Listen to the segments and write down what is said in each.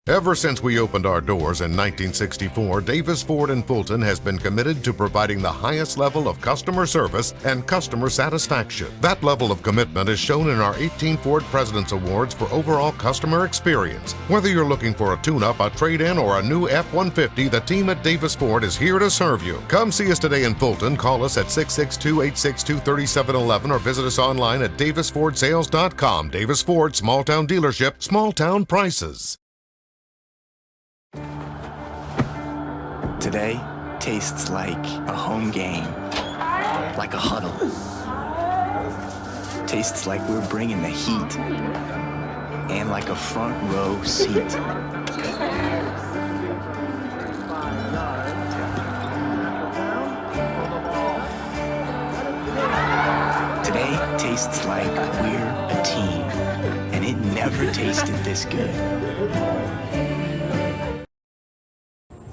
Ever since we opened our doors in 1964, Davis Ford in Fulton has been committed to providing the highest level of customer service and customer satisfaction. That level of commitment is shown in our 18 Ford President's Awards for overall customer experience. Whether you're looking for a tune-up, a trade-in, or a new F-150, the team at Davis Ford is here to serve you. Come see us today in Fulton. Call us at 662-862-3711 or visit us online at davisfordsales.com. Davis Ford, small town dealership, small town prices. Today tastes like a home game, like a huddle. Tastes like we're bringing the heat, and like a front row seat. Today tastes like we're a team, and it never tasted this good.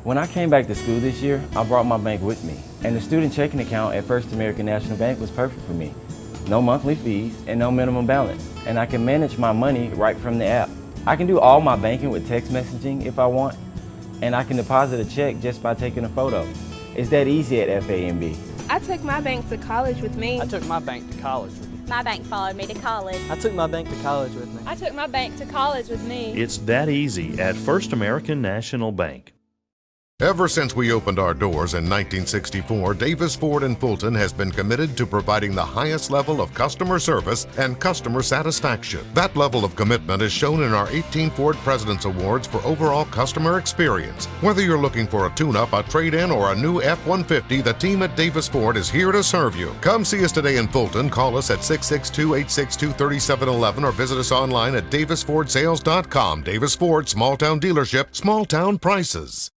When I came back to school this year, I brought my bank with me, and the student checking account at First American National Bank was perfect for me. No monthly fees and no minimum balance, and I can manage my money right from the app. I can do all my banking with text messaging if I want, and I can deposit a check just by taking a photo. It's that easy at FAMB. I took my bank to college with me. I took my bank to college with me. My bank followed me to college. I took my bank to college with me. I took my bank to college with me. It's that easy at First American National Bank. Ever since we opened our doors in 1964, Davis Ford in Fulton has been committed to providing the highest level of customer service and customer satisfaction. That level of commitment is shown in our 18 Ford President's Awards for overall customer experience. Whether you're looking for a tune-up, a trade-in, or a new F-150, the team at Davis Ford is here to serve you. Come see us today in Fulton. Call us at 662-862-3711 or visit us online at davisfordsales.com. Davis Ford, small town dealership, small town prices.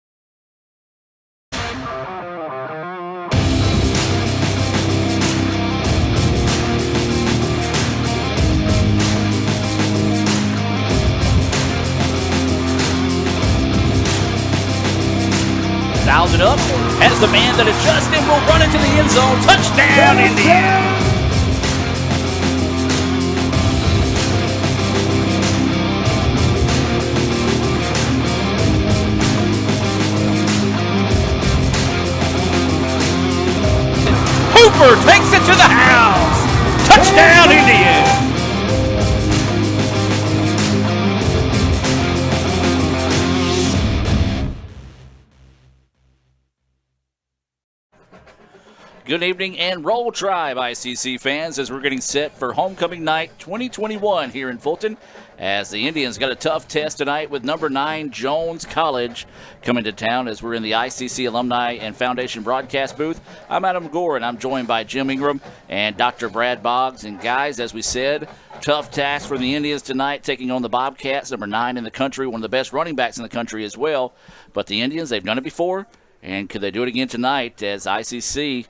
Dials it up, has the man that adjusts and will run into the end zone. Touchdown, Indiana! Hooper takes it to the house. Touchdown, Indiana! Good evening and roll Tribe, ICC fans, as we're getting set for Homecoming Night 2021 here in Fulton, as the Indians got a tough test tonight with number 9 Jones College coming to town as we're in the ICC Alumni and Foundation broadcast booth. I'm Adam Gore, and I'm joined by Jim Ingram and Dr. Brad Boggs. And guys, as we said, tough task for the Indians tonight, taking on the Bobcats, number 9 in the country, one of the best running backs in the country as well. But the Indians, they've done it before, and could they do it again tonight as ICC?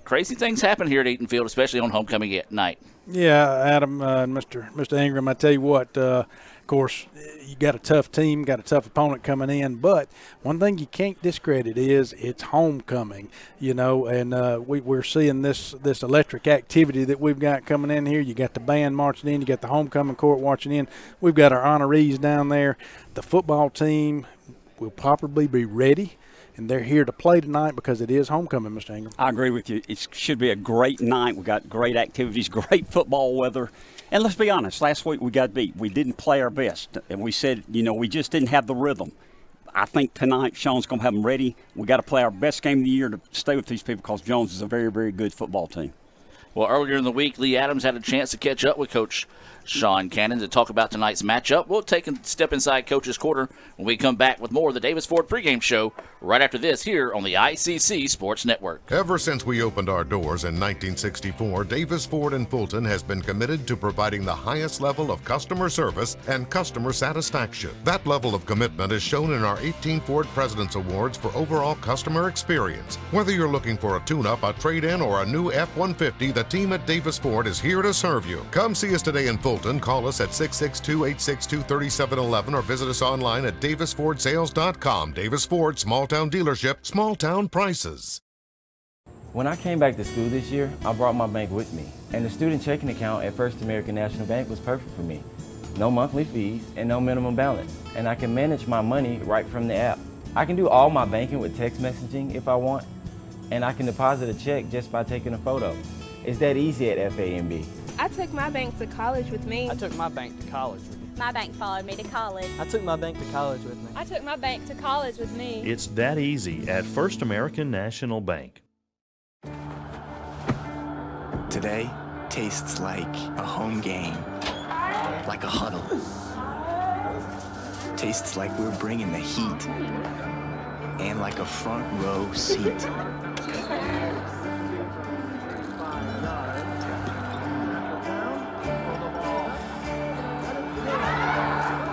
Crazy things happen here at Eaton Field, especially on homecoming night. Yeah, Adam and Mr. Ingram, I tell you what, of course, you got a tough team, got a tough opponent coming in, but one thing you can't discredit is it's homecoming, you know, and we're seeing this electric activity that we've got coming in here. You got the band marching in, you got the homecoming court marching in. We've got our honorees down there. The football team will probably be ready. And they're here to play tonight because it is homecoming, Mr. Ingram. I agree with you. It should be a great night. We've got great activities, great football weather. And let's be honest, last week we got beat. We didn't play our best. And we said, you know, we just didn't have the rhythm. I think tonight Sean's going to have them ready. We got to play our best game of the year to stay with these people because Jones is a very, very good football team. Well, earlier in the week, Lee Adams had a chance to catch up with Coach Sean Cannon to talk about tonight's matchup. We'll take a step inside Coach's Corner when we come back with more of the Davis Ford pregame show right after this here on the ICC Sports Network. Ever since we opened our doors in 1964, Davis Ford in Fulton has been committed to providing the highest level of customer service and customer satisfaction. That level of commitment is shown in our 18 Ford President's Awards for overall customer experience. Whether you're looking for a tune-up, a trade-in, or a new F-150, the team at Davis Ford is here to serve you. Come see us today in Fulton. Call us at 662-862-3711 or visit us online at davisfordsales.com. Davis Ford, small town dealership, small town prices. When I came back to school this year, I brought my bank with me, and the student checking account at First American National Bank was perfect for me. no monthly fees, and no minimum balance. And I can manage my money right from the app. I can do all my banking with text messaging if I want, and I can deposit a check just by taking a photo. It's that easy at FAMB. I took my bank to college with me. I took my bank to college with me. My bank followed me to college. I took my bank to college with me. I took my bank to college with me. It's that easy at First American National Bank. Today tastes like a home game, like a huddle. Tastes like we're bringing the heat, and like a front row seat.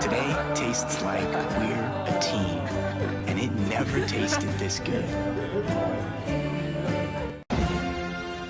Today tastes like we're a team, and it never tasted this good.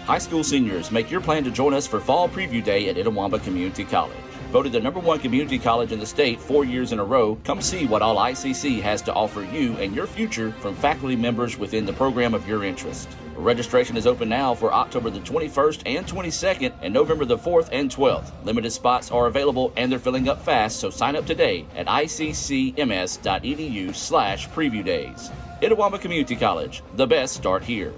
High school seniors, make your plan to join us for Fall Preview Day at Itawamba Community College. Voted the #1 community college in the state 4 years in a row, come see what all ICC has to offer you and your future from faculty members within the program of your interest. Registration is open now for October the 21st and 22nd and November the 4th and 12th. Limited spots are available and they're filling up fast, so sign up today at iccms.edu/preview days. Itawamba Community College, the best start here.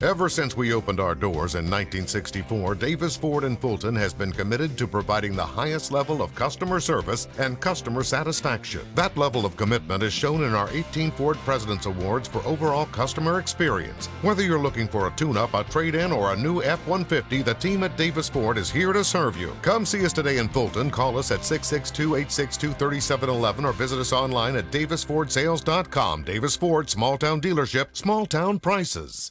Ever since we opened our doors in 1964, Davis Ford in Fulton has been committed to providing the highest level of customer service and customer satisfaction. That level of commitment is shown in our 18 Ford President's Awards for overall customer experience. Whether you're looking for a tune-up, a trade-in, or a new F-150, the team at Davis Ford is here to serve you. Come see us today in Fulton. Call us at 662-862-3711 or visit us online at davisfordsales.com. Davis Ford, small town dealership, small town prices.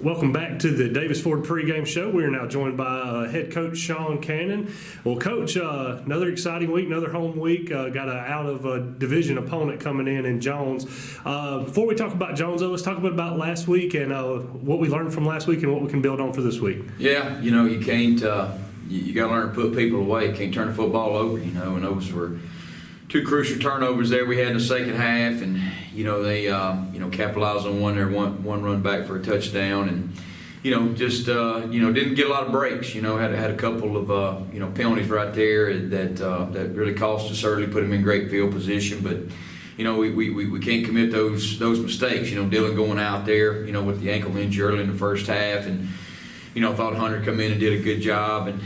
Welcome back to the Davis Ford pregame show. We are now joined by head coach Sean Cannon. Well, Coach, another exciting week, another home week. Got an out-of-division opponent coming in Jones. Before we talk about Jones, though, let's talk a bit about last week and what we learned from last week and what we can build on for this week. Yeah, you can't you got to learn to put people away. You can't turn the football over, and those were two crucial turnovers there we had in the second half, and they capitalized on one run back for a touchdown, and didn't get a lot of breaks. Had a couple of penalties right there that really cost us early, put them in great field position, but we can't commit those mistakes. Dylan going out there with the ankle injury early in the first half, and thought Hunter come in and did a good job, and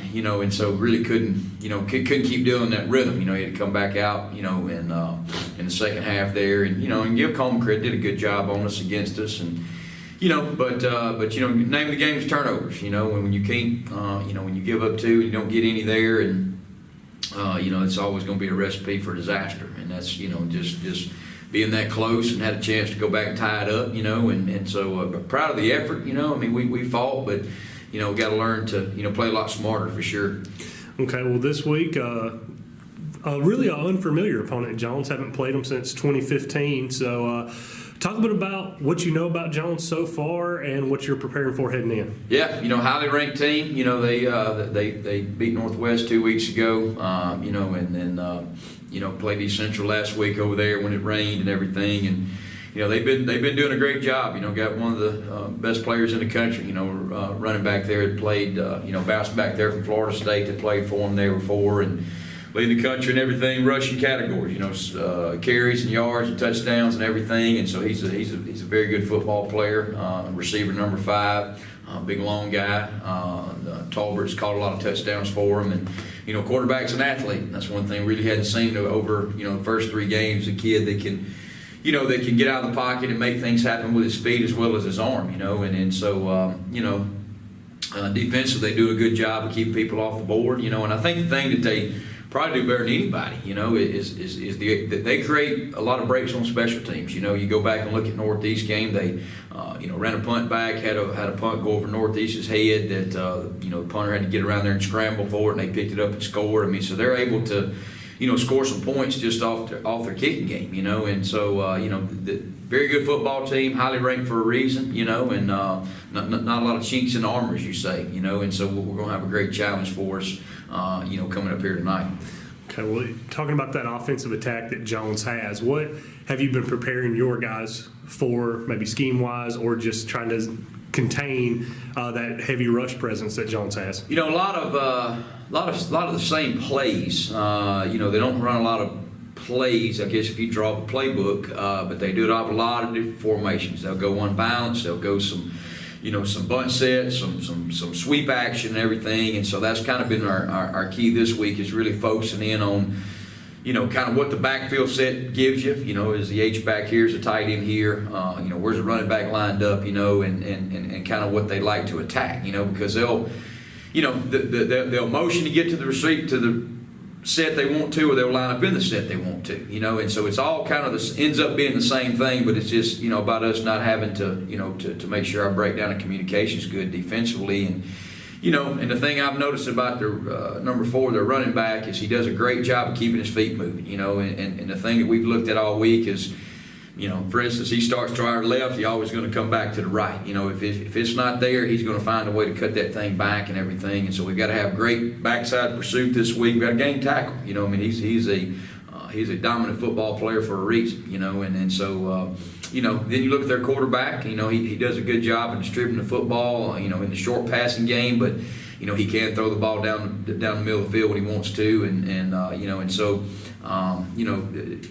so really couldn't keep doing that rhythm. He had to come back out, in the second half there, and give Coleman credit, did a good job on us against us, and but name of the game is turnovers. When you can't, when you give up two and you don't get any there, and it's always going to be a recipe for disaster, and that's just being that close and had a chance to go back and tie it up, and so proud of the effort. We fought, but got to learn to play a lot smarter for sure. Okay, well this week, really an unfamiliar opponent. Jones haven't played them since 2015. So talk a bit about what you know about Jones so far and what you're preparing for heading in. Yeah, highly ranked team. They beat Northwest 2 weeks ago. And then played East Central last week over there when it rained and everything, and they've been doing a great job. Got one of the best players in the country. Running back there that played, bounced back there from Florida State that played for them there before, and leading the country in everything rushing categories. Carries and yards and touchdowns and everything. And so he's a very good football player. Receiver number 5, big long guy. Talbert's caught a lot of touchdowns for him, and quarterback's an athlete. That's one thing we really hadn't seen over the first 3 games. A kid that can. That can get out of the pocket and make things happen with his feet as well as his arm, and so, defensively they do a good job of keeping people off the board, and I think the thing that they probably do better than anybody, is that they create a lot of breaks on special teams. You go back and look at Northeast game, they, ran a punt back, had a punt go over Northeast's head that, the punter had to get around there and scramble for it, and they picked it up and scored. So they're able to, score some points just off their kicking game, and so, very good football team, highly ranked for a reason, and not a lot of chinks in the armor, as you say, and so we're going to have a great challenge for us, coming up here tonight. Okay, well, talking about that offensive attack that Jones has, what have you been preparing your guys for, maybe scheme-wise, or just trying to contain that heavy rush presence that Jones has? You know, a lot of the same plays. They don't run a lot of plays, I guess, if you draw the playbook, but they do it off a lot of different formations. They'll go unbalanced. They'll go some bunch sets, some sweep action and everything. And so that's kind of been our key this week, is really focusing in on, kind of what the backfield set gives you. Is the H-back here, is the tight end here, where's the running back lined up, and kind of what they like to attack, because they'll motion to get to the set they want to, or they'll line up in the set they want to, and so it's all kind of ends up being the same thing, but it's just, about us not having to, to make sure our breakdown and communication is good defensively. And, and the thing I've noticed about their number 4, their running back, is he does a great job of keeping his feet moving, and the thing that we've looked at all week is, for instance, he starts to our left, he's always going to come back to the right. If it's not there, he's going to find a way to cut that thing back and everything. And so we've got to have great backside pursuit this week. We've got to gain tackle. He's a dominant football player for a reason. And so then you look at their quarterback. He does a good job in distributing the football. In the short passing game, but he can throw the ball down the middle of the field when he wants to. And so.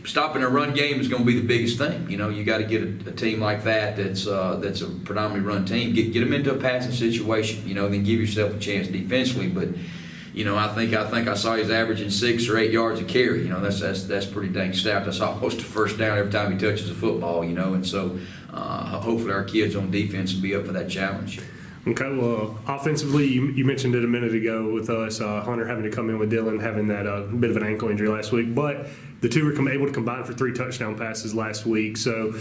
Stopping a run game is going to be the biggest thing. You got to get a team like that's a predominantly run team. Get them into a passing situation. Then give yourself a chance defensively. But I think I saw he's averaging 6 or 8 yards a carry. That's pretty dang stout. That's almost a first down every time he touches a football. And so hopefully our kids on defense will be up for that challenge. Okay, well, offensively, you mentioned it a minute ago with us, Hunter having to come in with Dylan having that bit of an ankle injury last week, but the two were able to combine for 3 touchdown passes last week. So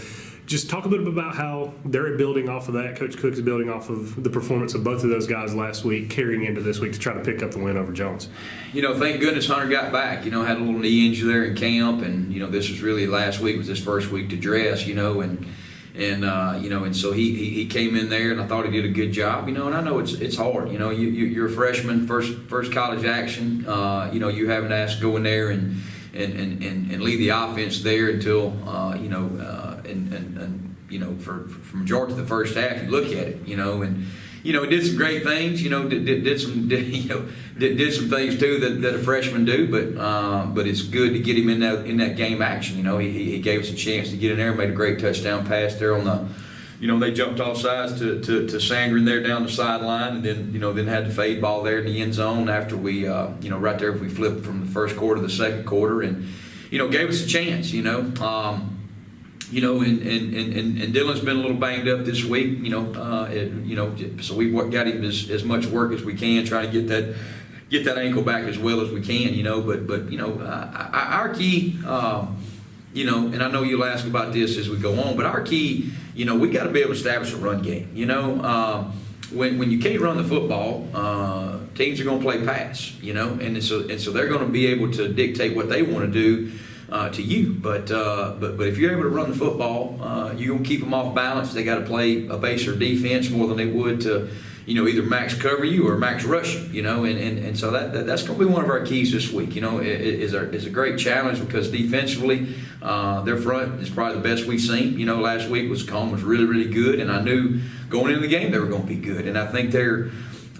just talk a little bit about how they're building off of that. Coach Cook is building off of the performance of both of those guys last week, carrying into this week to try to pick up the win over Jones. Thank goodness Hunter got back. Had a little knee injury there in camp, and, this was really last week was his first week to dress, and so he came in there, and I thought he did a good job, and I know it's hard, you're a freshman, first college action, you haven't asked to go in there and lead the offense there until, for majority of the first half, you look at it, and he did some great things, did some things too that a freshman do, but it's good to get him in that game action. He gave us a chance to get in there, made a great touchdown pass there on the, they jumped off sides to Sangren there down the sideline, and then had the fade ball there in the end zone after we, right there we flipped from the first quarter to the second quarter, and gave us a chance. And Dylan's been a little banged up this week, so we've got him as much work as we can, trying to get that ankle back as well as we can, but our key, and I know you'll ask about this as we go on, but our key, we got to be able to establish a run game, when you can't run the football, teams are going to play pass, and so they're going to be able to dictate what they want to do to you, but if you're able to run the football, you're gonna keep them off balance. They got to play a baser defense more than they would to, either max cover you or max rush you. And so that's gonna be one of our keys this week. Is a great challenge, because defensively, their front is probably the best we've seen. Last week was really, really good, and I knew going into the game they were going to be good, and I think they're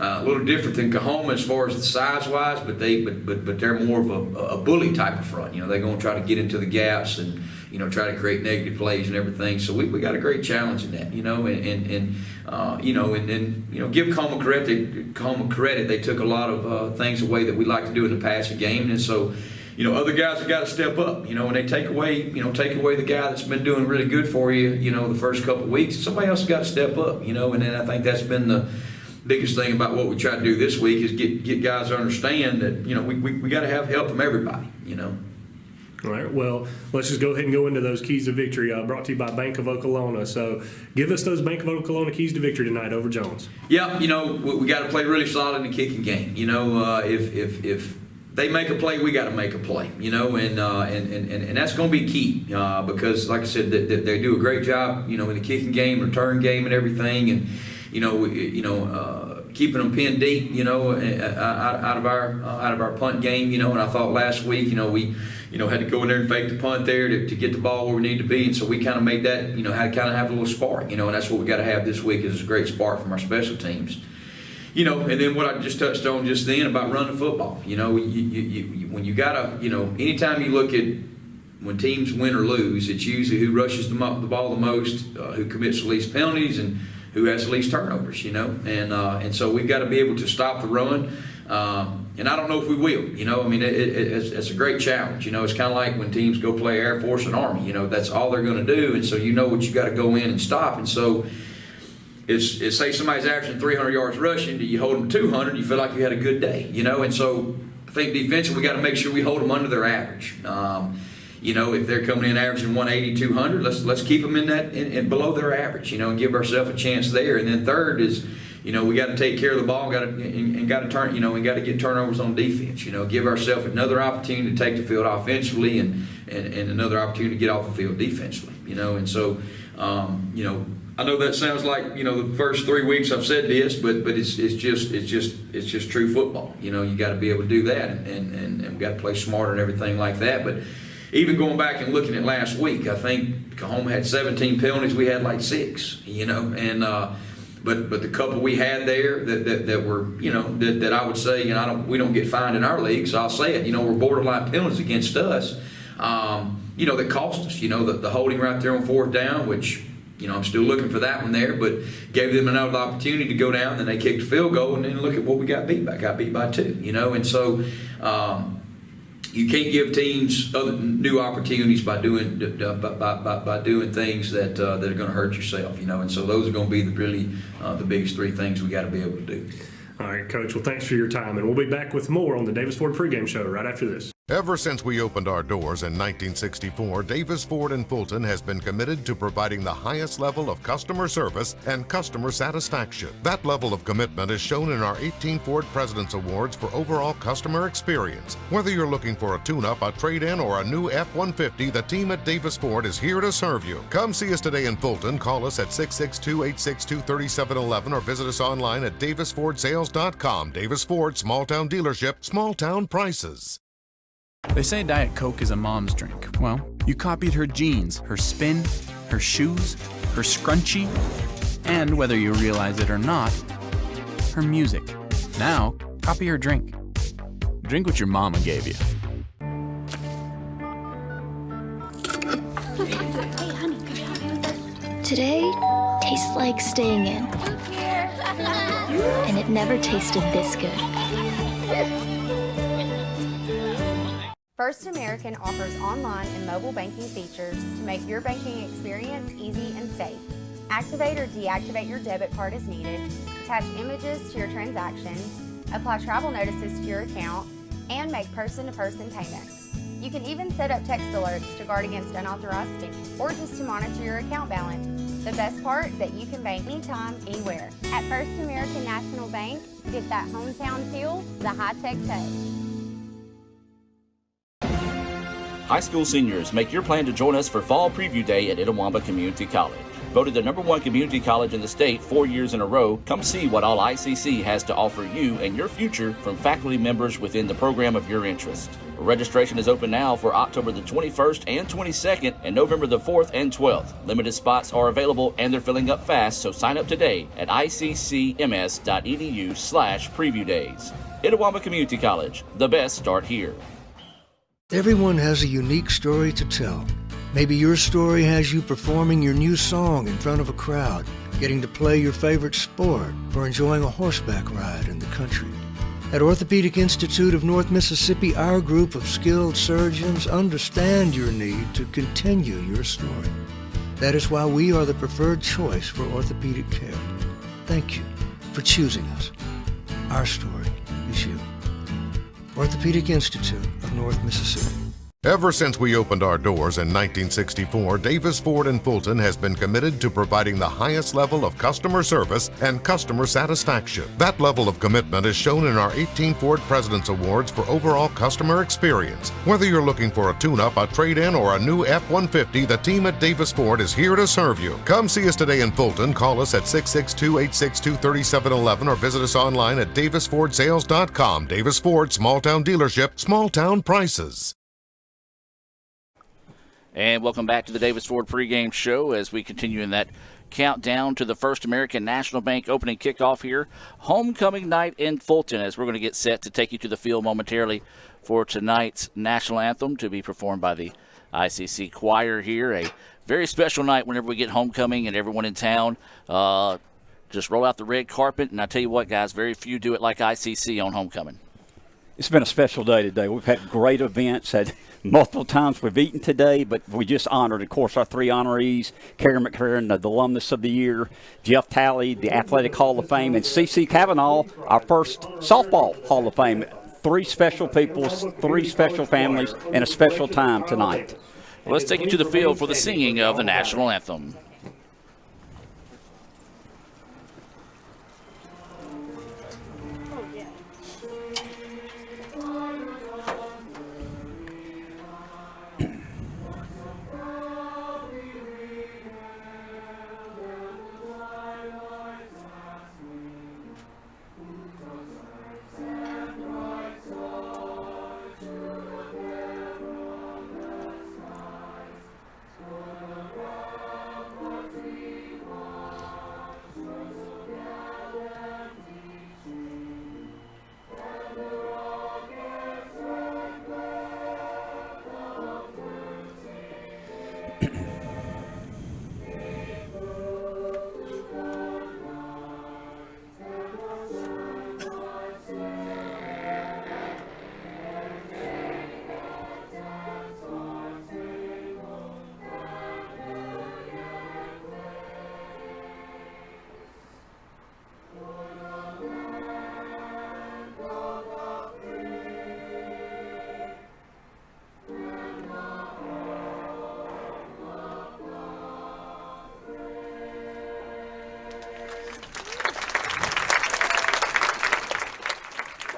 a little different than Cahoma as far as the size-wise, but they're more of a bully type of front. They're going to try to get into the gaps and try to create negative plays and everything. So we got a great challenge in that. And then give Cahoma credit. They took a lot of things away that we like to do in the passing game, and so. Other guys have got to step up, and they take away the guy that's been doing really good for you, the first couple of weeks. Somebody else has got to step up, and then I think that's been the biggest thing about what we try to do this week is get guys to understand that, we got to have help from everybody, All right, well, let's just go ahead and go into those keys to victory, brought to you by Bank of Okolona. So give us those Bank of Okolona keys to victory tonight over Jones. Yeah, we got to play really solid in the kicking game. If they make a play, we got to make a play, and that's going to be key, because, like I said, they do a great job, in the kicking game, return game, and everything, and keeping them pinned deep, out of our punt game, and I thought last week, we had to go in there and fake the punt there to get the ball where we need to be, and so we kind of made that, had kind of have a little spark, and that's what we got to have this week is a great spark from our special teams. And then what I just touched on just then about running the football. When you gotta, anytime you look at when teams win or lose, it's usually who rushes the ball the most, who commits the least penalties, and who has the least turnovers. And so we've got to be able to stop the run. And I don't know if we will. It's a great challenge. It's kind of like when teams go play Air Force and Army. That's all they're going to do, and so what you got to go in and stop. And so. It's say somebody's averaging 300 yards rushing, do you hold them 200, you feel like you had a good day, and so I think defensively we got to make sure we hold them under their average. If they're coming in averaging 180, 200, let's keep them in that and below their average, and give ourselves a chance there. And then third is, we got to take care of the ball, got to turn, we got to get turnovers on defense, give ourselves another opportunity to take the field offensively and another opportunity to get off the field defensively, and so I know that sounds like the first 3 weeks I've said this, but it's just true football. You got to be able to do that, and we got to play smarter and everything like that. But even going back and looking at last week, I think Oklahoma had 17 penalties. We had like 6. And but the couple we had there that were that I would say we don't get fined in our league, so I'll say it. We're borderline penalties against us. That cost us. The holding right there on 4th down, which. I'm still looking for that one there, but gave them another opportunity to go down. Then they kicked a field goal, and then look at what we got beat by. Got beat by 2, And so you can't give teams other new opportunities by doing things that are going to hurt yourself. And so those are going to be the biggest 3 things we got to be able to do. All right, Coach. Well, thanks for your time, and we'll be back with more on the Davis Ford pregame show right after this. Ever since we opened our doors in 1964, Davis Ford in Fulton has been committed to providing the highest level of customer service and customer satisfaction. That level of commitment is shown in our 18 Ford President's Awards for overall customer experience. Whether you're looking for a tune-up, a trade-in, or a new F-150, the team at Davis Ford is here to serve you. Come see us today in Fulton. Call us at 662-862-3711 or visit us online at davisfordsales.com. Davis Ford, small-town dealership, small-town prices. They say Diet Coke is a mom's drink. Well, you copied her jeans, her spin, her shoes, her scrunchie, and whether you realize it or not, her music. Now, copy her drink. Drink what your mama gave you. Hey, honey, could you help me with this? Today tastes like staying in. And it never tasted this good. First American offers online and mobile banking features to make your banking experience easy and safe. Activate or deactivate your debit card as needed, attach images to your transactions, apply travel notices to your account, and make person-to-person payments. You can even set up text alerts to guard against unauthorized spending or just to monitor your account balance. The best part is that you can bank anytime, anywhere. At First American National Bank, get that hometown feel, the high-tech touch. High school seniors, make your plan to join us for Fall Preview Day at Itawamba Community College. Voted the #1 community college in the state 4 years in a row, come see what all ICC has to offer you and your future from faculty members within the program of your interest. Registration is open now for October the 21st and 22nd and November the 4th and 12th. Limited spots are available and they're filling up fast, so sign up today at iccms.edu/preview days. Itawamba Community College, the best start here. Everyone has a unique story to tell. Maybe your story has you performing your new song in front of a crowd, getting to play your favorite sport, or enjoying a horseback ride in the country. At Orthopedic Institute of North Mississippi, our group of skilled surgeons understand your need to continue your story. That is why we are the preferred choice for orthopedic care. Thank you for choosing us. Our story is you. Orthopedic Institute of North Mississippi. Ever since we opened our doors in 1964, Davis Ford in Fulton has been committed to providing the highest level of customer service and customer satisfaction. That level of commitment is shown in our 18 Ford President's Awards for overall customer experience. Whether you're looking for a tune-up, a trade-in, or a new F-150, the team at Davis Ford is here to serve you. Come see us today in Fulton. Call us at 662-862-3711 or visit us online at davisfordsales.com. Davis Ford, small-town dealership, small-town prices. And welcome back to the Davis Ford pregame show as we continue in that countdown to the First American National Bank opening kickoff here. Homecoming night in Fulton, as we're going to get set to take you to the field momentarily for tonight's national anthem to be performed by the ICC choir here. A very special night whenever we get homecoming and everyone in town. Just roll out the red carpet, and I tell you what, guys, very few do it like ICC on homecoming. It's been a special day today. We've had great events, had multiple times we've eaten today, but we just honored, of course, our three honorees, Karen McCarran, the Alumnus of the Year, Jeff Talley, the Athletic Hall of Fame, and C.C. Cavanaugh, our first Softball Hall of Fame. Three special people, three special families, and a special time tonight. Well, let's take you to the field for the singing of the national anthem.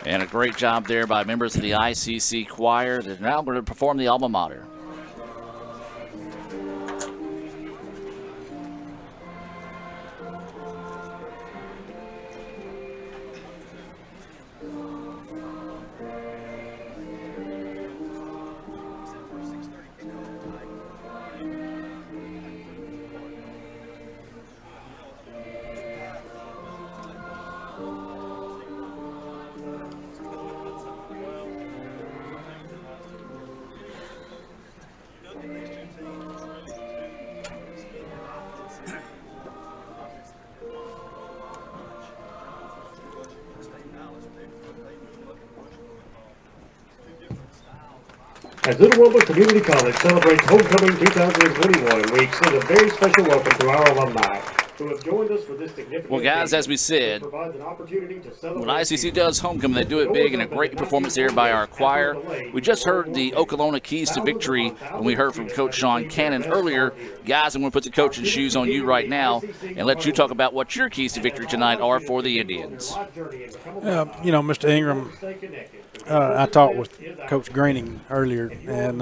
And a great job there by members of the ICC choir. They're now going to perform the alma mater. As Little Roman Community College celebrates Homecoming 2021, we extend a very special welcome to our alumni who have joined us for this significant. Well, guys, as we said, when ICC does homecoming, they do it big, and a great performance there by our choir. We just heard the Okolona Keys to Victory when we heard from Coach Sean Cannon earlier. Guys, I'm going to put the coaching shoes on you right now and let you talk about what your keys to victory tonight are for the Indians. Mr. Ingram, I talked with Coach Greening earlier, and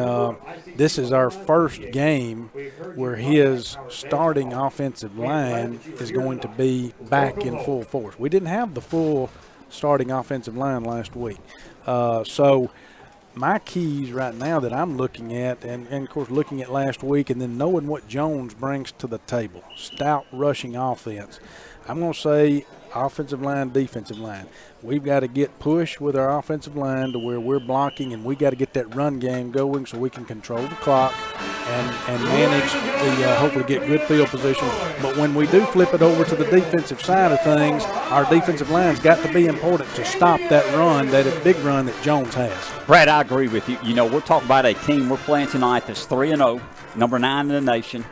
this is our first game where his starting offensive line is going to be back in full force. We didn't have the full starting offensive line last week. So my keys right now that I'm looking at, and of course looking at last week and then knowing what Jones brings to the table, stout rushing offense, I'm going to say offensive line, defensive line. We've got to get push with our offensive line to where we're blocking, and we got to get that run game going so we can control the clock and manage the hopefully get good field position. But when we do flip it over to the defensive side of things, our defensive line's got to be important to stop that run, that big run that Jones has. Brad, I agree with you. We're talking about a team we're playing tonight that's 3-0, number 9 in the nation.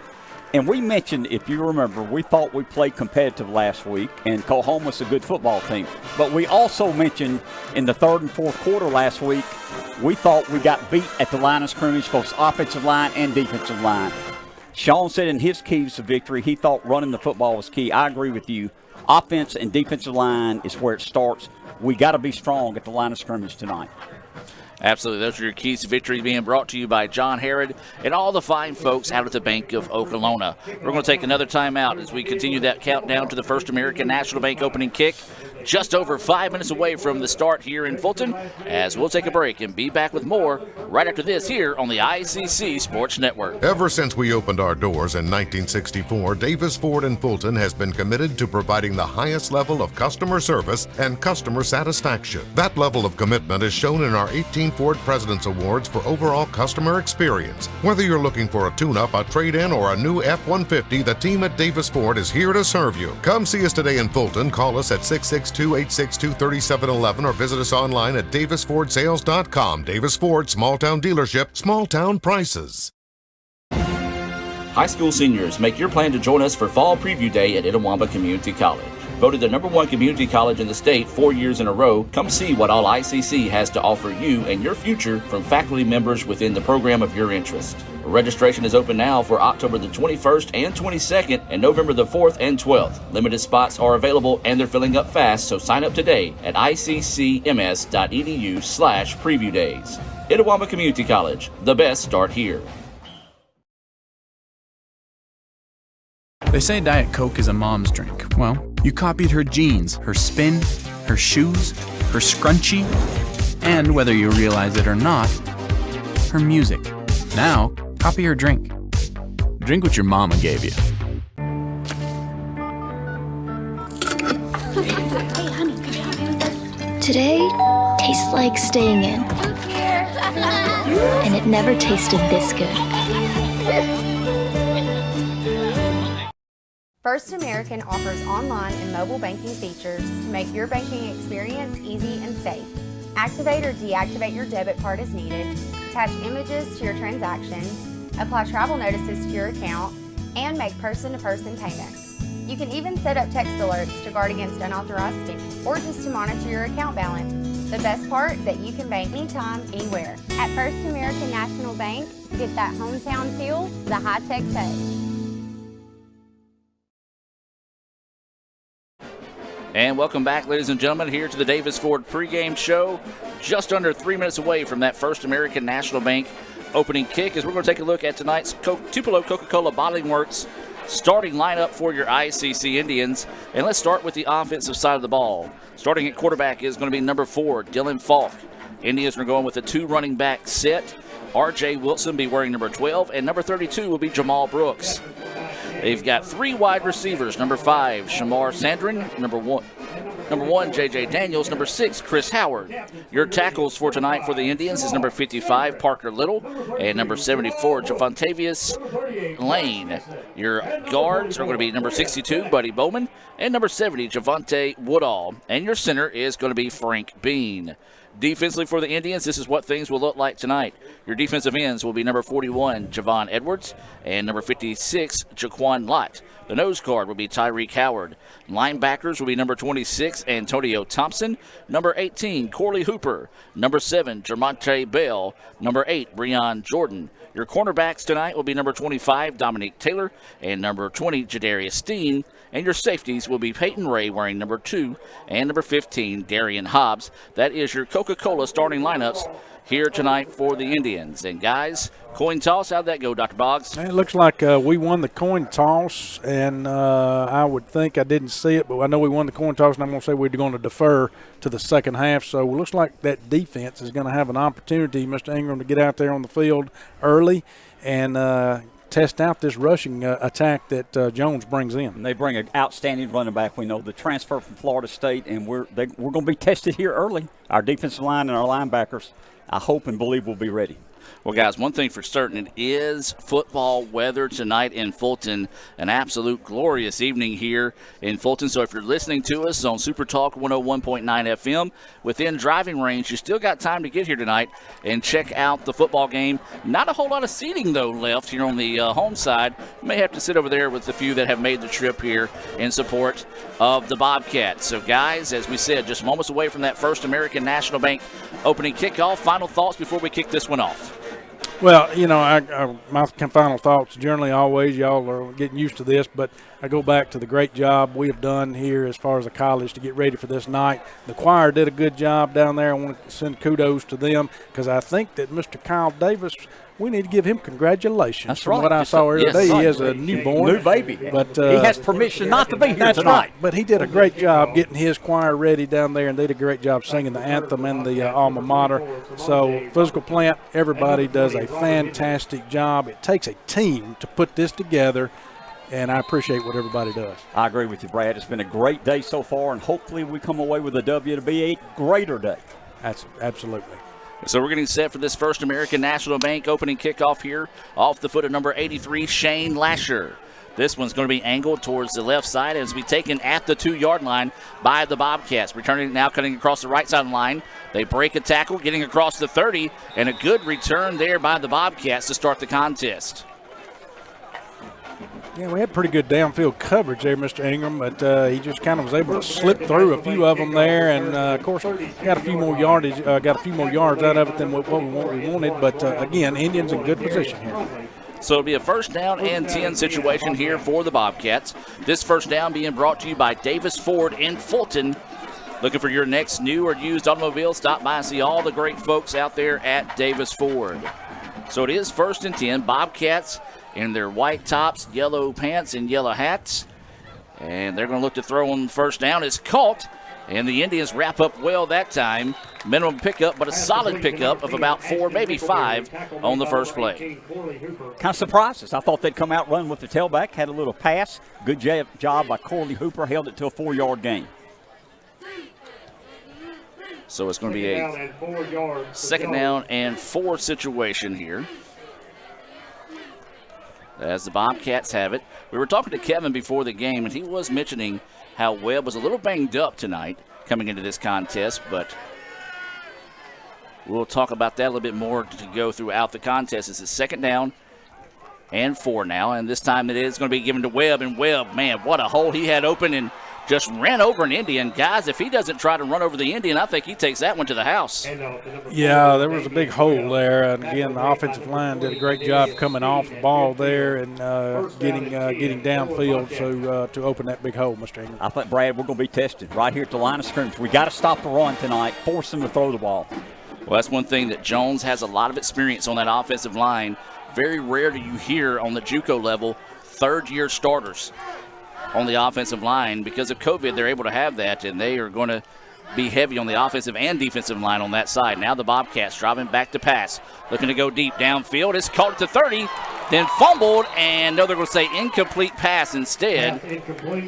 And we mentioned, if you remember, we thought we played competitive last week, and Oklahoma's a good football team. But we also mentioned in the third and fourth quarter last week, we thought we got beat at the line of scrimmage, both offensive line and defensive line. Sean said in his keys to victory, he thought running the football was key. I agree with you. Offense and defensive line is where it starts. We got to be strong at the line of scrimmage tonight. Absolutely. Those are your keys to victory, being brought to you by John Herod and all the fine folks out at the Bank of Okolona. We're going to take another timeout as we continue that countdown to the First American National Bank opening kick. Just over 5 minutes away from the start here in Fulton, as we'll take a break and be back with more right after this here on the ICC Sports Network. Ever since we opened our doors in 1964, Davis Ford in Fulton has been committed to providing the highest level of customer service and customer satisfaction. That level of commitment is shown in our 18 Ford President's Awards for overall customer experience. Whether you're looking for a tune-up, a trade-in, or a new F-150, the team at Davis Ford is here to serve you. Come see us today in Fulton. Call us at 662-862-3711 or visit us online at davisfordsales.com. Davis Ford, small-town dealership, small-town prices. High school seniors, make your plan to join us for Fall Preview Day at Itawamba Community College. Voted the #1 community college in the state 4 years in a row, come see what all ICC has to offer you and your future from faculty members within the program of your interest. Registration is open now for October the 21st and 22nd and November the 4th and 12th. Limited spots are available and they're filling up fast, so sign up today at iccms.edu/preview days. Itawamba Community College, the best start here. They say Diet Coke is a mom's drink. Well, you copied her jeans, her spin, her shoes, her scrunchie, and whether you realize it or not, her music. Now, copy her drink. Drink what your mama gave you. Hey, honey, could you help me with this? Today tastes like staying in. And it never tasted this good. First American offers online and mobile banking features to make your banking experience easy and safe. Activate or deactivate your debit card as needed, attach images to your transactions, apply travel notices to your account, and make person-to-person payments. You can even set up text alerts to guard against unauthorized spending or just to monitor your account balance. The best part is that you can bank anytime, anywhere. At First American National Bank, get that hometown feel the high-tech touch. And welcome back, ladies and gentlemen, here to the Davis Ford pregame show. Just under 3 minutes away from that First American National Bank opening kick, as we're going to take a look at tonight's Tupelo Coca-Cola Bottling Works starting lineup for your ICC Indians. And let's start with the offensive side of the ball. Starting at quarterback is going to be number 4, Dylan Falk. Indians are going with a 2 running back set. R.J. Wilson be wearing number 12, and number 32 will be Jamal Brooks. They've got 3 wide receivers. Number 5, Shamar Sandrin. Number 1, J.J. Daniels. Number 6, Chris Howard. Your tackles for tonight for the Indians is number 55, Parker Little, and number 74, Javantavius Lane. Your guards are going to be number 62, Buddy Bowman, and number 70, Javante Woodall. And your center is going to be Frank Bean. Defensively for the Indians, this is what things will look like tonight. Your defensive ends will be number 41, Javon Edwards, and number 56, Jaquan Lott. The nose guard will be Tyreek Howard. Linebackers will be number 26, Antonio Thompson, number 18, Corley Hooper, number 7, Jermonte Bell, number 8, Breon Jordan. Your cornerbacks tonight will be number 25, Dominique Taylor, and number 20, Jadarius Steen. And your safeties will be Peyton Ray wearing number 2 and number 15, Darian Hobbs. That is your Coca-Cola starting lineups here tonight for the Indians. And guys, coin toss, how'd that go, Dr. Boggs? It looks like we won the coin toss, and I would think I didn't see it, but I know we won the coin toss, and I'm going to say we're going to defer to the second half. So it looks like that defense is going to have an opportunity, Mr. Ingram, to get out there on the field early and test out this rushing attack that Jones brings in. And they bring an outstanding running back. We know the transfer from Florida State, and we're going to be tested here early. Our defensive line and our linebackers, I hope and believe, will be ready. Well, guys, one thing for certain, it is football weather tonight in Fulton. An absolute glorious evening here in Fulton. So if you're listening to us on Super Talk 101.9 FM, within driving range, you still got time to get here tonight and check out the football game. Not a whole lot of seating, though, left here on the home side. You may have to sit over there with the few that have made the trip here in support of the Bobcats. So, guys, as we said, just moments away from that First American National Bank opening kickoff. Final thoughts before we kick this one off? Well, you know, my final thoughts, generally always, y'all are getting used to this, but I go back to the great job we have done here as far as the college to get ready for this night. The choir did a good job down there. I want to send kudos to them because I think that Mr. Kyle Davis, we need to give him congratulations. That's from right. what I saw earlier today. He is a newborn. New baby. But he has permission not to be here that's tonight. Right. But he did a great job getting his choir ready down there, and they did a great job singing the anthem and the alma mater. So physical plant, everybody does a fantastic job. It takes a team to put this together, and I appreciate what everybody does. I agree with you, Brad. It's been a great day so far, and hopefully we come away with a W to be a greater day. That's absolutely. So we're getting set for this First American National Bank opening kickoff here off the foot of number 83, Shane Lasher. This one's going to be angled towards the left side and it's be taken at the 2-yard line by the Bobcats. Returning now, cutting across the right side line. They break a tackle, getting across the 30, and a good return there by the Bobcats to start the contest. Yeah, we had pretty good downfield coverage there, Mr. Ingram, but he just kind of was able to slip through a few of them there, and of course got a few more yards out of it than what we wanted. But again, Indians in good position here. So it'll be a first down and 10 situation here for the Bobcats. This first down being brought to you by Davis Ford in Fulton. Looking for your next new or used automobile? Stop by and see all the great folks out there at Davis Ford. So it is first and 10. Bobcats in their white tops, yellow pants, and yellow hats. And they're going to look to throw on the first down. It's caught, and the Indians wrap up well that time. Minimum pickup, but a solid pickup of about 4, maybe 5 on the first play. Kind of surprised us. I thought they'd come out run with the tailback, had a little pass. Good job by Corley Hooper, held it to a 4-yard gain. So it's going to be a second down and 4 situation here, as the Bobcats have it. We were talking to Kevin before the game, and he was mentioning how Webb was a little banged up tonight coming into this contest, but we'll talk about that a little bit more to go throughout the contest. It's a second down and 4 now, and this time it is going to be given to Webb, and Webb, man, what a hole he had open and just ran over an Indian. Guys, if he doesn't try to run over the Indian, I think he takes that one to the house. Yeah, there was a big hole there. And again, the offensive line did a great job coming off the ball there and getting downfield to open that big hole, Mr. Ingram. I think, Brad, we're going to be tested right here at the line of scrimmage. We got to stop the run tonight, force them to throw the ball. Well, that's one thing that Jones has a lot of experience on that offensive line. Very rare do you hear on the JUCO level third-year starters on the offensive line. Because of COVID, they're able to have that, and they are going to be heavy on the offensive and defensive line on that side. Now the Bobcats driving back to pass, looking to go deep downfield. It's caught at the 30, then fumbled, and no, they're going to say incomplete pass instead.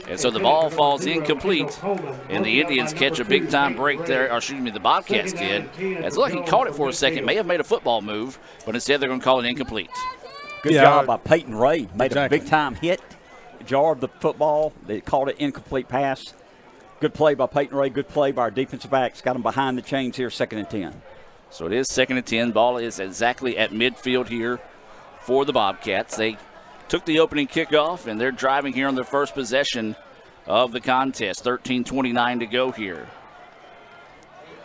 And so the ball falls incomplete, and the Indians catch a big-time break there, or excuse me, the Bobcats did. It's like he caught it for a second, may have made a football move, but instead they're going to call it incomplete. Good job by Peyton Ray. Made a big-time hit. Jarred the football. They called it incomplete pass. Good play by Peyton Ray. Good play by our defensive backs. Got them behind the chains here, 2nd and 10. So it is 2nd and 10. Ball is exactly at midfield here for the Bobcats. They took the opening kickoff, and they're driving here on their first possession of the contest. 13:29 to go here.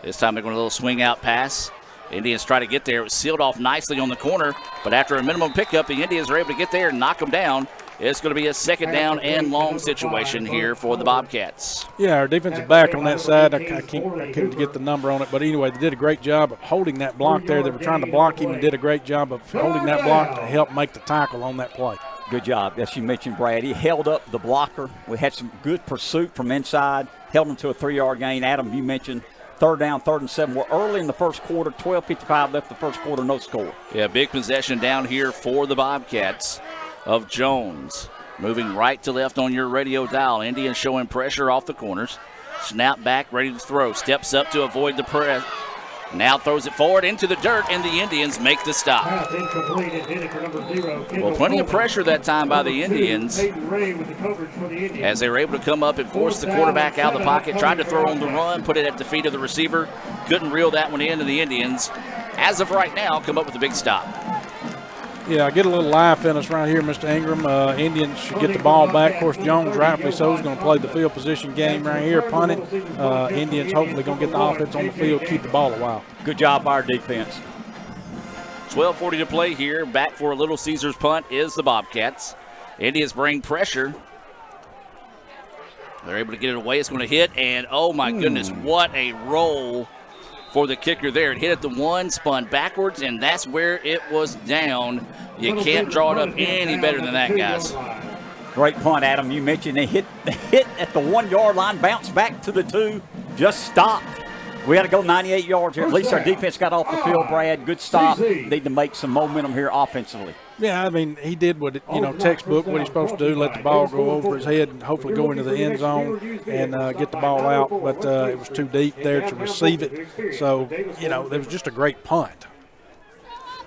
This time they're going to a little swing out pass. Indians try to get there. It was sealed off nicely on the corner, but after a minimum pickup, the Indians are able to get there and knock them down. It's going to be a second down and long situation here for the Bobcats. Yeah, our defensive back on that side, I couldn't get the number on it, but anyway, they did a great job of holding that block there. They were trying to block him and did a great job of holding that block to help make the tackle on that play. Good job. As you mentioned, Brad, he held up the blocker. We had some good pursuit from inside, held him to a 3-yard gain. Adam, you mentioned third down, 3rd and 7. We're early in the first quarter, 12:55 left the first quarter, no score. Yeah, big possession down here for the Bobcats of Jones. Moving right to left on your radio dial. Indians showing pressure off the corners. Snap back, ready to throw. Steps up to avoid the press. Now throws it forward into the dirt, and the Indians make the stop. Well, plenty of pressure that time by the Indians as they were able to come up and force the quarterback out of the pocket, tried to throw on the run, put it at the feet of the receiver, couldn't reel that one in, and the Indians, as of right now, come up with a big stop. Yeah, get a little life in us right here, Mr. Ingram. Indians should get the ball back. Of course, Jones, rightfully so, is going to play the field position game right here, punt it. Indians hopefully going to get the offense on the field, keep the ball a while. Good job by our defense. 12:40 to play here. Back for a Little Caesars punt is the Bobcats. Indians bring pressure. They're able to get it away. It's going to hit, and oh my goodness, what a roll for the kicker there. It hit at the one, spun backwards, and that's where it was down. You can't draw it up any better than that, guys. Great punt, Adam. You mentioned they hit at the 1 yard line, bounced back to the 2, just stopped. We had to go 98 yards here. At least our defense got off the field, Brad. Good stop. Need to make some momentum here offensively. Yeah, I mean, he did what, textbook, what he's supposed to do, let the ball go over his head and hopefully go into the end zone and get the ball out. But it was too deep there to receive it. So, it was just a great punt.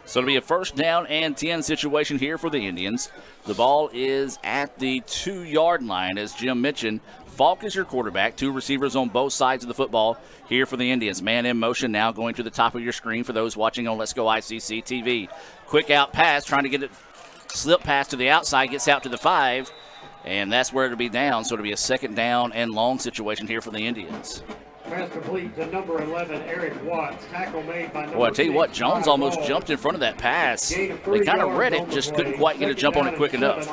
So it'll be a 1st down and 10 situation here for the Indians. The ball is at the 2 yard line, as Jim mentioned. Falk is your quarterback. 2 receivers on both sides of the football here for the Indians. Man in motion now going to the top of your screen for those watching on Let's Go ICC TV. Quick out pass, trying to get it, slip pass to the outside, gets out to the 5, and that's where it'll be down. So it'll be a 2nd down and long situation here for the Indians. Pass complete to number 11, Eric Watts. Tackle made by number Boy, I tell you what, Jones almost jumped in front of that pass. They kind of read it, just couldn't quite get a jump on it quick enough.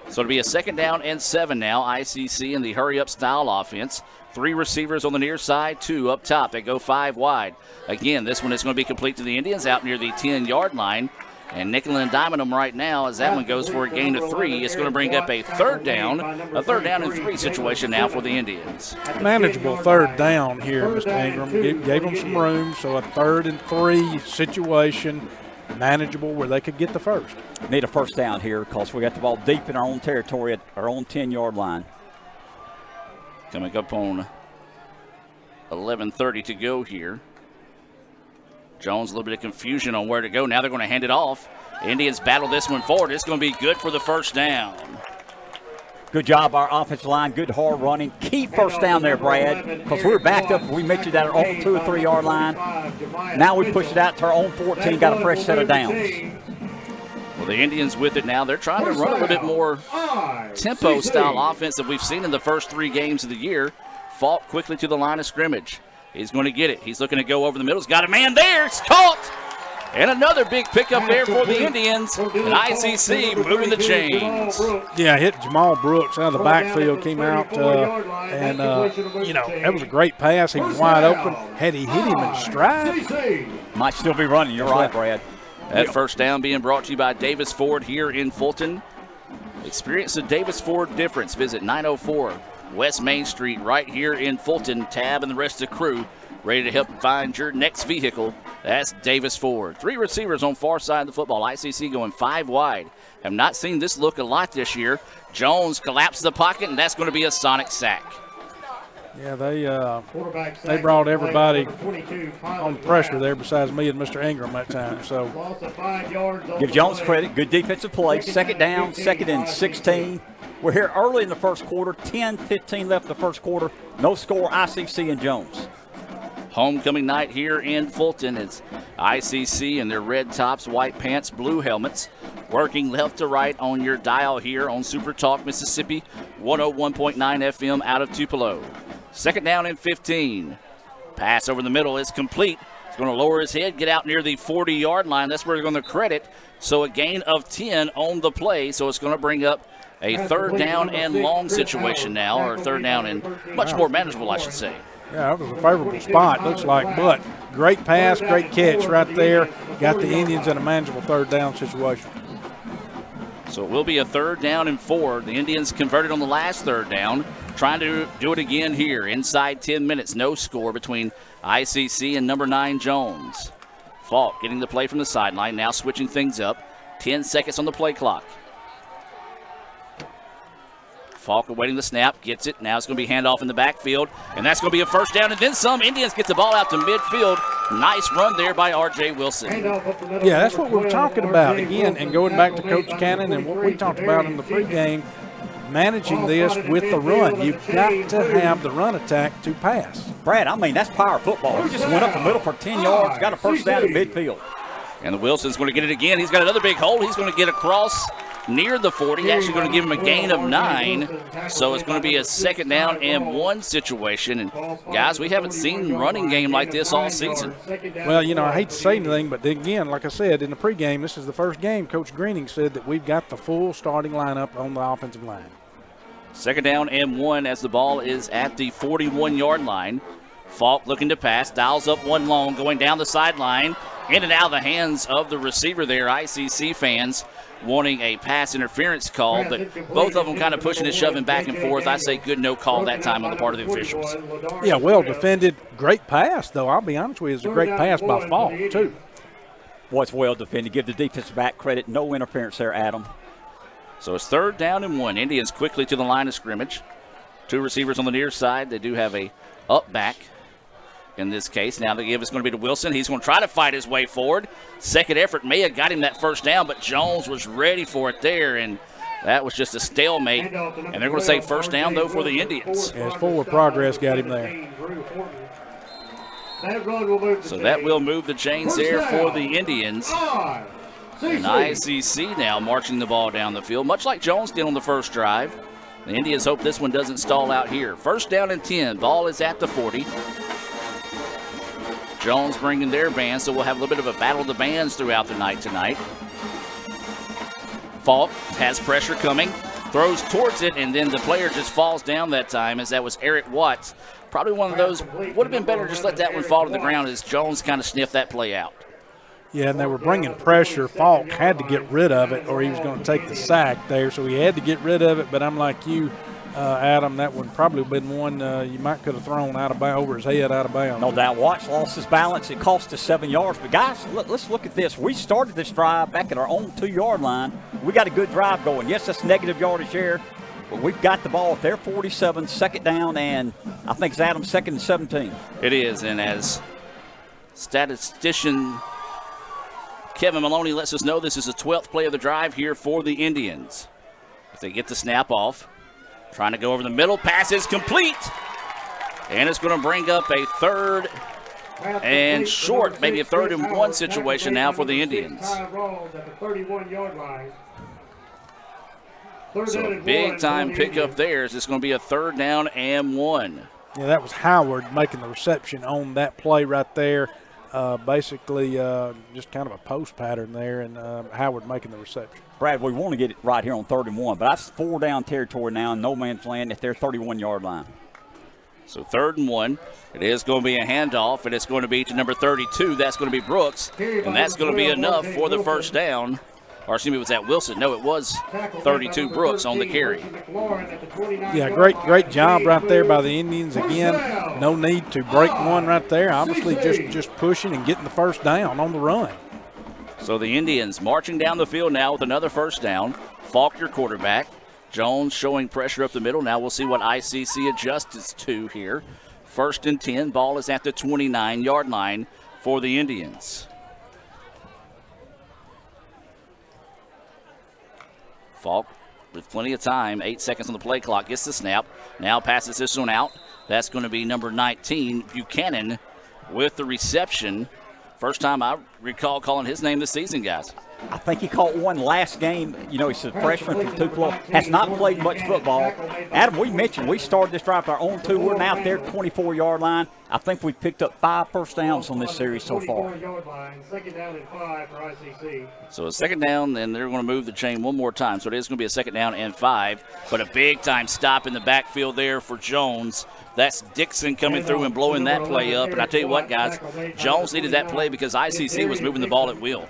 So it'll be a 2nd down and 7 now. ICC in the hurry-up style offense. 3 receivers on the near side, 2 up top. They go 5 wide. Again, this one is going to be complete to the Indians out near the 10-yard line. And nickel and diming them right now as that one goes for a gain of 3. It's going to bring up a 3rd down and 3 situation now for the Indians. Manageable 3rd down here, Mr. Ingram. Gave them some room, so a 3rd and 3 situation, manageable where they could get the first. Need a 1st down here because we got the ball deep in our own territory at our own 10-yard line. Coming up on 11:30 to go here. Jones, a little bit of confusion on where to go. Now they're going to hand it off. Indians battle this one forward. It's going to be good for the 1st down. Good job, our offensive line. Good hard running. Key 1st down there, Brad, because we were backed up. We mentioned at our own 2 or 3 yard line. Now we push it out to our own 14, got a fresh set of downs. Well, the Indians with it now. They're trying to run a little bit more tempo-style offense that we've seen in the first 3 games of the year. Falk quickly to the line of scrimmage. He's going to get it. He's looking to go over the middle. He's got a man there. It's caught. And another big pickup there for the Indians. And ICC moving the chains. Yeah, hit Jamal Brooks out of the backfield, came out, and that was a great pass. He was wide open. Had he hit him in stride, might still be running. You're right, Brad. That 1st down being brought to you by Davis Ford here in Fulton. Experience the Davis Ford difference. Visit 904 West Main Street right here in Fulton. Tab and the rest of the crew ready to help find your next vehicle. That's Davis Ford. 3 receivers on far side of the football. ICC going 5 wide. Have not seen this look a lot this year. Jones collapses the pocket, and that's going to be a sonic sack. Yeah, they brought everybody on pressure there besides me and Mr. Ingram that time. So give Jones credit. Good defensive play. 2nd down, 2nd and 16. We're here early in the 1st quarter. 10-15 left the 1st quarter. No score, ICC and Jones. Homecoming night here in Fulton. It's ICC in their red tops, white pants, blue helmets. Working left to right on your dial here on Super Talk Mississippi, 101.9 FM out of Tupelo. 2nd down and 15. Pass over the middle is complete. He's going to lower his head, get out near the 40-yard line. That's where they're going to credit. So a gain of 10 on the play. So it's going to bring up a 3rd down and long situation now, or 3rd down and much more manageable, I should say. Yeah, that was a favorable spot, looks like. But great pass, great catch right there. Got the Indians in a manageable 3rd down situation. So it will be a 3rd down and 4. The Indians converted on the last 3rd down. Trying to do it again here. Inside 10 minutes, no score between ICC and number 9 Jones. Falk getting the play from the sideline, now switching things up. 10 seconds on the play clock. Falk awaiting the snap, gets it. Now it's going to be handoff in the backfield, and that's going to be a first down and then some. Indians get the ball out to midfield. Nice run there by R.J. Wilson. Yeah, that's what we're talking about again, and going back to Coach Cannon and what we talked about in the pregame, managing this with the run. You've got to have the run attack to pass. Brad, I mean, that's power football. He just went up the middle for 10 yards, got a first down in midfield. And the Wilson's going to get it again. He's got another big hole. He's going to get across near the 40. Actually going to give him a gain of 9. So it's going to be a second down and 1 situation. And, guys, we haven't seen a running game like this all season. Well, you know, I hate to say anything, but again, like I said, in the pregame, this is the first game. Coach Greening said that we've got the full starting lineup on the offensive line. Second down and 1 as the ball is at the 41-yard line. Falk looking to pass, dials up one long, going down the sideline, in and out of the hands of the receiver there. ICC fans wanting a pass interference call, but both of them kind of pushing and shoving back and forth. I say good no call that time on the part of the officials. Yeah, well defended. Great pass, though. I'll be honest with you, it's a great pass by Falk, too. Boy, it's well defended. Give the defensive back credit. No interference there, Adam. So it's third down and 1. Indians quickly to the line of scrimmage. 2 receivers on the near side. They do have a up back in this case. Now the give is going to be to Wilson. He's going to try to fight his way forward. Second effort may have got him that first down, but Jones was ready for it there, and that was just a stalemate. And they're going to say first down, though, for the Indians. Yeah, his forward progress got him there. So that will move the chains there for the Indians. And ICC now marching the ball down the field, much like Jones did on the first drive. The Indians hope this one doesn't stall out here. First down and 10. Ball is at the 40. Jones bringing their band, so we'll have a little bit of a battle of the bands throughout the night tonight. Falk has pressure coming, throws towards it, and then the player just falls down that time, as that was Eric Watts. Probably one of those, would have been better just let that one fall to the ground as Jones kind of sniffed that play out. Yeah, and they were bringing pressure. Falk had to get rid of it or he was going to take the sack there, so he had to get rid of it. But I'm like you, Adam, that would probably have been one you might could have thrown out of bounds, over his head out of bounds. No doubt. Watts lost his balance. It cost us 7 yards. But, guys, let's look at this. We started this drive back at our own 2-yard line. We got a good drive going. Yes, that's negative yardage here, but we've got the ball at their 47, second down, and I think it's Adam's second and 17. It is, and as statistician Kevin Maloney lets us know, this is the 12th play of the drive here for the Indians. If they get the snap off, trying to go over the middle, pass is complete. And it's going to bring up a third and short, maybe a 3rd and 1 situation now for the Indians. So a big time pickup there. It's going to be a 3rd down and 1. Yeah, that was Howard making the reception on that play right there. Basically just kind of a post pattern there, and Howard making the reception. Brad, we want to get it right here on 3rd and 1, but that's 4 down territory now, no man's land at their 31-yard line. So 3rd and 1. It is going to be a handoff, and it's going to be to number 32. That's going to be Brooks, and that's going to be enough for the first down. Or excuse me, was that Wilson? No, it was 32 Brooks on the carry. Yeah, great job right there by the Indians. Again, no need to break one right there. Obviously just pushing and getting the first down on the run. So the Indians marching down the field now with another first down. Falk, your quarterback. Jones showing pressure up the middle. Now we'll see what ICC adjusts to here. 1st and 10. Ball is at the 29-yard line for the Indians. Falk with plenty of time, 8 seconds on the play clock, gets the snap. Now passes this one out. That's going to be number 19, Buchanan, with the reception. First time I recall calling his name this season, guys. I think he caught one last game. You know, he's a freshman from Tupelo. Has not played much football. Adam, we mentioned we started this drive our own 2. We're now at their 24-yard line. I think we've picked up 5 first downs on this series so far. So a second down, and they're going to move the chain one more time. So it is going to be a second down and 5. But a big-time stop in the backfield there for Jones. That's Dixon coming through and blowing that play up. And I tell you what, guys, Jones needed that play because ICC was moving the ball at will.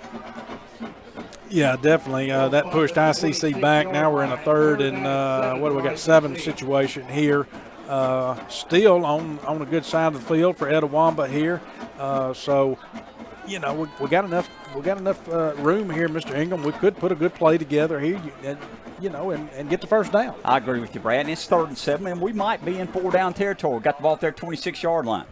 Yeah, definitely. That pushed ICC back. Now we're in a 3rd and, what do we got, 7 situation here. Still on a good side of the field for Etowamba here. So you know, we got enough room here, Mr. Ingram. We could put a good play together here, and get the first down. I agree with you, Brad. And it's 3rd and 7, and we might be in 4-down territory. Got the ball at their 26-yard line.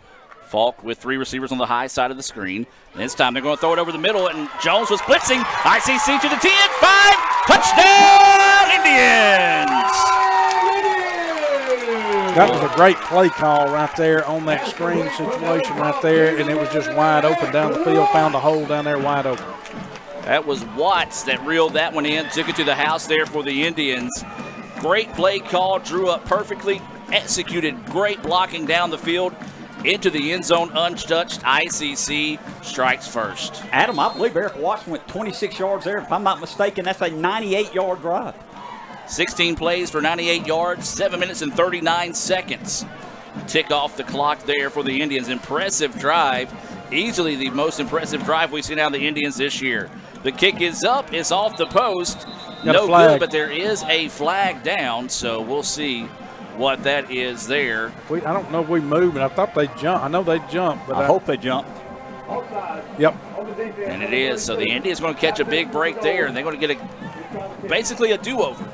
Falk with 3 receivers on the high side of the screen. This time they're going to throw it over the middle, and Jones was blitzing. ICC to the 10, 5, touchdown Indians! That was a great play call right there on that screen situation right there, and it was just wide open down the field, found a hole down there wide open. That was Watts that reeled that one in, took it to the house there for the Indians. Great play call, drew up perfectly, executed great blocking down the field. Into the end zone, untouched. ICC strikes first. Adam, I believe Eric Watts went 26 yards there. If I'm not mistaken, that's a 98-yard drive. 16 plays for 98 yards, 7 minutes and 39 seconds. Tick off the clock there for the Indians. Impressive drive. Easily the most impressive drive we've seen out of the Indians this year. The kick is up. It's off the post. No good, but there is a flag down, so we'll see what that is there. I don't know if we moved, and I thought they jumped. I know they jumped, but I hope they jumped. Yep. And it is. So the Indians going to catch a big break there, and they're going to get basically a do-over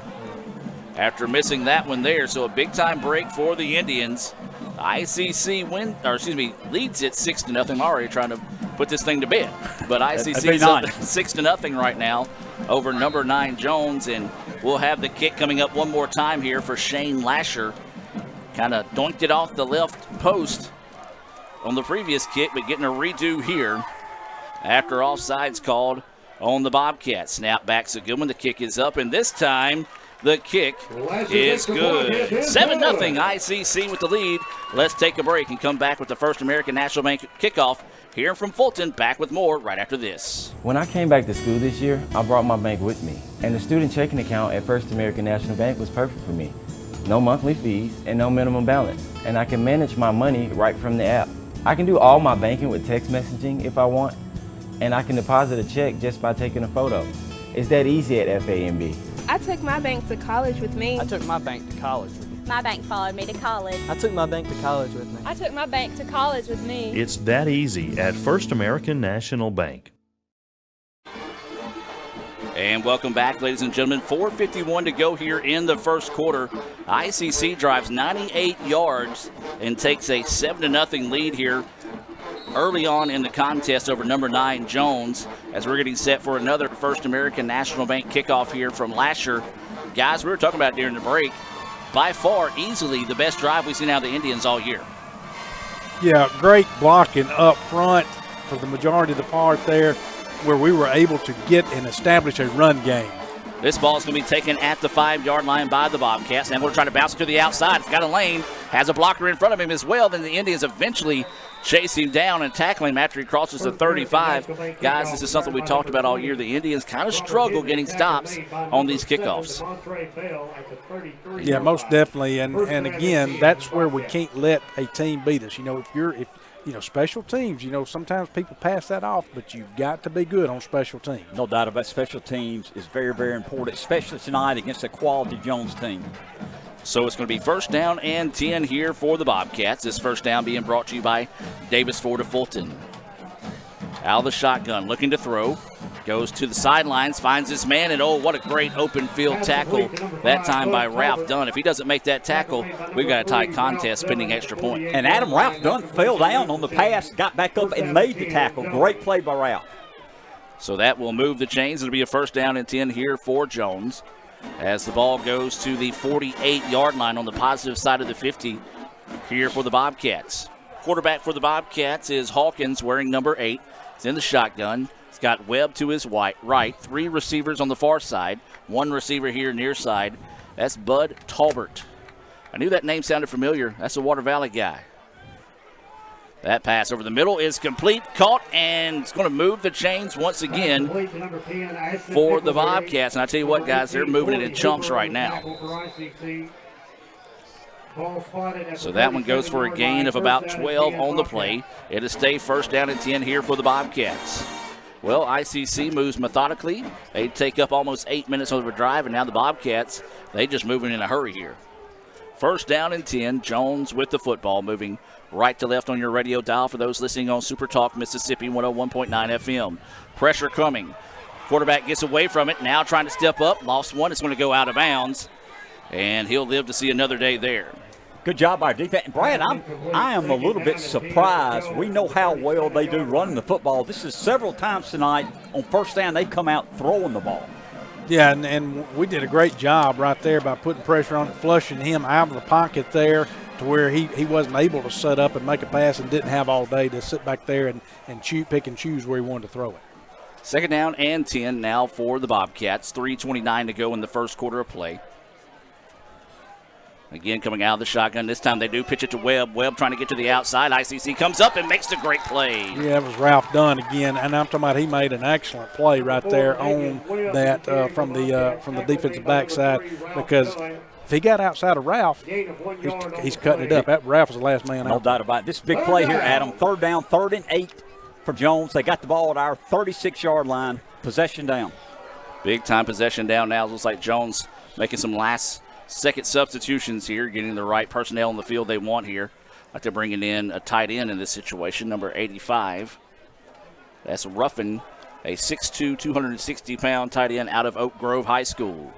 after missing that one there. So a big-time break for the Indians. ICC leads it 6-0. I'm already trying to put this thing to bed, but ICC's up 6-0 right now over number 9 Jones, and we'll have the kick coming up one more time here for Shane Lasher. Kind of doinked it off the left post on the previous kick, but getting a redo here after offsides called on the Bobcats. Snap back's a good one. The kick is up, and this time the kick is good. 7-0 ICC with the lead. Let's take a break and come back with the First American National Bank kickoff here from Fulton. Back with more right after this. When I came back to school this year, I brought my bank with me. And the student checking account at First American National Bank was perfect for me. No monthly fees and no minimum balance. And I can manage my money right from the app. I can do all my banking with text messaging if I want. And I can deposit a check just by taking a photo. It's that easy at FAMB. I took my bank to college with me. I took my bank to college with me. My bank followed me to college. I took my bank to college with me. I took my bank to college with me. It's that easy at First American National Bank. And welcome back, ladies and gentlemen. 4:51 to go here in the first quarter. ICC drives 98 yards and takes a 7-0 lead here early on in the contest over number 9 Jones, as we're getting set for another First American National Bank kickoff here from Lasher. Guys, we were talking about during the break, by far easily the best drive we've seen out of the Indians all year. Yeah, great blocking up front for the majority of the part there, where we were able to get and establish a run game. This ball is going to be taken at the 5-yard line by the Bobcats. And we're trying to bounce it to the outside. It's got a lane, has a blocker in front of him as well. Then the Indians eventually chase him down and tackle him after he crosses the 35. Guys, this is something we talked about all year. The Indians kind of struggle getting stops on these kickoffs. Yeah, most definitely. And again, that's where we can't let a team beat us. You know, if special teams, sometimes people pass that off, but you've got to be good on special teams. No doubt about special teams is very, very important, especially tonight against a quality Jones team. So it's going to be 1st down and 10 here for the Bobcats. This first down being brought to you by Davis Ford of Fulton. Out of the shotgun, looking to throw. Goes to the sidelines, finds his man, and oh, what a great open field tackle that time by Ralph Dunn. If he doesn't make that tackle, we've got a tight contest pending extra point. And Ralph Dunn fell down on the pass, got back up and made the tackle. Great play by Ralph. So that will move the chains. It'll be a 1st down and 10 here for Jones, as the ball goes to the 48-yard line on the positive side of the 50 here for the Bobcats. Quarterback for the Bobcats is Hawkins, wearing number 8. He's in the shotgun. He's got Webb to his right. 3 receivers on the far side. 1 receiver here near side. That's Bud Talbert. I knew that name sounded familiar. That's a Water Valley guy. That pass over the middle is complete, caught, and it's going to move the chains once again for the Bobcats. And I tell you what, guys, they're moving it in chunks right now. So that one goes for a gain of about 12 on the play. It'll stay 1st down and 10 here for the Bobcats. Well, ICC moves methodically. They take up almost 8 minutes of a drive, and now the Bobcats, they just moving in a hurry here. 1st down and 10. Jones with the football, moving right to left on your radio dial for those listening on Super Talk Mississippi 101.9 FM. Pressure coming. Quarterback gets away from it. Now trying to step up. Lost one. It's going to go out of bounds. And he'll live to see another day there. Good job by our defense. Brad, I am a little bit surprised. We know how well they do running the football. This is several times tonight on first down they come out throwing the ball. Yeah, and we did a great job right there by putting pressure on it, flushing him out of the pocket there to where he wasn't able to set up and make a pass and didn't have all day to sit back there and pick and choose where he wanted to throw it. Second down and 10 now for the Bobcats. 3:29 to go in the first quarter of play. Again, coming out of the shotgun. This time they do pitch it to Webb. Webb trying to get to the outside. ICC comes up and makes the great play. Yeah, it was Ralph Dunn again, and I'm talking about he made an excellent play right there on that from the defensive backside, because if he got outside of Ralph, he's cutting it up. That Ralph was the last man out. No doubt about it. This big play here, Adam. Third down, 3rd and 8 for Jones. They got the ball at our 36-yard line. Possession down. Big time possession down now. It looks like Jones making some last-second substitutions here, getting the right personnel in the field they want here. Like they're bringing in a tight end in this situation, number 85. That's Ruffin, a 6'2", 260-pound tight end out of Oak Grove High School.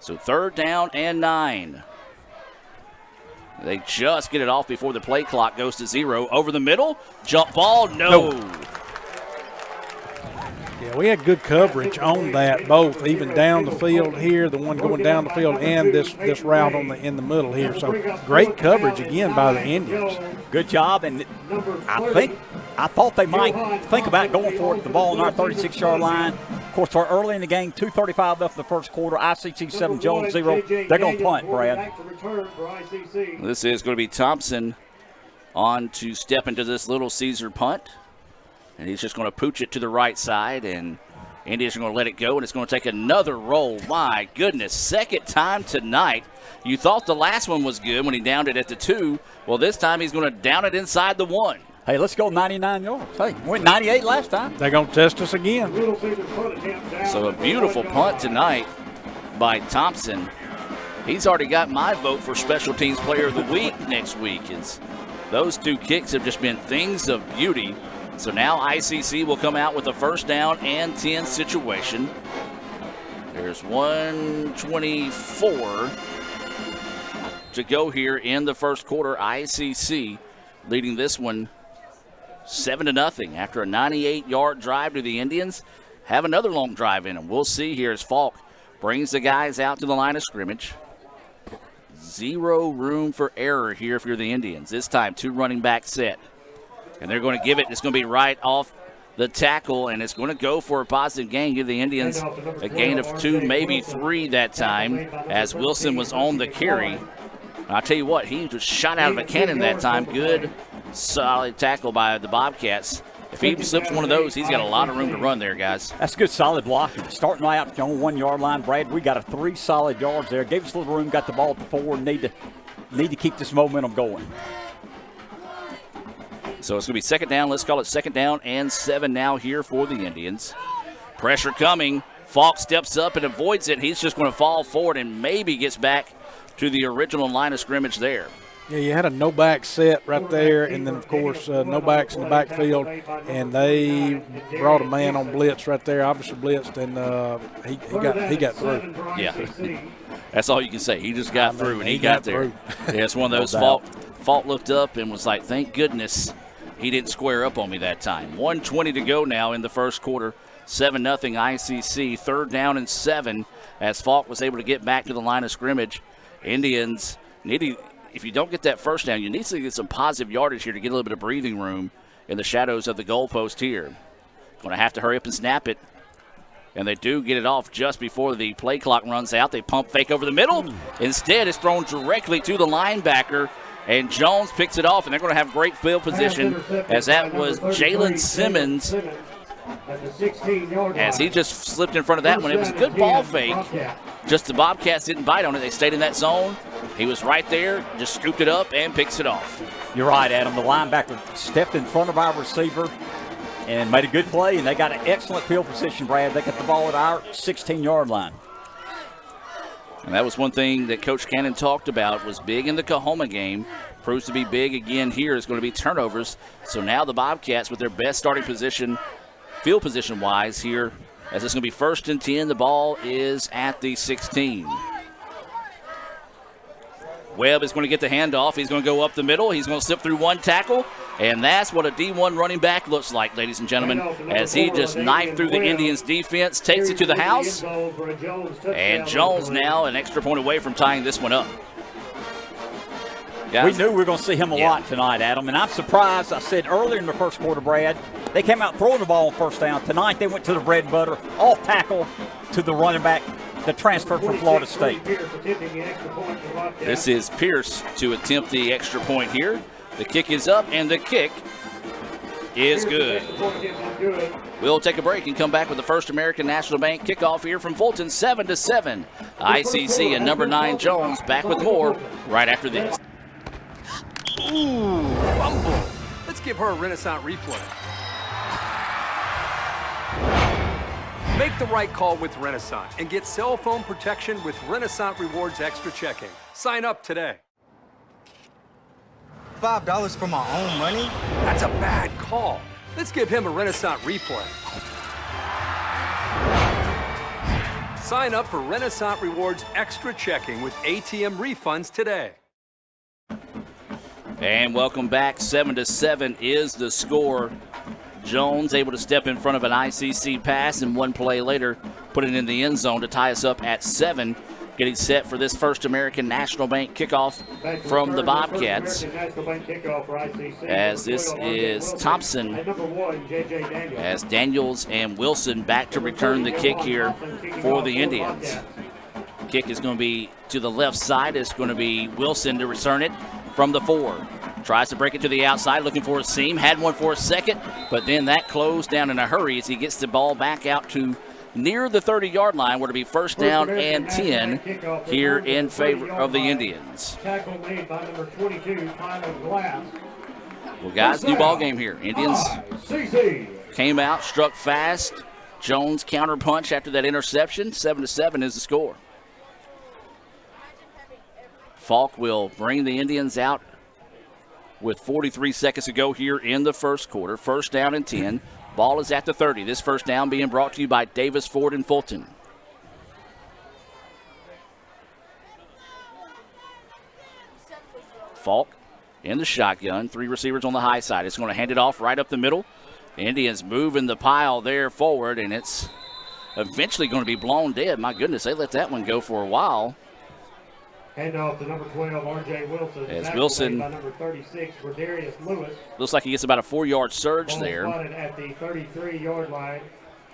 So 3rd down and 9. They just get it off before the play clock goes to 0. Over the middle, jump ball, no. Yeah, we had good coverage on that, both even down the field here, the one going down the field, and this route in the middle here. So great coverage again by the Indians. Good job, and I thought they might think about going for it. The ball on our 36-yard line. Of course, we're early in the game, 2:35 left in the first quarter. ICC 7, Jones 0. They're going to punt, Brad. This is going to be Thompson on to step into this Little Caesar punt. And he's just going to pooch it to the right side, and Indians are going to let it go, and it's going to take another roll. My goodness, second time tonight. You thought the last one was good when he downed it at the 2. Well, this time he's going to down it inside the 1. Hey, let's go 99 yards. Hey, we went 98 last time. They're going to test us again. So a beautiful punt tonight by Thompson. He's already got my vote for Special Teams Player of the Week next week. Those 2 kicks have just been things of beauty. So now ICC will come out with a 1st down and 10 situation. There's 1:24 to go here in the first quarter. ICC leading this one 7-0 after a 98-yard drive to the Indians. Have another long drive in them. We'll see here as Falk brings the guys out to the line of scrimmage. 0 room for error here if you're the Indians. This time 2 running back set. And they're going to give it. It's going to be right off the tackle, and it's going to go for a positive gain. Give the Indians a gain of 2, maybe 3 that time, as Wilson was on the carry. I'll tell you what, he was shot out of a cannon that time. Good, solid tackle by the Bobcats. If he slips one of those, he's got a lot of room to run there, guys. That's good, solid blocking. Starting right out on 1-yard line, Brad, we got a 3 solid yards there. Gave us a little room, got the ball at the 4, and need to keep this momentum going. So it's going to be 2nd down. Let's call it 2nd down and 7 now here for the Indians. Pressure coming. Falk steps up and avoids it. He's just going to fall forward and maybe gets back to the original line of scrimmage there. Yeah, you had a no-back set right there, and then, of course, no backs in the backfield, and they brought a man on blitz right there, obviously blitzed, and he got through. Yeah, that's all you can say. He just got through, and he got there. Yeah, it's one of those Falk looked up and was like, thank goodness he didn't square up on me that time. 1:20 to go now in the first quarter. 7-0 ICC. 3rd down and 7 as Falk was able to get back to the line of scrimmage. Indians if you don't get that 1st down, you need to get some positive yardage here to get a little bit of breathing room in the shadows of the goalpost here. Going to have to hurry up and snap it. And they do get it off just before the play clock runs out. They pump fake over the middle. Instead, it's thrown directly to the linebacker. And Jones picks it off, and they're going to have great field position as that was Jalen Simmons as he just slipped in front of that one. It was a good ball fake. Just the Bobcats didn't bite on it. They stayed in that zone. He was right there, just scooped it up and picks it off. You're right, Adam. The linebacker stepped in front of our receiver and made a good play, and they got an excellent field position, Brad. They got the ball at our 16-yard line. And that was one thing that Coach Cannon talked about, was big in the Coahoma game. Proves to be big again here is going to be turnovers. So now the Bobcats with their best starting position, field position-wise here, as it's going to be 1st and 10. The ball is at the 16. Webb is going to get the handoff. He's going to go up the middle. He's going to slip through one tackle. And that's what a D1 running back looks like, ladies and gentlemen, as he just knifed through the Indians' defense, takes it to the house. And Jones now an extra point away from tying this one up. We knew we were going to see him a lot tonight, Adam, and I'm surprised. I said earlier in the first quarter, Brad, they came out throwing the ball on first down. Tonight they went to the bread and butter, off tackle to the running back, the transfer from Florida State. This is Pierce to attempt the extra point here. The kick is up, and the kick is good. We'll take a break and come back with the First American National Bank kickoff here from Fulton, 7-7. ICC and number 9 Jones back with more right after this. Ooh, fumble. Let's give her a Renaissance replay. Make the right call with Renaissance and get cell phone protection with Renaissance Rewards Extra Checking. Sign up today. $5 for my own money? That's a bad call. Let's give him a Renaissance replay. Sign up for Renaissance Rewards Extra Checking with ATM refunds today. And welcome back. 7-7 is the score. Jones able to step in front of an ICC pass, and one play later put it in the end zone to tie us up at 7. Getting set for this First American National Bank kickoff from the Bobcats. As this is Thompson, as Daniels and Wilson back to return the kick here for the Indians. Kick is going to be to the left side. It's going to be Wilson to return it from the 4. Tries to break it to the outside, looking for a seam. Had one for a second, but then that closed down in a hurry as he gets the ball back out to near the 30-yard line, where to be 1st down and 10 here in favor of the Indians. Tackle made by number 22, Tyler Glass. Well, guys, new ball game here. Indians came out, struck fast. Jones counter punch after that interception. 7-7 is the score. Falk will bring the Indians out with 43 seconds to go here in the first quarter. 1st down and 10. Ball is at the 30. This first down being brought to you by Davis Ford and Fulton. Falk in the shotgun. 3 receivers on the high side. It's going to hand it off right up the middle. The Indians moving the pile there forward, and it's eventually going to be blown dead. My goodness, they let that one go for a while. Hand off to number 12, R.J. Wilson. As Wilson, by number 36, Rodarius Lewis. Looks like he gets about a 4-yard surge Ball there. spotted at the 33-yard line.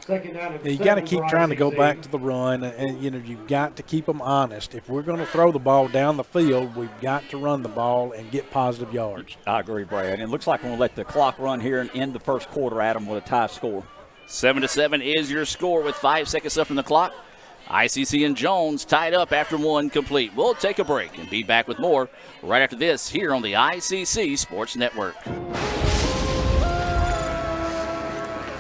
Second down and you got to 7 keep for trying to go ICC. back to the run, and you've got to keep them honest. If we're going to throw the ball down the field, we've got to run the ball and get positive yards. I agree, Brad. And it looks like we're going to let the clock run here and end the first quarter, Adam, with a tie score. 7-7 is your score with 5 seconds left on the clock. ICC and Jones tied up after 1 complete. We'll take a break and be back with more right after this here on the ICC Sports Network.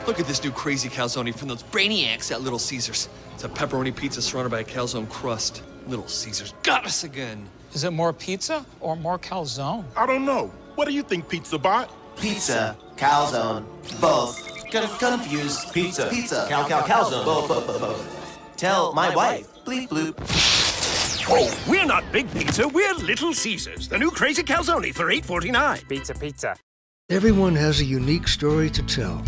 Look at this new crazy calzone from those brainiacs at Little Caesars. It's a pepperoni pizza surrounded by a calzone crust. Little Caesars got us again. Is it more pizza or more calzone? I don't know. What do you think, Pizza Bot? Pizza, calzone, both. Confused. Pizza, calzone, both. Tell my wife. Bleep bloop. Oh, we're not Big Pizza. We're Little Caesars. The new crazy calzone for $8.49. Pizza. Everyone has a unique story to tell.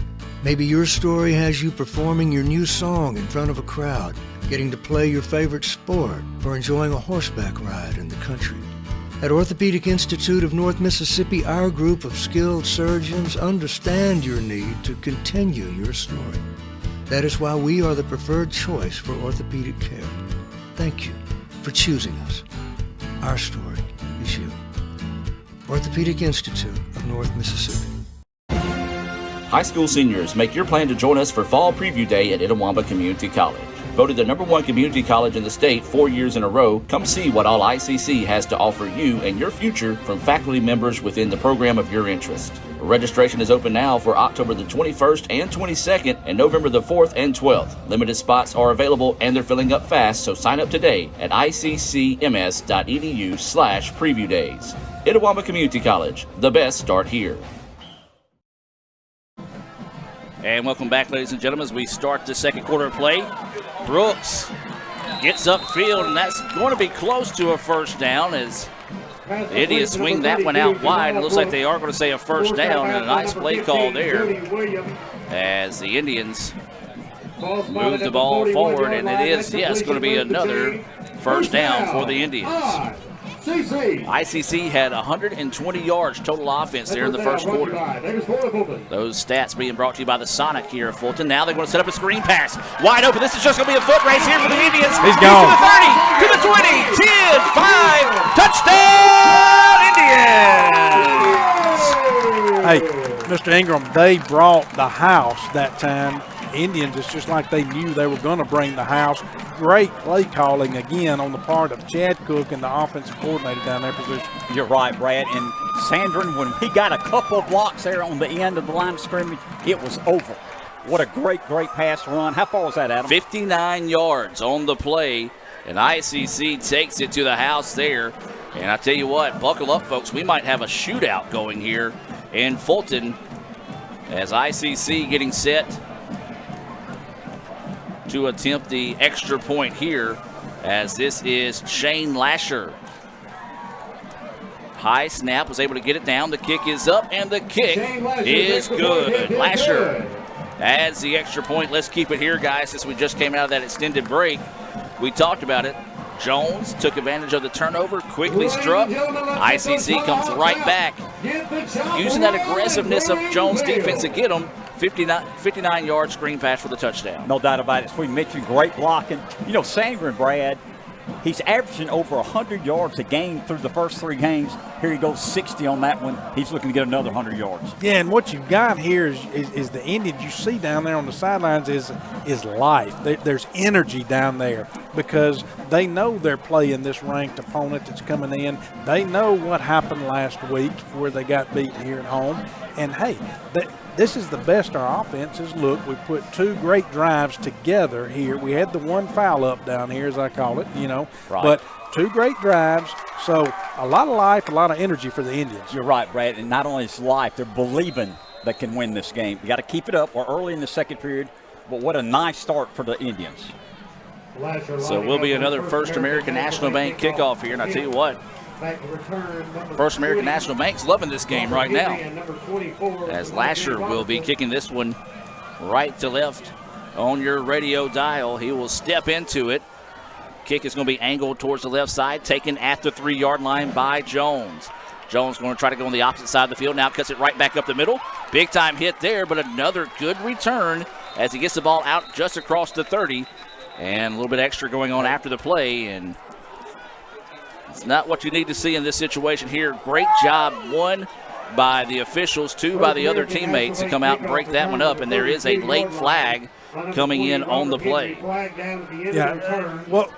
Maybe your story has you performing your new song in front of a crowd, getting to play your favorite sport, or enjoying a horseback ride in the country. At Orthopedic Institute of North Mississippi, our group of skilled surgeons understand your need to continue your story. That is why we are the preferred choice for orthopedic care. Thank you for choosing us. Our story is you. Orthopedic Institute of North Mississippi. High school seniors, make your plan to join us for Fall Preview Day at Itawamba Community College. Voted the #1 community college in the state 4 years in a row, come see what all ICC has to offer you and your future from faculty members within the program of your interest. Registration is open now for October the 21st and 22nd and November the 4th and 12th. Limited spots are available and they're filling up fast, so sign up today at iccms.edu/preview days. Itawamba Community College, the best start here. And welcome back, ladies and gentlemen, as we start the second quarter of play. Brooks gets upfield, and that's going to be close to a first down as the Indians swing that one out wide. It looks like they are going to say a first down, and a nice play call there as the Indians move the ball forward, and it is, yes, going to be another first down for the Indians. ICC had 120 yards total offense there in the first quarter. Those stats being brought to you by the Sonic here at Fulton. Now they're going to set up a screen pass. Wide open. This is just going to be a foot race here for the Indians. He's gone. To the 30, to the 20, 10, 5, touchdown Indians! Hey, Mr. Ingram, they brought the house that time. Indians, it's just like they knew they were going to bring the house. Great play calling again on the part of Chad Cook and the offensive coordinator down their position. You're right, Brad. And Sandrin, when he got a couple of blocks there on the end of the line of scrimmage, it was over. What a great pass run. How far was that, Adam? 59 yards on the play, and ICC takes it to the house there. And I tell you what, buckle up, folks. We might have a shootout going here in Fulton as ICC getting set to attempt the extra point here, as this is Shane Lasher. High snap, was able to get it down. The kick is up, and the kick is good. Lasher adds the extra point. Let's keep it here, guys, since we just came out of that extended break. We talked about it. Jones took advantage of the turnover, quickly struck. ICC comes right back, using that aggressiveness of Jones' defense to get him. 59-yard screen pass for the touchdown. No doubt about it. As we mentioned, great blocking. You know, Sandrin, Brad, he's averaging over 100 yards a game through the first 3 games. Here he goes 60 on that one. He's looking to get another 100 yards. Yeah, and what you've got here is the Indians you see down there on the sidelines is life. There's energy down there because they know they're playing this ranked opponent that's coming in. They know what happened last week where they got beat here at home. And, hey, this is the best our offense has looked. We put 2 great drives together here. We had the one foul up down here, as I call it, Right. But 2 great drives. So a lot of life, a lot of energy for the Indians. You're right, Brad. And not only is life, they're believing they can win this game. You got to keep it up. We're early in the second period, but what a nice start for the Indians. So will be another First American National Bank kickoff here, and I tell you what, First American National Bank's loving this game right now, as Lasher will be kicking this one right to left on your radio dial. He will step into it. Kick is going to be angled towards the left side, taken at the 3-yard line by Jones. Jones going to try to go on the opposite side of the field, now cuts it right back up the middle. Big time hit there, but another good return as he gets the ball out just across the 30. And a little bit extra going on after the play, and it's not what you need to see in this situation here. Great job, 1 by the officials, 2 by the other teammates to come out and break that one up, and there is a late flag coming in on the play. Yeah, well,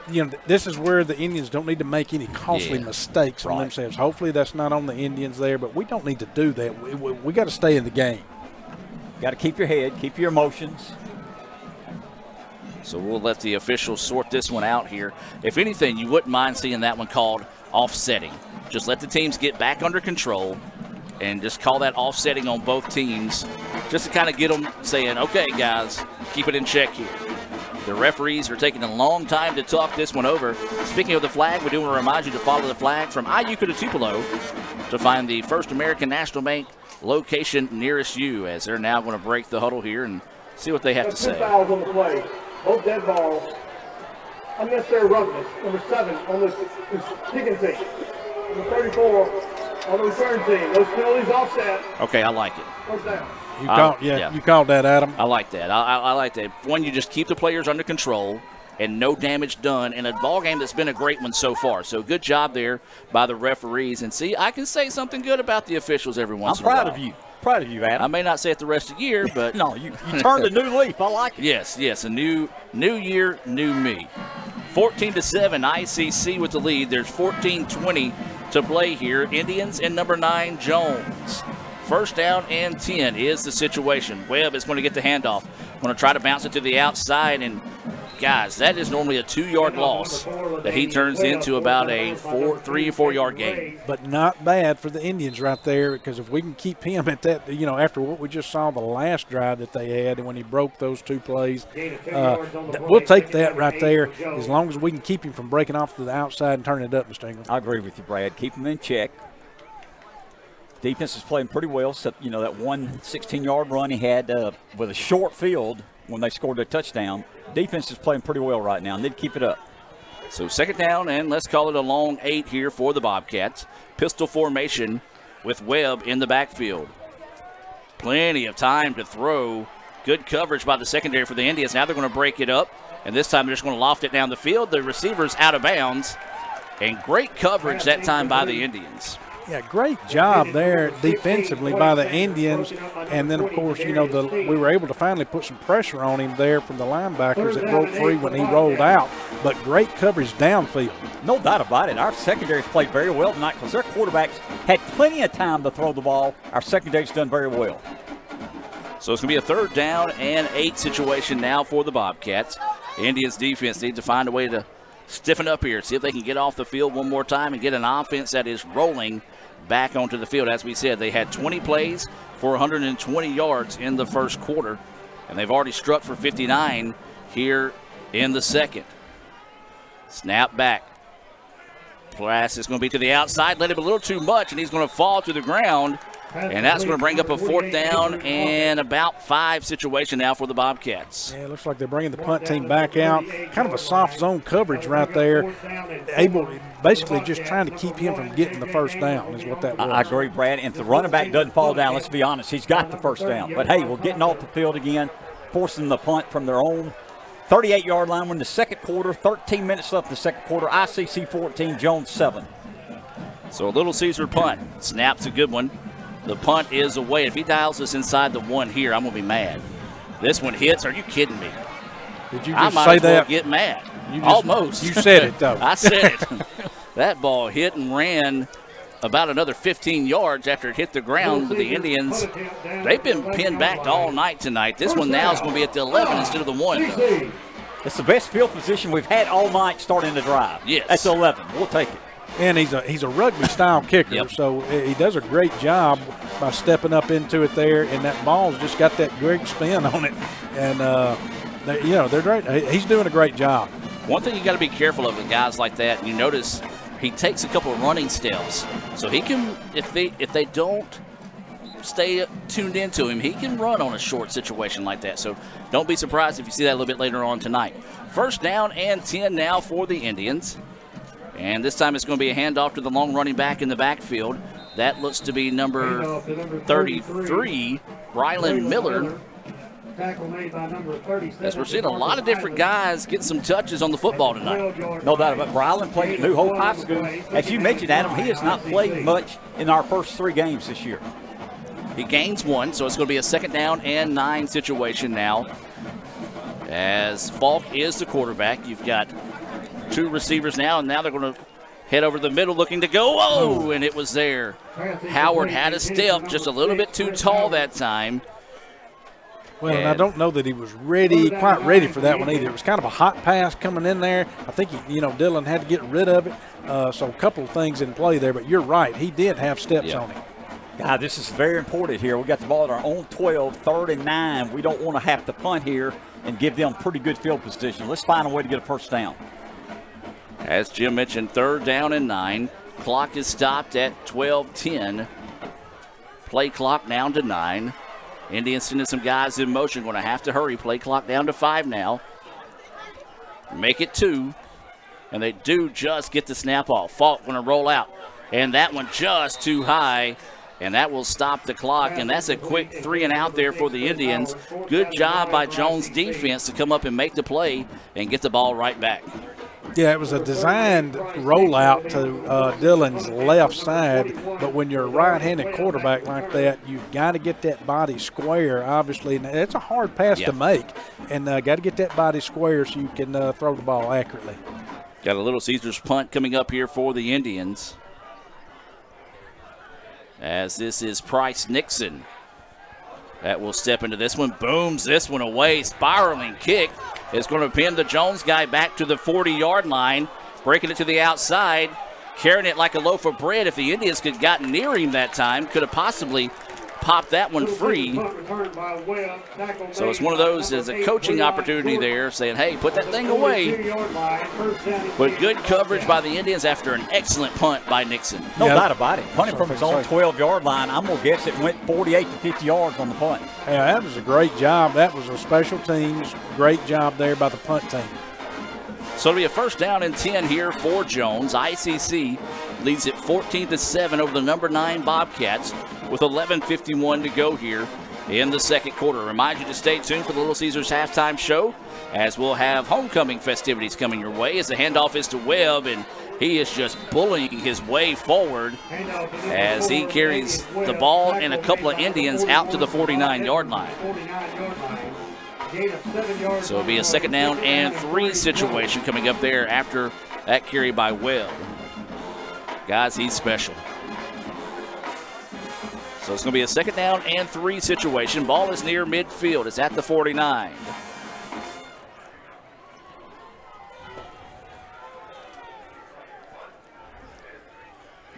this is where the Indians don't need to make any costly mistakes on themselves. Hopefully that's not on the Indians there, but we don't need to do that. We got to stay in the game. Got to keep your head, keep your emotions. So we'll let the officials sort this one out here. If anything, you wouldn't mind seeing that one called offsetting. Just let the teams get back under control and just call that offsetting on both teams just to kind of get them saying, okay, guys, keep it in check here. The referees are taking a long time to talk this one over. Speaking of the flag, we do want to remind you to follow the flag from Iuka to Tupelo to find the First American National Bank location nearest you, as they're now going to break the huddle here and see what they have to say. Fouls on the play. Both dead balls. Unnecessary roughness. Number 7 on the kicking team. Number 34 on the return team. Those penalties offset. Okay, I like it. First down. You called that, Adam. I like that. I like that. One, you just keep the players under control and no damage done in a ball game that's been a great one so far. So good job there by the referees. And see, I can say something good about the officials every once in a while. I'm proud of you. Proud of you, Adam. I may not say it the rest of the year, but no, you turned a new leaf. I like it. Yes, a new year, new me. 14-7, ICC with the lead. There's 14:20 to play here. Indians and number 9 Jones. first down and 10 is the situation. Webb is going to get the handoff. Going to try to bounce it to the outside, and guys, that is normally a 2-yard loss that he turns into about a 3 or 4 yard gain. But not bad for the Indians right there, because if we can keep him at that, after what we just saw the last drive that they had and when he broke those 2 plays, we'll take that right there as long as we can keep him from breaking off to the outside and turning it up, Mr. Ingram. I agree with you, Brad. Keep him in check. Defense is playing pretty well. So, that one 16-yard run he had with a short field when they scored their touchdown. Defense is playing pretty well right now, and they'd keep it up. So second down, and let's call it a long 8 here for the Bobcats. Pistol formation with Webb in the backfield. Plenty of time to throw. Good coverage by the secondary for the Indians. Now they're going to break it up, and this time they're just going to loft it down the field. The receiver's out of bounds, and great coverage that time by the Indians. Yeah, great job there defensively by the Indians. And then, of course, we were able to finally put some pressure on him there from the linebackers that broke free when he rolled out. But great coverage downfield. No doubt about it. Our secondary's played very well tonight because their quarterbacks had plenty of time to throw the ball. Our secondary's done very well. So it's going to be a third down and 8 situation now for the Bobcats. Indians defense needs to find a way to stiffen up here, see if they can get off the field one more time and get an offense that is rolling back onto the field. As we said, they had 20 plays for 120 yards in the first quarter, and they've already struck for 59 here in the second. Snap back. Pass is going to be to the outside, let him a little too much, and he's going to fall to the ground. And that's going to bring up a fourth down and about 5 situation now for the Bobcats. Yeah, it looks like they're bringing the punt team back out. Kind of a soft zone coverage right there. Basically just trying to keep him from getting the first down is what that was. I agree, Brad. And if the running back doesn't fall down, let's be honest, he's got the first down. But, hey, we're getting off the field again, forcing the punt from their own 38-yard line. We're in the second quarter, 13 minutes left in the second quarter. ICC 14, Jones 7. So a Little Caesar punt. Snap's a good one. The punt is away. If he dials us inside the 1 here, I'm going to be mad. This one hits. Are you kidding me? Did you just I might say as well that? Get mad. You Almost. You said it, though. I said it. That ball hit and ran about another 15 yards after it hit the ground. But the Indians, they've been pinned back all night tonight. This one now is going to be at the 11 instead of the 1. Though. It's the best field position we've had all night starting the drive. Yes. That's 11. We'll take it. And he's a rugby-style kicker, Yep. so he does a great job by stepping up into it there, and that ball's just got that great spin on it. And, they're great. He's doing a great job. One thing you got to be careful of with guys like that, you notice he takes a couple of running steps. So he can, if they don't stay tuned into him, he can run on a short situation like that. So don't be surprised if you see that a little bit later on tonight. First down and 10 now for the Indians. And this time it's going to be a handoff to the long running back in the backfield. That looks to be number 33, Brylan Miller. As we're seeing a lot of different guys get some touches on the football tonight. No doubt about it. Brylan played at New Hope High School. As you mentioned, Adam, he has not played much in our first 3 games this year. He gains 1, so it's going to be a second down and 9 situation now. As Falk is the quarterback, you've got 2 receivers now, and now they're going to head over the middle looking to go. Oh, and it was there. Howard had a step, just a little bit too tall that time. Well, and I don't know that he was quite ready for that one either. It was kind of a hot pass coming in there. I think, Dillon had to get rid of it. So a couple of things in play there, but you're right. He did have steps on him. God, this is very important here. We got the ball at our own 12, 3rd and 9. We don't want to have to punt here and give them pretty good field position. Let's find a way to get a first down. As Jim mentioned, 3rd down and 9. Clock is stopped at 12:10. Play clock down to 9. Indians sending some guys in motion. Going to have to hurry. Play clock down to 5 now. Make it 2. And they do just get the snap off. Falk going to roll out. And that one just too high. And that will stop the clock. And that's a quick 3 and out there for the Indians. Good job by Jones' defense to come up and make the play and get the ball right back. Yeah, it was a designed rollout to Dillon's left side, but when you're a right-handed quarterback like that, you've got to get that body square, obviously. And it's a hard pass to make, and got to get that body square so you can throw the ball accurately. Got a Little Caesars punt coming up here for the Indians. as this is Price Nixon. That will step into this one, booms this one away. Spiraling kick is going to pin the Jones guy back to the 40-yard line, breaking it to the outside, carrying it like a loaf of bread. If the Indians could have gotten near him that time, could have possibly popped that one free. So it's one of those, as a coaching opportunity there, saying, hey, put that thing away. But good coverage by the Indians after an excellent punt by Nixon. No doubt about it. Punting from his own 12-yard line, I'm going to guess it went 48 to 50 yards on the punt. Yeah, that was a great job. That was a special teams. Great job there by the punt team. So it'll be a first down and 10 here for Jones. ICC leads it 14-7 over the number 9 Bobcats with 11:51 to go here in the second quarter. Remind you to stay tuned for the Little Caesars halftime show, as we'll have homecoming festivities coming your way, as the handoff is to Webb, and he is just bullying his way forward as he carries the ball and a couple of Indians out to the 49-yard line. So it'll be a second down and 3 situation coming up there after that carry by Webb. Guys, he's special. So it's going to be a second down and 3 situation. Ball is near midfield. It's at the 49.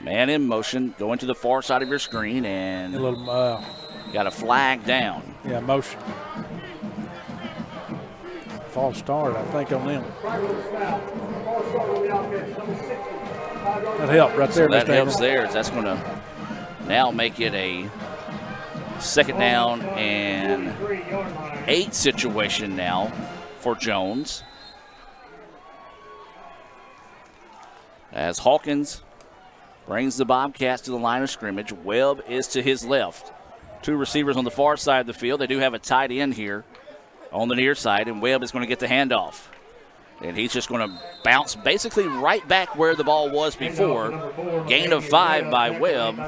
Man in motion, going to the far side of your screen, and got a flag down. Yeah, motion. False start, I think, on them. That helped right there. So that helps there. That's going to now make it a second down and 8 situation now for Jones. As Hawkins brings the Bobcats to the line of scrimmage. Webb is to his left. 2 receivers on the far side of the field. They do have a tight end here on the near side, and Webb is going to get the handoff. And he's just going to bounce basically right back where the ball was before. Gain of 5 by Webb.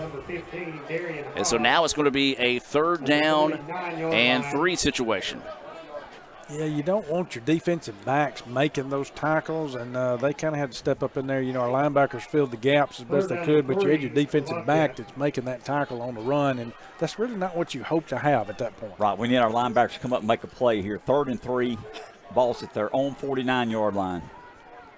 And so now it's going to be a third down and 3 situation. Yeah, you don't want your defensive backs making those tackles, and they kind of had to step up in there. You know, our linebackers filled the gaps as best they could, but you had your defensive back that's making that tackle on the run, and that's really not what you hope to have at that point. Right, we need our linebackers to come up and make a play here. 3rd and 3, ball's at their own 49-yard line.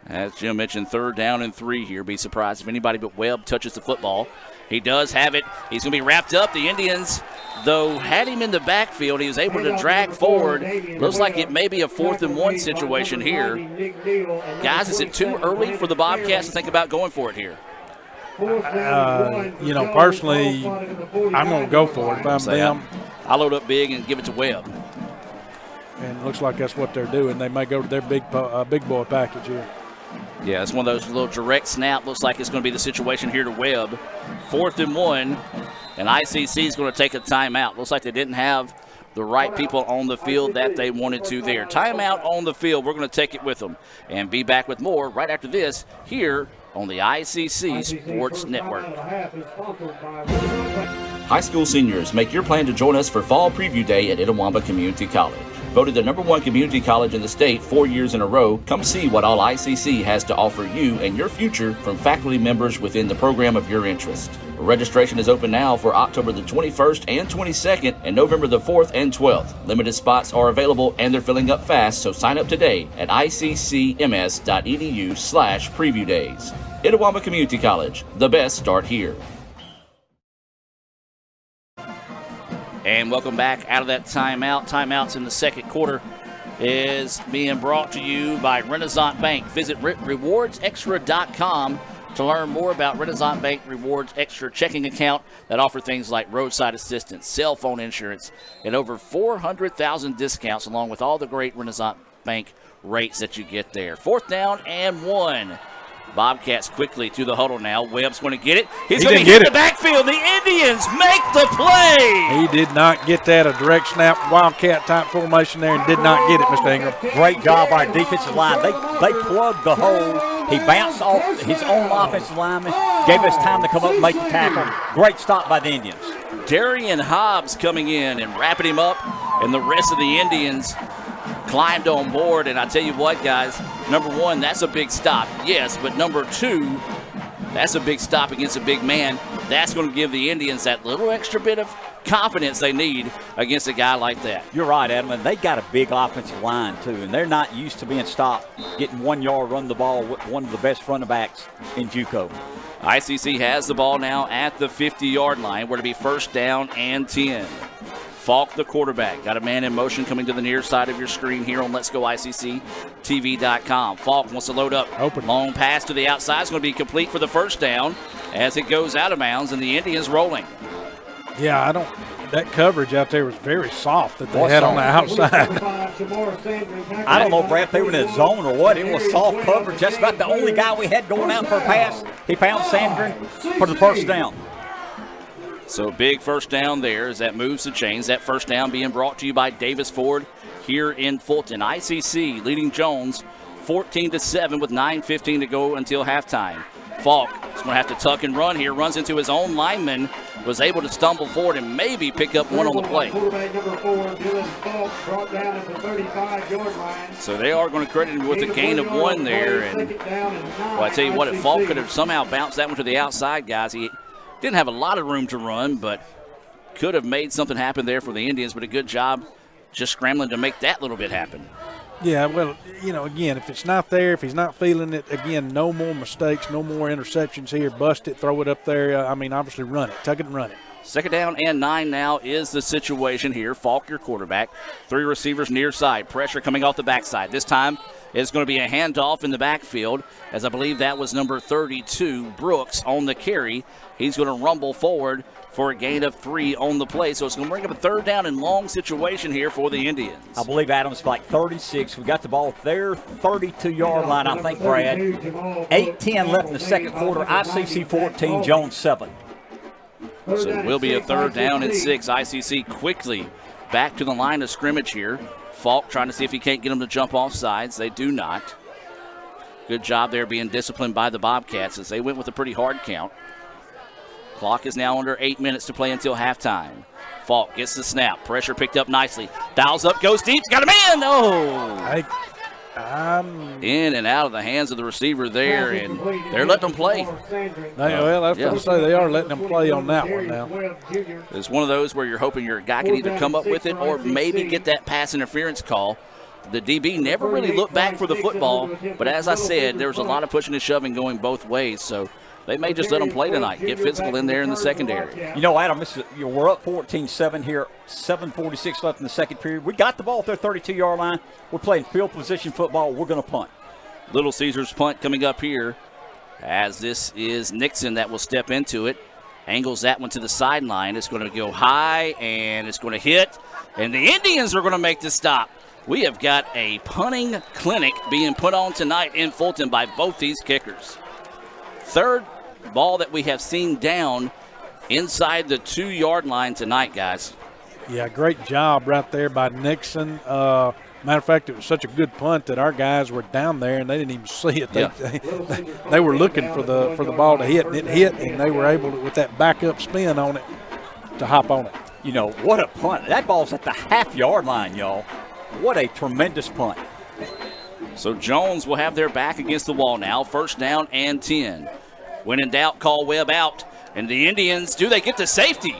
As Jim mentioned, third down and 3 here. Be surprised if anybody but Webb touches the football. He does have it. He's going to be wrapped up. The Indians, though, had him in the backfield. He was able to drag forward. Looks like it may be a 4th and 1 situation here. Guys, is it too early for the Bobcats to think about going for it here? You know, personally, I'm going to go for it if I'm them. I'll load up big and give it to Webb. And it looks like that's what they're doing. They may go to their big boy package here. Yeah, it's one of those little direct snap. Looks like it's going to be the situation here to Webb. 4th and 1, and ICC is going to take a timeout. Looks like they didn't have the right people on the field that they wanted to there. Timeout on the field. We're going to take it with them and be back with more right after this here on the ICC Sports Network. High school seniors, make your plan to join us for Fall Preview Day at Itawamba Community College. Voted the #1 community college in the state 4 years in a row, come see what all ICC has to offer you and your future from faculty members within the program of your interest. Registration is open now for October the 21st and 22nd and November the 4th and 12th. Limited spots are available and they're filling up fast, so sign up today at iccms.edu/preview days. Itawamba Community College, the best start here. And welcome back out of that timeout. Timeouts in the second quarter is being brought to you by Renaissance Bank. Visit rewardsextra.com to learn more about Renaissance Bank Rewards Extra checking account that offer things like roadside assistance, cell phone insurance, and over 400,000 discounts, along with all the great Renaissance Bank rates that you get there. 4th down and 1. Bobcats quickly to the huddle now. Webb's going to get it. He's going to get the backfield. The Indians make the play. He did not get that, a direct snap, Wildcat type formation there, and did not get it, Mr. Ingram. Great job by our defensive line. They plugged the hole. He bounced off his own offensive lineman, gave us time to come up and make the tackle. Great stop by the Indians. Darian Hobbs coming in and wrapping him up, and the rest of the Indians climbed on board. And I tell you what, guys, #1, that's a big stop, yes, but #2, that's a big stop against a big man. That's going to give the Indians that little extra bit of confidence they need against a guy like that. You're right, Adam, and they got a big offensive line, too, and they're not used to being stopped, getting 1 yard, run the ball with one of the best running backs in JUCO. ICC has the ball now at the 50-yard line. We're to be first down and 10. Falk, the quarterback, got a man in motion coming to the near side of your screen here on Let'sGoICCTV.com. Falk wants to load up. Open. Long pass to the outside is going to be complete for the first down as it goes out of bounds, and the Indians rolling. Yeah, that coverage out there was very soft that they had on the outside. I don't know, Brad, if they were in a zone or what. It was soft coverage. That's about the only guy we had going out for a pass. He found Sandgren for the first down. So big first down there as that moves the chains. That first down being brought to you by Davis Ford here in Fulton. ICC leading Jones 14-7 with 9:15 to go until halftime. Falk is going to have to tuck and run here. Runs into his own lineman. Was able to stumble forward and maybe pick up one on the play. So they are going to credit him with a gain of 1 there. And well, I tell you what, if Falk could have somehow bounced that one to the outside, guys, he didn't have a lot of room to run, but could have made something happen there for the Indians. But a good job just scrambling to make that little bit happen. Yeah, well, again, if it's not there, if he's not feeling it, again, no more mistakes, no more interceptions here. Bust it, throw it up there. Obviously run it. Tuck it and run it. Second down and 9 now is the situation here. Falk, your quarterback. 3 receivers near side. Pressure coming off the backside. This time it's going to be a handoff in the backfield, as I believe that was number 32, Brooks, on the carry. He's going to rumble forward for a gain of 3 on the play. So it's going to bring up a third down and long situation here for the Indians. I believe Adams like 36. We got the ball at their 32-yard line, I think, Brad. 8:10 left in the second quarter. ICC 14, Jones 7. So it will be a third down and 6. ICC quickly back to the line of scrimmage here. Falk trying to see if he can't get them to jump off sides. They do not. Good job there being disciplined by the Bobcats as they went with a pretty hard count. Clock is now under 8 minutes to play until halftime. Falk gets the snap. Pressure picked up nicely. Dials up, goes deep. Got him in. Oh! In and out of the hands of the receiver there, and they're letting them play. Well, I was going to say they are letting them play on that one now. It's one of those where you're hoping your guy can either come up with it or maybe get that pass interference call. The DB never really looked back for the football, but as I said, there was a lot of pushing and shoving going both ways, so they may just let them play tonight, get physical in there in the secondary. Adam, we're up 14-7 here, 7:46 left in the second period. We got the ball at their 32-yard line. We're playing field position football. We're going to punt. Little Caesars punt coming up here, as this is Nixon that will step into it. Angles that one to the sideline. It's going to go high, and it's going to hit, and the Indians are going to make the stop. We have got a punting clinic being put on tonight in Fulton by both these kickers. Third ball that we have seen down inside the 2-yard line tonight, guys. Yeah, great job right there by Nixon. Matter of fact, it was such a good punt that our guys were down there and they didn't even see it. They were looking for the ball to hit, and it hit, and they were able to, with that backup spin on it, to hop on it. What a punt. That ball's at the half-yard line, y'all. What a tremendous punt. So Jones will have their back against the wall now. First down and 10. When in doubt, call Webb out. And the Indians, do they get to safety?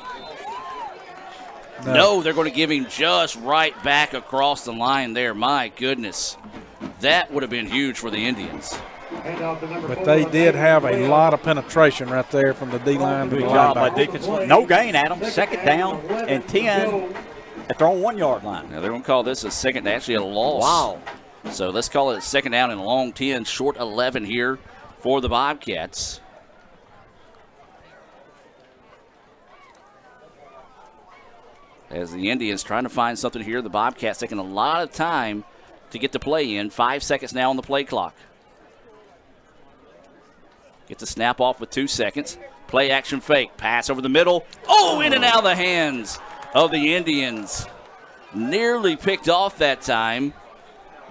No, they're going to give him just right back across the line there. My goodness. That would have been huge for the Indians. But they did have a lot of penetration right there from the D-line to the Good job by linebacker. defense. No gain, Adam. Second down and 10 at their own 1-yard line. Now they're going to call this actually a loss. Wow. So let's call it a second down and a long 10, short 11 here for the Bobcats. As the Indians trying to find something here, the Bobcats taking a lot of time to get the play in. 5 seconds now on the play clock. Get the snap off with 2 seconds. Play action fake. Pass over the middle. Oh, in and out of the hands of the Indians. Nearly picked off that time.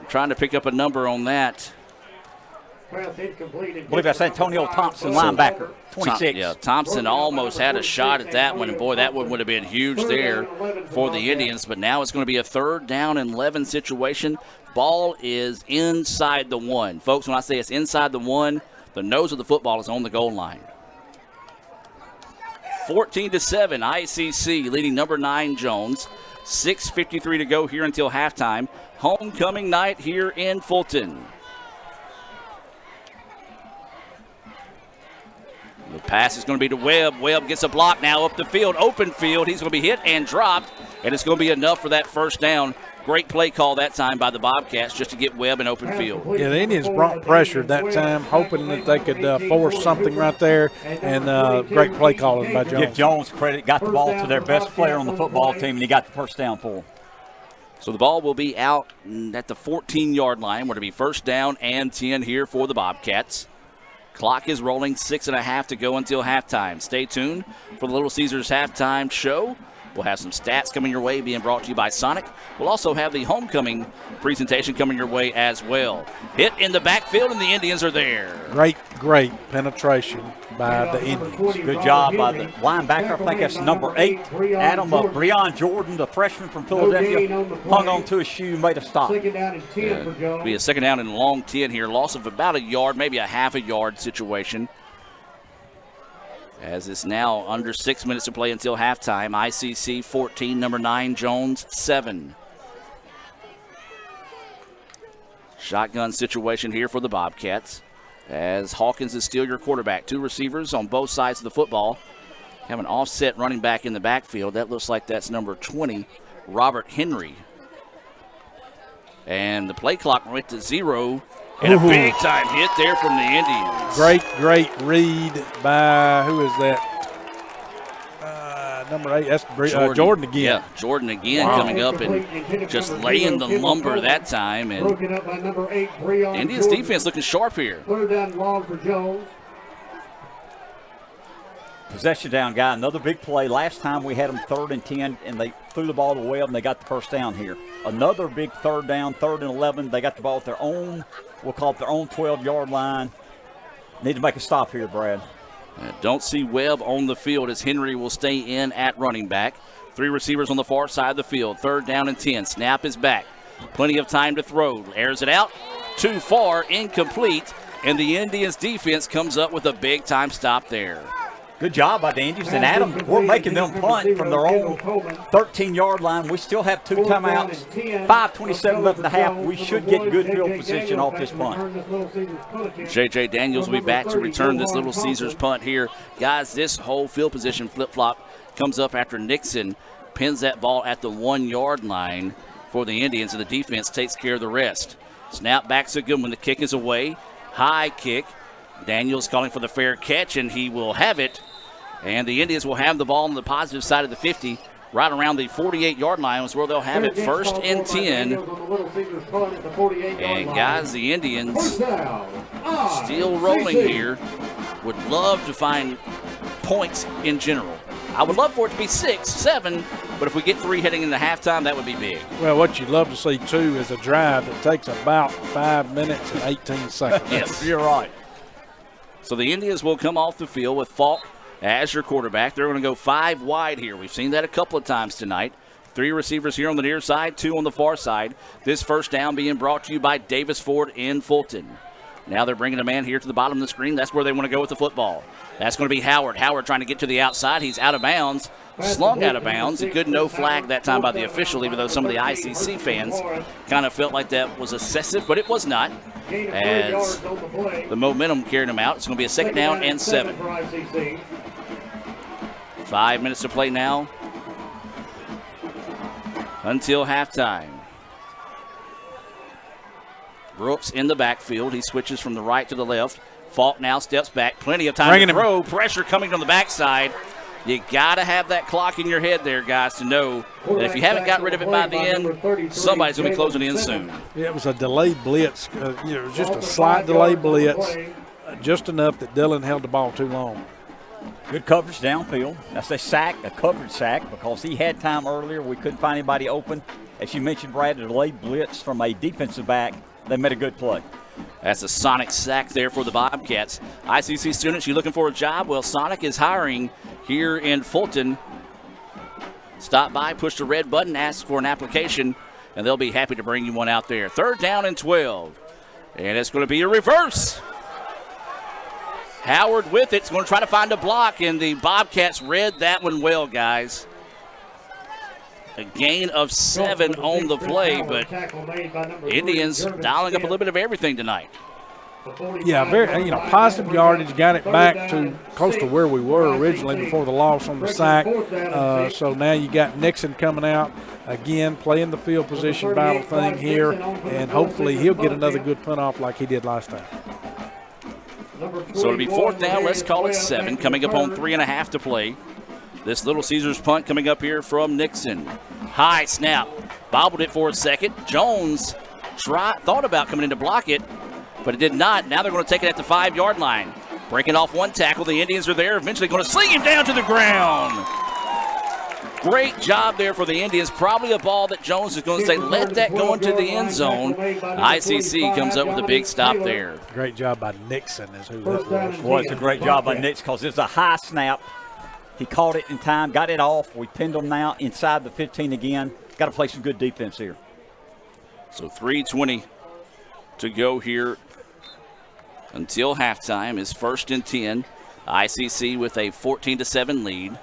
Trying to pick up a number on that. I believe that's Antonio Thompson, linebacker, 26. Thompson almost had a shot at that one, and boy, that one would have been huge there for the Indians. But now it's going to be a third down and 11 situation. Ball is inside the 1. Folks, when I say it's inside the 1, the nose of the football is on the goal line. 14-7, ICC leading number 9 Jones. 6:53 to go here until halftime. Homecoming night here in Fulton. The pass is going to be to Webb. Webb gets a block now up the field, open field. He's going to be hit and dropped, and it's going to be enough for that first down. Great play call that time by the Bobcats just to get Webb in open field. Yeah, the Indians brought pressure that time, hoping that they could force something right there, and great play calling by Jones. Give Jones credit, got the ball to their best player on the football team, and he got the first down for him. So the ball will be out at the 14-yard line. We're to be first down and 10 here for the Bobcats. Clock is rolling, 6.5 to go until halftime. Stay tuned for the Little Caesars halftime show. We'll have some stats coming your way, being brought to you by Sonic. We'll also have the homecoming presentation coming your way as well. Hit in the backfield, and the Indians are there. Great penetration by the Indians. Good job by the linebacker. I think that's number 8, Adam Breon Jordan, the freshman from Philadelphia, hung on to his shoe, made a stop. Be a second down and long 10 here. Loss of about a yard, maybe a half a yard situation. As it's now under 6 minutes to play until halftime. ICC 14, number 9 Jones 7. Shotgun situation here for the Bobcats, as Hawkins is still your quarterback. 2 receivers on both sides of the football. Have an offset running back in the backfield. That looks like that's number 20, Robert Henry. And the play clock went to 0. And a big-time hit there from the Indians. Great read by, who is that? Number 8, that's Jordan again. Yeah, Jordan again coming up and just laying the lumber that time. And Indians defense looking sharp here. Third down and long for Jones. Possession down guy, another big play. Last time we had them 3rd and 10, and they threw the ball to Webb, and they got the first down here. Another big third down, 3rd and 11. They got the ball at their own, we'll call it their own 12-yard line. Need to make a stop here, Brad. Don't see Webb on the field as Henry will stay in at running back. 3 receivers on the far side of the field. 3rd down and 10. Snap is back. Plenty of time to throw. Airs it out. Too far, incomplete. And the Indians defense comes up with a big-time stop there. Good job by the Indians. And Adam, we're making them punt from their own 13-yard line. We still have 2 timeouts, 5:27 left in the half. We should get good field position off this punt. J.J. Daniels will be back to return this Little Caesars punt here. Guys, this whole field position flip-flop comes up after Nixon pins that ball at the 1-yard line for the Indians, and the defense takes care of the rest. Snap back's a good one. The kick is away. High kick. Daniels calling for the fair catch, and he will have it. And the Indians will have the ball on the positive side of the 50, right around the 48-yard line is where they'll have it 1st and 10. And, guys, the Indians still rolling here. Would love to find points in general. I would love for it to be 6, 7, but if we get 3 heading into halftime, that would be big. Well, what you'd love to see, too, is a drive that takes about 5 minutes and 18 seconds. Yes. You're right. So the Indians will come off the field with Falk as your quarterback. They're going to go 5 wide here. We've seen that a couple of times tonight. 3 receivers here on the near side, 2 on the far side. This first down being brought to you by Davis Ford in Fulton. Now they're bringing a man here to the bottom of the screen. That's where they want to go with the football. That's going to be Howard. Howard trying to get to the outside. He's out of bounds. Slung out of bounds. A good no flag that time by the official, even though some of the ICC fans kind of felt like that was excessive, but it was not. As the momentum carried him out. It's going to be a 2nd down and 7. 5 minutes to play now until halftime. Brooks in the backfield. He switches from the right to the left. Falk now steps back. Plenty of time to throw. Pressure coming from the backside. You got to have that clock in your head there, guys, to know that if you haven't got rid of it by the end, somebody's going to be closing in soon. Yeah, it was a delayed blitz. Just a slight delayed blitz, just enough that Dillon held the ball too long. Good coverage downfield. That's a sack, a coverage sack, because he had time earlier. We couldn't find anybody open. As you mentioned, Brad, a delayed blitz from a defensive back. They made a good play. That's a Sonic sack there for the Bobcats. ICC students, you looking for a job? Well, Sonic is hiring here in Fulton. Stop by, push the red button, ask for an application, and they'll be happy to bring you one out there. 3rd down and 12. And it's going to be a reverse. Howard with it. He's going to try to find a block, and the Bobcats read that one well, guys. A gain of 7 on the play, but Indians dialing up a little bit of everything tonight. Yeah, very positive yardage. Got it back to close to where we were originally before the loss on the sack. So now you got Nixon coming out again, playing the field position battle thing here, and hopefully he'll get another good punt off like he did last time. So it'll be 4th down. Let's call it 7. Coming up on 3.5 to play. This Little Caesars punt coming up here from Nixon. High snap. Bobbled it for a second. Jones thought about coming in to block it, but it did not. Now they're going to take it at the 5-yard line. Breaking off one tackle. The Indians are there. Eventually going to sling him down to the ground. Great job there for the Indians. Probably a ball that Jones is going to say, let that go into the end zone. ICC comes up with a big stop there. Great job by Nixon is who that was. Well, it's a great job by Nixon because it's a high snap. He caught it in time, got it off. We pinned him now inside the 15 again. Got to play some good defense here. So 3:20 to go here until halftime is 1st and 10. ICC with a 14-7 lead.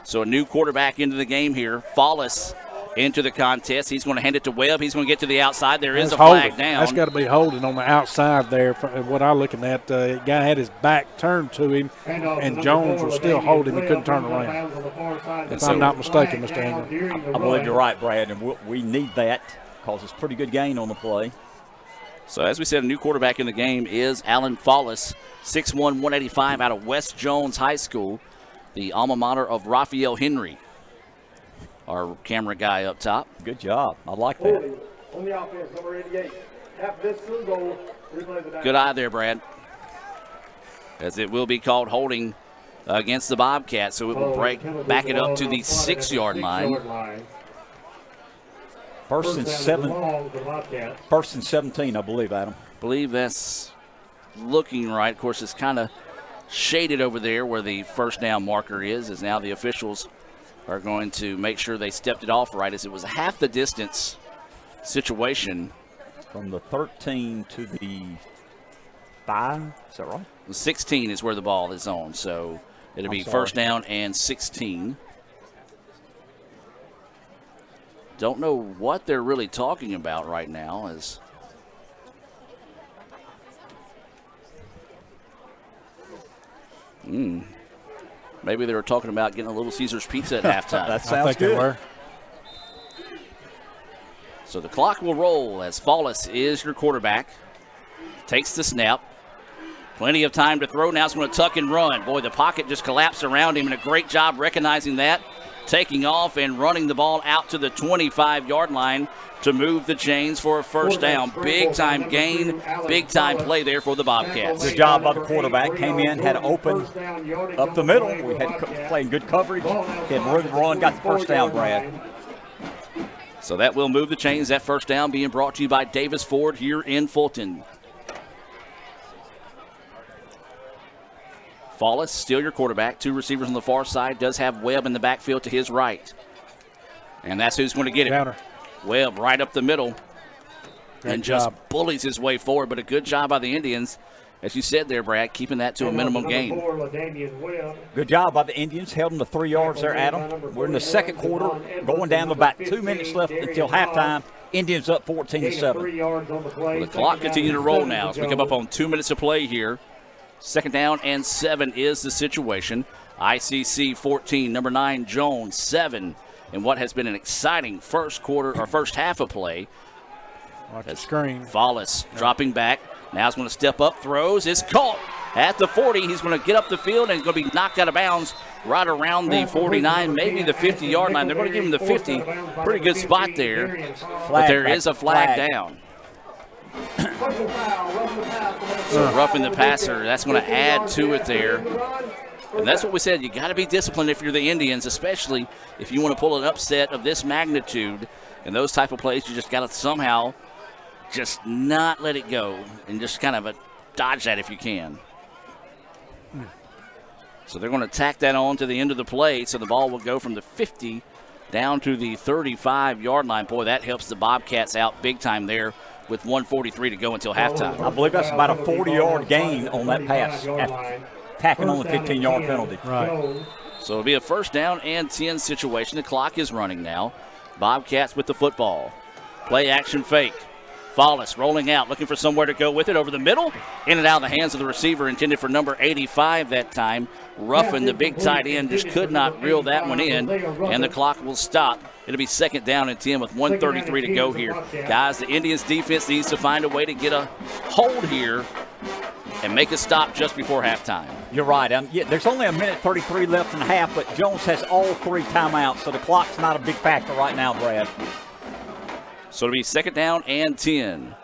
So a new quarterback into the game here. Fallis into the contest. He's going to hand it to Webb. He's going to get to the outside. There is a flag down. That's got to be holding on the outside there. What I'm looking at, the guy had his back turned to him, and Jones was still holding. He couldn't turn around. If I'm not mistaken, Mr. Ingram. I believe you're right, Brad, and we need that because it's a pretty good gain on the play. So as we said, a new quarterback in the game is Alan Fallis, 6'1", 185 out of West Jones High School, the alma mater of Raphael Henry. Our camera guy up top. Good job. I like that. On the offense, number 88. After this field goal, replay the down. Good eye there, Brad. As it will be called holding against the Bobcats, so it will back it up to the 6-yard line. First and 17, I believe, Adam. Believe that's looking right. Of course, it's kind of shaded over there where the first down marker is, as now the officials are going to make sure they stepped it off right, as it was a half the distance situation. From the 13 to the 5, is that right? The 16 is where the ball is on, so it'll be first down and 16. Don't know what they're really talking about right now. As maybe they were talking about getting a Little Caesars pizza at halftime. That sounds good. So the clock will roll as Fallis is your quarterback. Takes the snap. Plenty of time to throw. Now it's going to tuck and run. Boy, the pocket just collapsed around him, and a great job recognizing that. Taking off and running the ball out to the 25-yard line to move the chains for a first down. Big-time gain, big-time play there for the Bobcats. Good job by the quarterback. Came in, had to open up the middle. We had playing good coverage. Had room to run, got the first down, Brad. So that will move the chains. That first down being brought to you by Davis Ford here in Fulton. Fallis, still your quarterback. 2 receivers on the far side. Does have Webb in the backfield to his right. And that's who's going to get it. Downer. Webb right up the middle. Great and job. Just bullies his way forward. But a good job by the Indians, as you said there, Brad, keeping that to a minimum gain. Good job by the Indians. Held them to 3 yards there, Adam. We're in the second quarter, going down to about 2 minutes left until halftime. Indians up 14-7. Well, the clock continues to roll now as we come up on 2 minutes of play here. Second down and 7 is the situation. ICC 14, number 9 Jones 7, in what has been an exciting first half of play. Watch the screen. Fallis dropping back. Now he's going to step up, throws. It's caught at the 40. He's going to get up the field and going to be knocked out of bounds right around the 49, maybe the 50-yard line. They're going to give him the 50. Pretty good spot there. But there is a flag down. So roughing the passer, that's going to add to it there. And that's what we said. You got to be disciplined if you're the Indians, especially if you want to pull an upset of this magnitude. And those type of plays, you just got to somehow just not let it go and just kind of dodge that if you can. So they're going to tack that on to the end of the play. So the ball will go from the 50 down to the 35-yard line. Boy, that helps the Bobcats out big time there with 1:43 to go until halftime. I believe that's about a 40-yard gain on that pass, tacking on the 15-yard penalty. Right. So it'll be a first down and 10 situation. The clock is running now. Bobcats with the football. Play action fake. Follis rolling out, looking for somewhere to go with it over the middle. In and out of the hands of the receiver, intended for number 85 that time. Ruffin, the big tight end, just could not reel that one in, and the clock will stop. It'll be second down and 10 with 1:33 to go here. Guys, the Indians defense needs to find a way to get a hold here and make a stop just before halftime. You're right. There's only a minute 33 left in the half, but Jones has all 3 timeouts, so the clock's not a big factor right now, Brad. So it'll be second down and 10.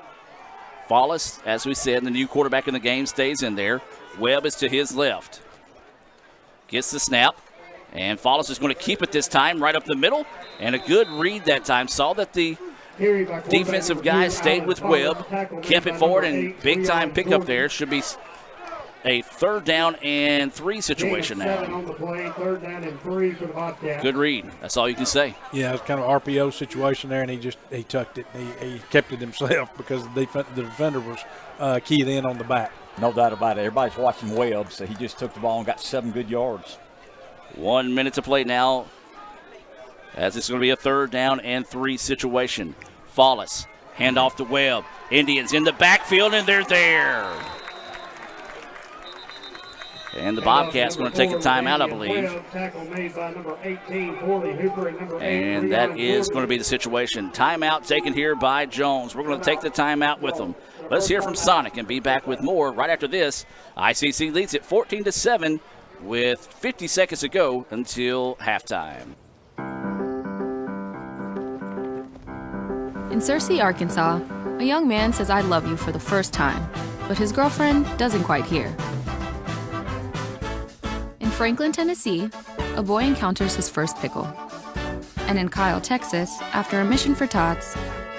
Follis, as we said, the new quarterback in the game, stays in there. Webb is to his left. Gets the snap, and Follis is going to keep it this time right up the middle. And a good read that time. Saw that the defensive guys stayed with Webb, kept it forward, and big-time pickup there. Should be a third down and 3 situation now. Good read. That's all you can say. Yeah, it's kind of an RPO situation there, and he tucked it. He kept it himself because the defender was keyed in on the back. No doubt about it. Everybody's watching Webb, so he just took the ball and got 7 good yards. 1 minute to play now, as it's going to be a third down and 3 situation. Follis, hand off to Webb. Indians in the backfield, and they're there. And the Bobcats going to take a timeout, I believe. And that is going to be the situation. Timeout taken here by Jones. We're going to take the timeout with them. Let's hear from Sonic and be back with more right after this. ICC leads it 14-7 with 50 seconds to go until halftime. In Searcy, Arkansas, a young man says I love you for the first time, but his girlfriend doesn't quite hear. In Franklin, Tennessee, a boy encounters his first pickle. And in Kyle, Texas, after a mission for tots,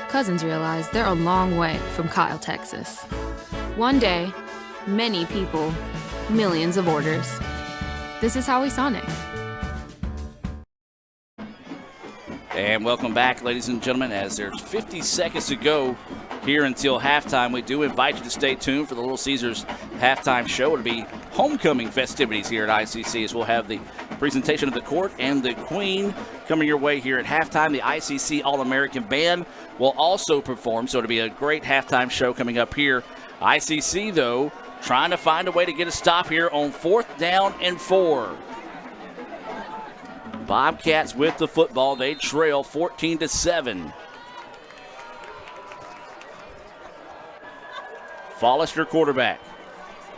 cousins realize they're a long way from Kyle, Texas. One day, many people, millions of orders. This is Howie Sonic. And welcome back, ladies and gentlemen, as there's 50 seconds to go here until halftime. We do invite you to stay tuned for the Little Caesars halftime show. It'll be homecoming festivities here at ICC, as we'll have the presentation of the court and the queen coming your way here at halftime. The ICC All-American Band will also perform, so it'll be a great halftime show coming up here. ICC, though, trying to find a way to get a stop here on 4th down and 4. Bobcats with the football. They trail 14-7. Follister, quarterback,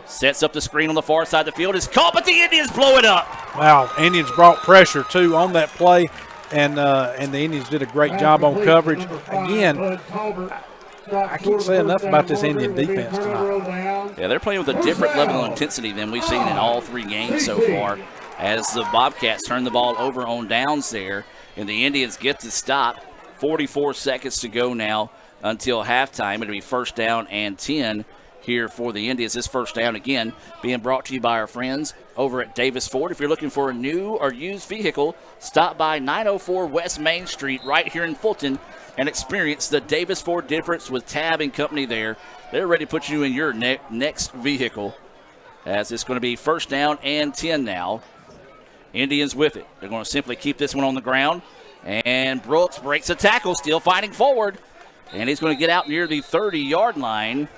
sets up the screen on the far side of the field. Is caught, but the Indians blow it up. Wow, Indians brought pressure, too, on that play, and the Indians did a great job on coverage. Again, I can't say enough about this Indian defense tonight. Yeah, they're playing with a different level of intensity than we've seen in all 3 games so far, as the Bobcats turn the ball over on downs there, and the Indians get to stop. 44 seconds to go now until halftime. It'll be first down and 10 here for the Indians. This first down, again, being brought to you by our friends over at Davis Ford. If you're looking for a new or used vehicle, stop by 904 West Main Street right here in Fulton and experience the Davis Ford difference with Tab and Company there. They're ready to put you in your next vehicle, as it's going to be first down and 10 now. Indians with it. They're going to simply keep this one on the ground. And Brooks breaks a tackle, still fighting forward. And he's going to get out near the 30-yard line.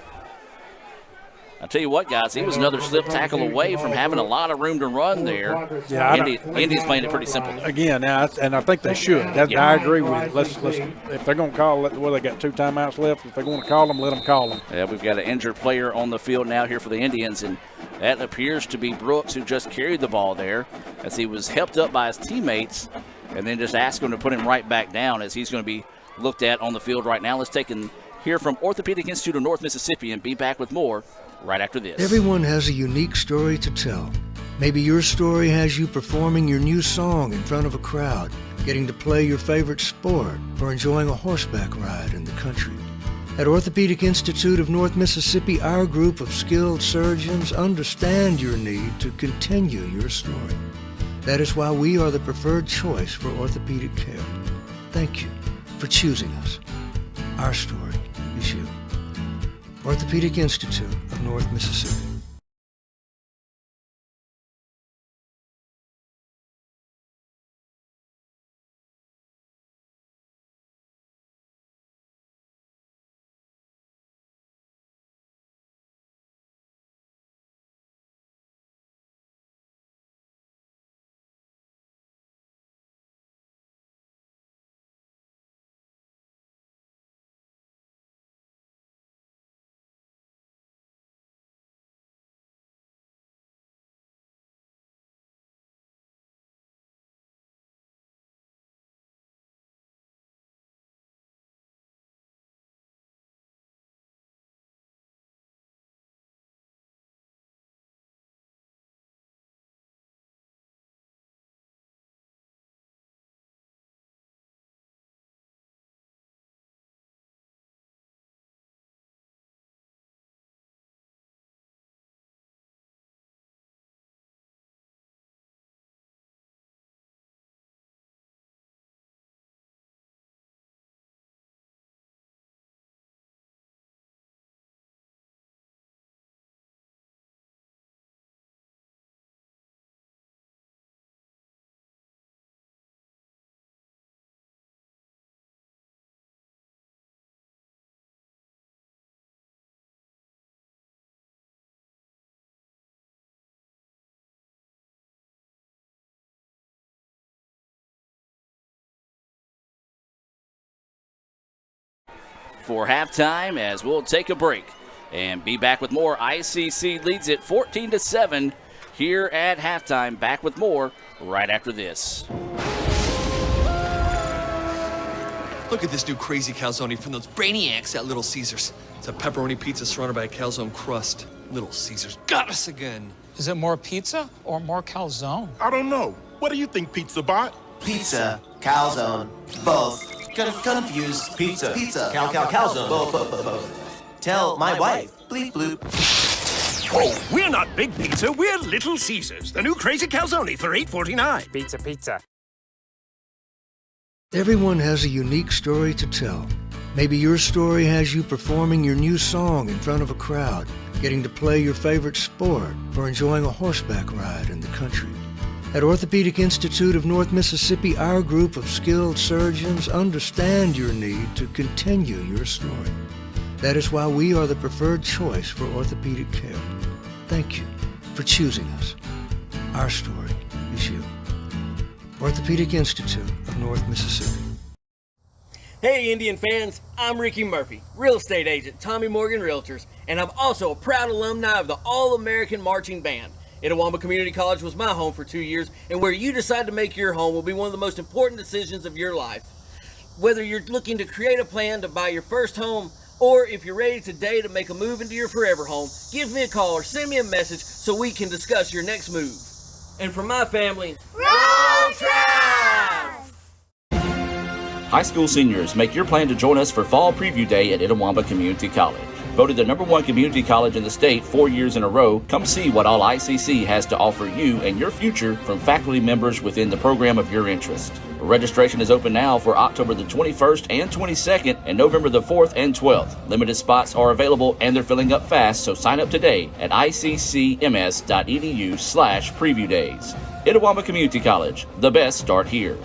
I'll tell you what, guys, he was another slip tackle away from having a lot of room to run there. Yeah, Indians playing it pretty simple. Again, now, and I think they should. I agree with you. Let's if they're going to call it, well, they got 2 timeouts left. If they're going to call them, let them call them. Yeah, we've got an injured player on the field now here for the Indians, and that appears to be Brooks, who just carried the ball there, as he was helped up by his teammates, and then just asked him to put him right back down, as he's going to be looked at on the field right now. Let's take and hear from Orthopedic Institute of North Mississippi and be back with more right after this. Everyone has a unique story to tell. Maybe your story has you performing your new song in front of a crowd, getting to play your favorite sport, or enjoying a horseback ride in the country. At Orthopedic Institute of North Mississippi, our group of skilled surgeons understand your need to continue your story. That is why we are the preferred choice for orthopedic care. Thank you for choosing us. Our story is you. Orthopedic Institute of North Mississippi. For halftime, as we'll take a break and be back with more. ICC leads it 14-7 here at halftime. Back with more right after this. Look at this new crazy calzone from those brainiacs at Little Caesars. It's a pepperoni pizza surrounded by a calzone crust. Little Caesars got us again. Is it more pizza or more calzone? I don't know. What do you think, Pizza Bot? Pizza, calzone, both. Confused. Pizza, calzone, both. Tell my wife, bleep bloop. Oh, we're not Big Pizza, we're Little Caesars, the new crazy calzone for $8.49. Pizza. Everyone has a unique story to tell. Maybe your story has you performing your new song in front of a crowd, getting to play your favorite sport, or enjoying a horseback ride in the country. At Orthopedic Institute of North Mississippi, our group of skilled surgeons understand your need to continue your story. That is why we are the preferred choice for orthopedic care. Thank you for choosing us. Our story is you. Orthopedic Institute of North Mississippi. Hey Indian fans, I'm Ricky Murphy, real estate agent, Tommy Morgan Realtors, and I'm also a proud alumni of the All-American Marching Band. Itawamba Community College was my home for 2 years, and where you decide to make your home will be one of the most important decisions of your life. Whether you're looking to create a plan to buy your first home, or if you're ready today to make a move into your forever home, give me a call or send me a message so we can discuss your next move. And for my family, Roll Tribe! High school seniors, make your plan to join us for Fall Preview Day at Itawamba Community College. Voted the #1 community college in the state 4 years in a row, come see what all ICC has to offer you and your future from faculty members within the program of your interest. Registration is open now for October the 21st and 22nd and November the 4th and 12th. Limited spots are available and they're filling up fast, so sign up today at iccms.edu/preview days. Itawamba Community College, the best start here.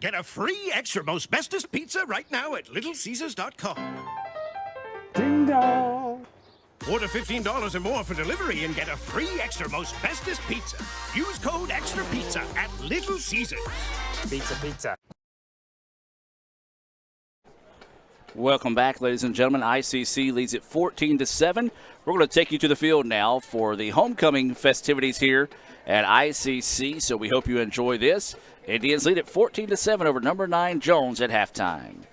Get a free extra most bestest pizza right now at littlecaesars.com. Ding dong! Order $15 or more for delivery and get a free extra most bestest pizza. Use code Extra Pizza at Little Caesars. Pizza. Welcome back, ladies and gentlemen. ICC leads it 14-7. We're going to take you to the field now for the homecoming festivities here at ICC, so we hope you enjoy this. Indians lead it 14-7 over number 9 Jones at halftime.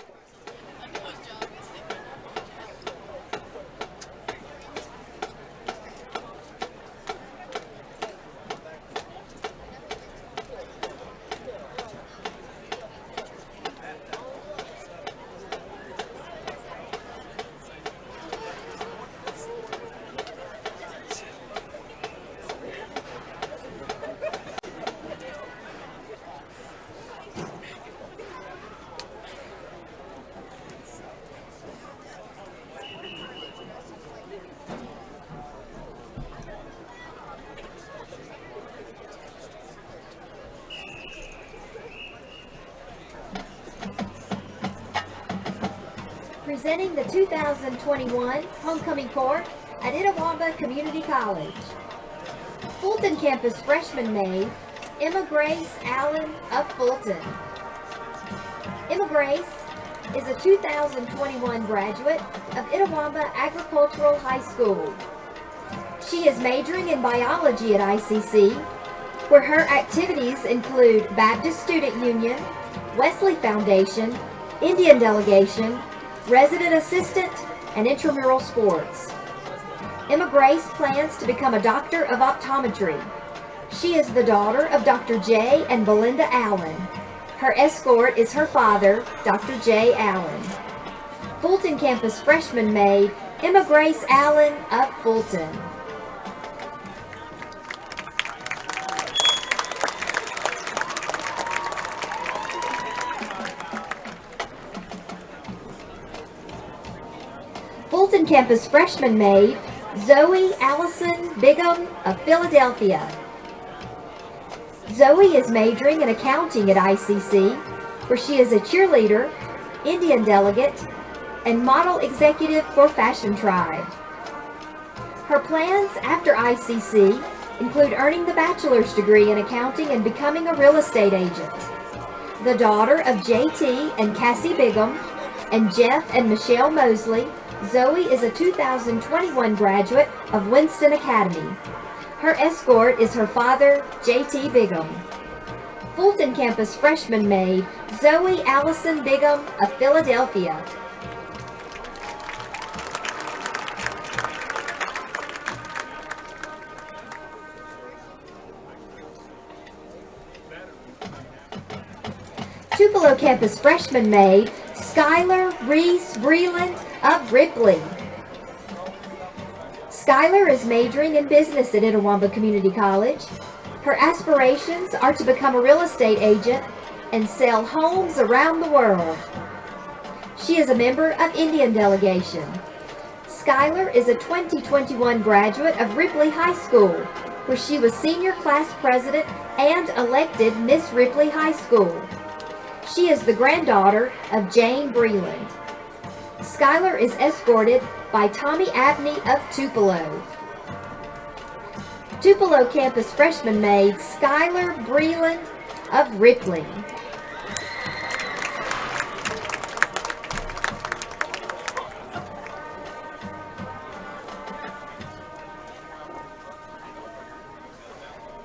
Presenting the 2021 Homecoming Court at Itawamba Community College. Fulton campus freshman maid, Emma Grace Allen of Fulton. Emma Grace is a 2021 graduate of Itawamba Agricultural High School. She is majoring in biology at ICC, where her activities include Baptist Student Union, Wesley Foundation, Indian Delegation, Resident Assistant, and Intramural Sports. Emma Grace plans to become a doctor of optometry. She is the daughter of Dr. J. and Belinda Allen. Her escort is her father, Dr. J. Allen. Fulton campus freshman maid, Emma Grace Allen of Fulton. Fulton campus freshman maid, Zoe Allison Bigham of Philadelphia. Zoe is majoring in accounting at ICC, where she is a cheerleader, Indian delegate, and model executive for Fashion Tribe. Her plans after ICC include earning the bachelor's degree in accounting and becoming a real estate agent. The daughter of JT and Cassie Bigham and Jeff and Michelle Mosley, Zoe is a 2021 graduate of Winston Academy. Her escort is her father, JT Bigham. Fulton campus freshman maid, Zoe Allison Bigham of Philadelphia. Tupelo campus freshman maid, Skylar Reese Breland of Ripley. Skylar is majoring in business at Itawamba Community College. Her aspirations are to become a real estate agent and sell homes around the world. She is a member of Indian Delegation. Skylar is a 2021 graduate of Ripley High School, where she was senior class president and elected Miss Ripley High School. She is the granddaughter of Jane Breland. Skylar is escorted by Tommy Abney of Tupelo. Tupelo campus freshman maid, Skylar Breland of Ripley.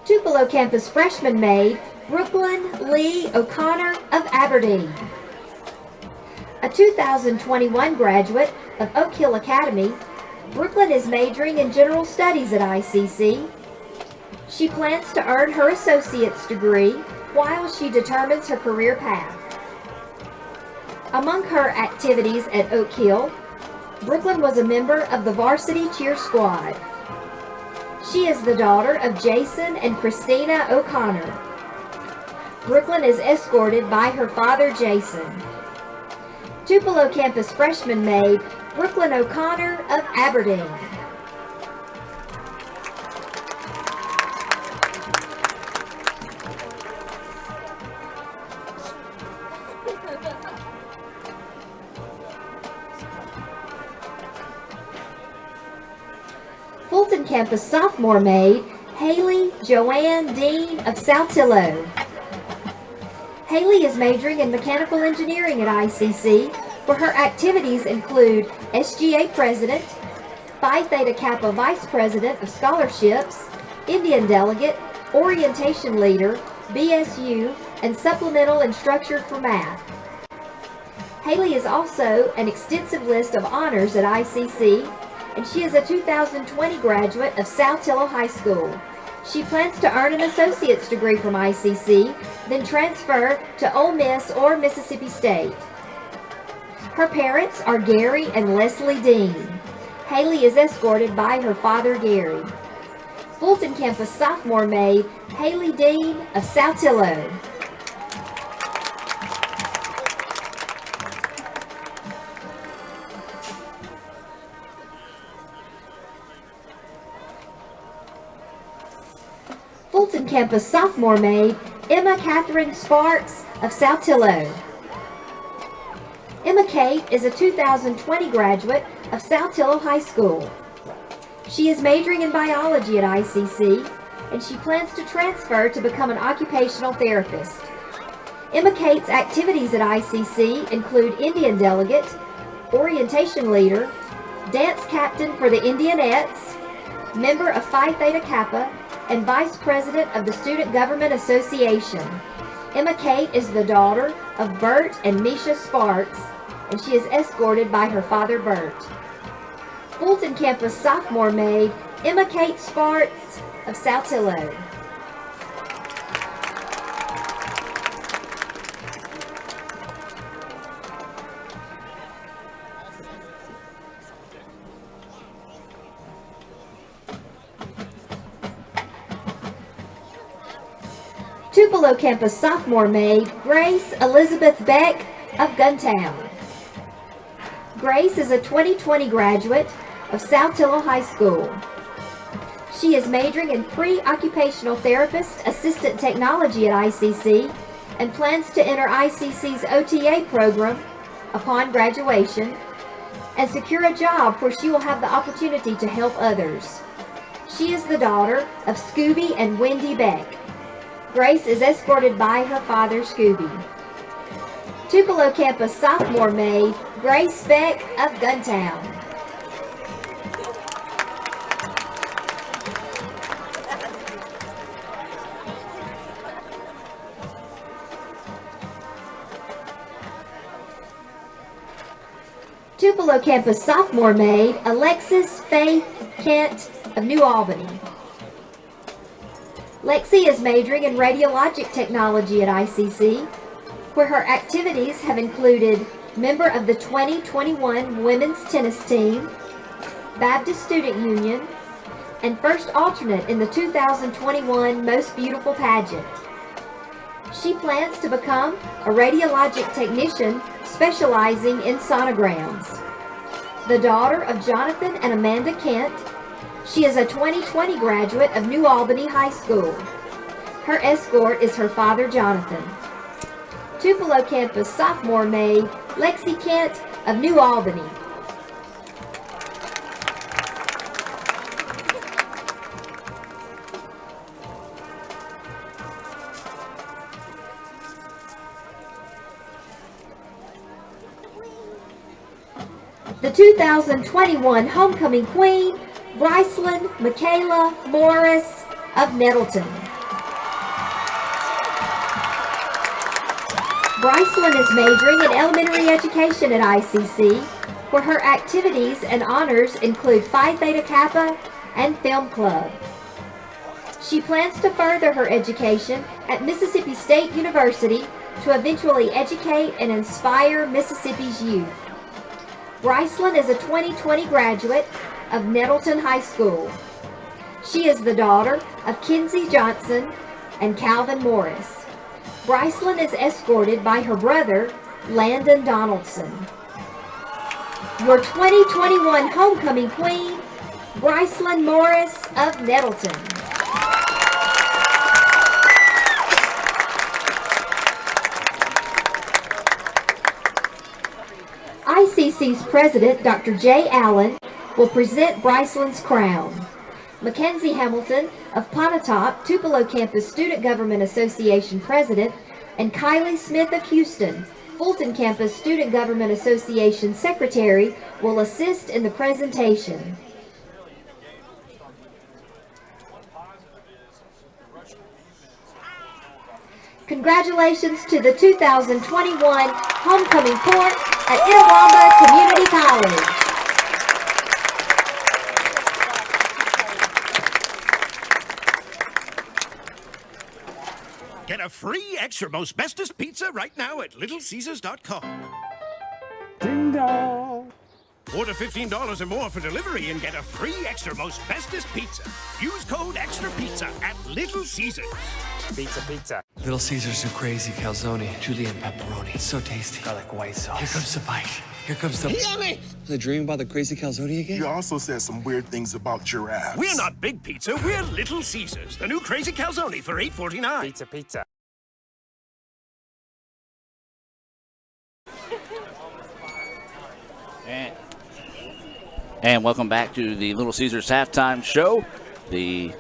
Tupelo campus freshman maid, Brooklyn Lee O'Connor of Aberdeen. A 2021 graduate of Oak Hill Academy, Brooklyn is majoring in general studies at ICC. She plans to earn her associate's degree while she determines her career path. Among her activities at Oak Hill, Brooklyn was a member of the varsity cheer squad. She is the daughter of Jason and Christina O'Connor. Brooklyn is escorted by her father, Jason. Tupelo campus freshman maid, Brooklyn O'Connor of Aberdeen. Fulton campus sophomore maid, Haley Joanne Dean of Saltillo. Haley is majoring in mechanical engineering at ICC, where her activities include SGA President, Phi Theta Kappa Vice President of Scholarships, Indian Delegate, Orientation Leader, BSU, and Supplemental Instructor for Math. Haley is also an extensive list of honors at ICC, and she is a 2020 graduate of Saltillo High School. She plans to earn an associate's degree from ICC, then transfer to Ole Miss or Mississippi State. Her parents are Gary and Leslie Dean. Haley is escorted by her father, Gary. Fulton campus sophomore maid, Haley Dean of Saltillo. Fulton campus sophomore maid, Emma Catherine Sparks of Saltillo. Emma Emma Kate is a 2020 graduate of Saltillo High School. She is majoring in biology at ICC, and she plans to transfer to become an occupational therapist. Emma Kate's activities at ICC include Indian delegate, orientation leader, dance captain for the Indianettes, member of Phi Theta Kappa, and vice president of the Student Government Association. Emma Kate is the daughter of Bert and Misha Sparks, and she is escorted by her father Bert. Fulton campus sophomore maid Emma Kate Sparks of Saltillo. Tupelo campus sophomore maid Grace Elizabeth Beck of Guntown. Grace is a 2020 graduate of Saltillo High School. She is majoring in pre-occupational therapist assistant technology at ICC and plans to enter ICC's OTA program upon graduation and secure a job where she will have the opportunity to help others. She is the daughter of Scooby and Wendy Beck. Grace is escorted by her father, Scooby. Tupelo campus sophomore maid Grace Beck of Guntown. Tupelo campus sophomore maid Alexis Faith Kent of New Albany. Lexi is majoring in radiologic technology at ICC, where her activities have included member of the 2021 women's tennis team, Baptist Student Union, and first alternate in the 2021 Most Beautiful pageant. She plans to become a radiologic technician specializing in sonograms. The daughter of Jonathan and Amanda Kent, she is a 2020 graduate of New Albany High School. Her escort is her father, Jonathan. Tupelo campus sophomore maid Lexi Kent of New Albany. The 2021 homecoming queen, Brycelyn Michaela Morris of Nettleton. Brycelyn is majoring in elementary education at ICC, where her activities and honors include Phi Theta Kappa and Film Club. She plans to further her education at Mississippi State University to eventually educate and inspire Mississippi's youth. Brycelyn is a 2020 graduate of Nettleton High School. She is the daughter of Kinsey Johnson and Calvin Morris. Brycelyn is escorted by her brother, Landon Donaldson. Your 2021 homecoming queen, Brycelyn Morris of Nettleton. ICC's president, Dr. Jay Allen, will present Brycelyn's crown. Mackenzie Hamilton of Pontotoc, Tupelo Campus Student Government Association President, and Kylie Smith of Houston, Fulton Campus Student Government Association Secretary, will assist in the presentation. Congratulations to the 2021 homecoming court at Itawamba Community College. Get a free extra most bestest pizza right now at littlecaesars.com. Ding dong. Order $15 or more for delivery and get a free extra most bestest pizza. Use code EXTRA PIZZA at Little Caesars. Pizza, pizza. Little Caesars new crazy calzone, julienne pepperoni. It's so tasty. Garlic white sauce. Here comes the bite. Here comes the... Yummy! Was I dreaming about the crazy calzone again? You also said some weird things about giraffes. We're not Big Pizza, we're Little Caesars. The new crazy calzone for $8.49. Pizza, pizza. And welcome back to the Little Caesars halftime show. The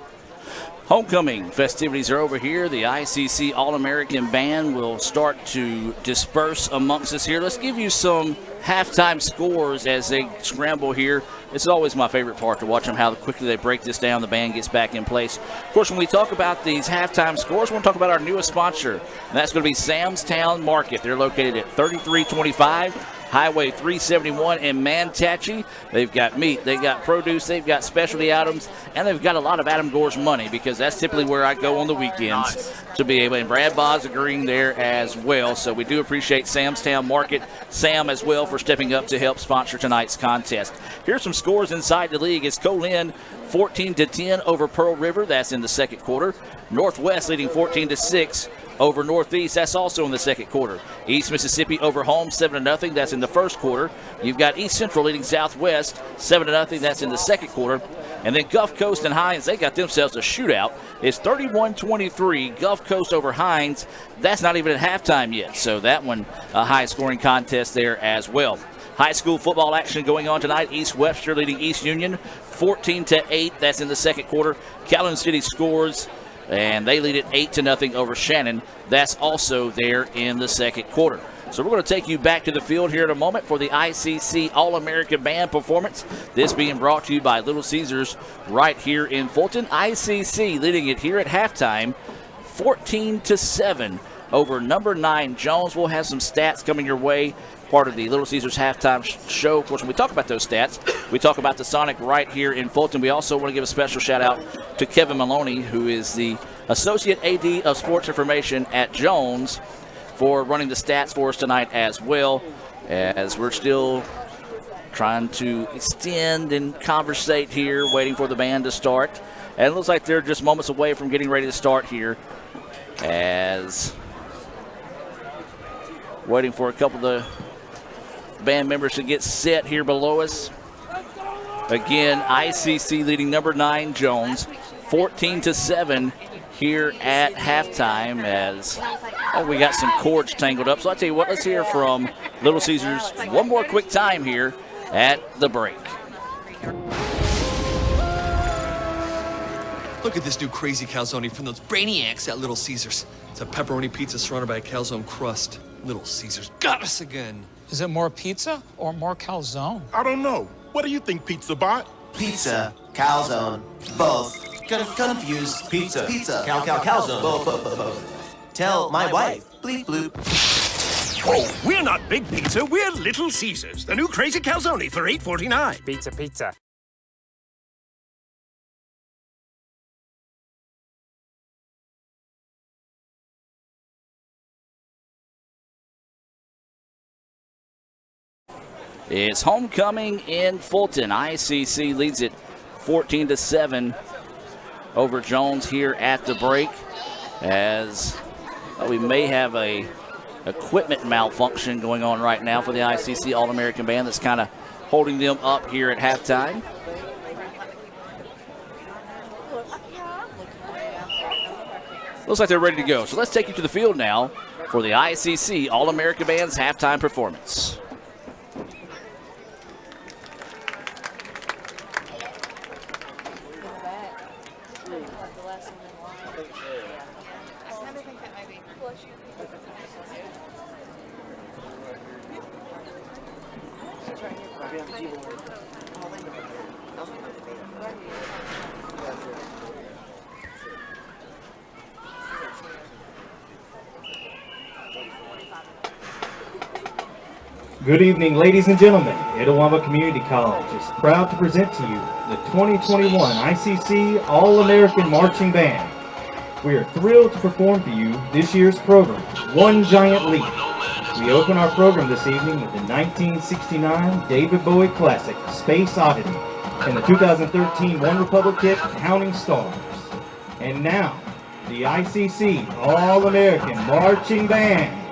homecoming festivities are over here. The ICC All-American Band will start to disperse amongst us here. Let's give you some halftime scores as they scramble here. This is always my favorite part, to watch them, how quickly they break this down. The band gets back in place. Of course, when we talk about these halftime scores, we want to talk about our newest sponsor, and that's going to be Sam's Town Market. They're located at 3325 Highway 371 in Manatee. They've got meat, they've got produce, they've got specialty items, and they've got a lot of Adam Gore's money, because that's typically where I go on the weekends to be able. And Brad Boz agreeing there as well. So we do appreciate Sam's Town Market, Sam as well, for stepping up to help sponsor tonight's contest. Here's some scores inside the league. It's Colin 14-10 over Pearl River. That's in the second quarter. Northwest leading 14-6 over Northeast. That's also in the second quarter. East Mississippi over Holmes 7-0. That's in the first quarter. You've got East Central leading Southwest 7-0. That's in the second quarter. And then Gulf Coast and Hines, they got themselves a shootout. It's 31-23, Gulf Coast over Hines. That's not even at halftime yet. So that one, a high-scoring contest there as well. High school football action going on tonight. East Webster leading East Union 14-8. That's in the second quarter. Calhoun City scores, and they lead it 8-0 over Shannon. That's also there in the second quarter. So we're going to take you back to the field here in a moment for the ICC All-American Band performance. This being brought to you by Little Caesars right here in Fulton. ICC leading it here at halftime 14-7 over number 9 Jones. We'll have some stats coming your way, part of the Little Caesars halftime show. Of course, when we talk about those stats, we talk about the Sonic right here in Fulton. We also want to give a special shout out to Kevin Maloney, who is the Associate AD of Sports Information at Jones, for running the stats for us tonight as well, as we're still trying to extend and conversate here, waiting for the band to start. And it looks like they're just moments away from getting ready to start here, as waiting for a couple of the band members to get set here below us. Again, ICC leading number 9 Jones 14-7 here at halftime, as we got some cords tangled up. So I'll tell you what, let's hear from Little Caesars one more quick time here at the break. Look at this new crazy calzone from those brainiacs at Little Caesars. It's a pepperoni pizza surrounded by a calzone crust. Little Caesars got us again. Is it more pizza or more calzone? I don't know. What do you think, Pizza Bot? Pizza, calzone, both. Confused. Pizza, calzone, both. Tell my wife, bleep bloop. Oh, we're not Big Pizza, we're Little Caesars. The new crazy calzone for $8.49. Pizza. It's homecoming in Fulton. ICC leads it 14-7 over Jones here at the break, as we may have a equipment malfunction going on right now for the ICC All-American Band that's kind of holding them up here at halftime. Looks like they're ready to go. So let's take you to the field now for the ICC All-American Band's halftime performance. Good evening, ladies and gentlemen. Itawamba Community College is proud to present to you the 2021 ICC All-American Marching Band. We are thrilled to perform for you this year's program, One Giant Leap. We open our program this evening with the 1969 David Bowie classic, Space Oddity, and the 2013 One Republic hit, Counting Stars. And now, the ICC All-American Marching Band.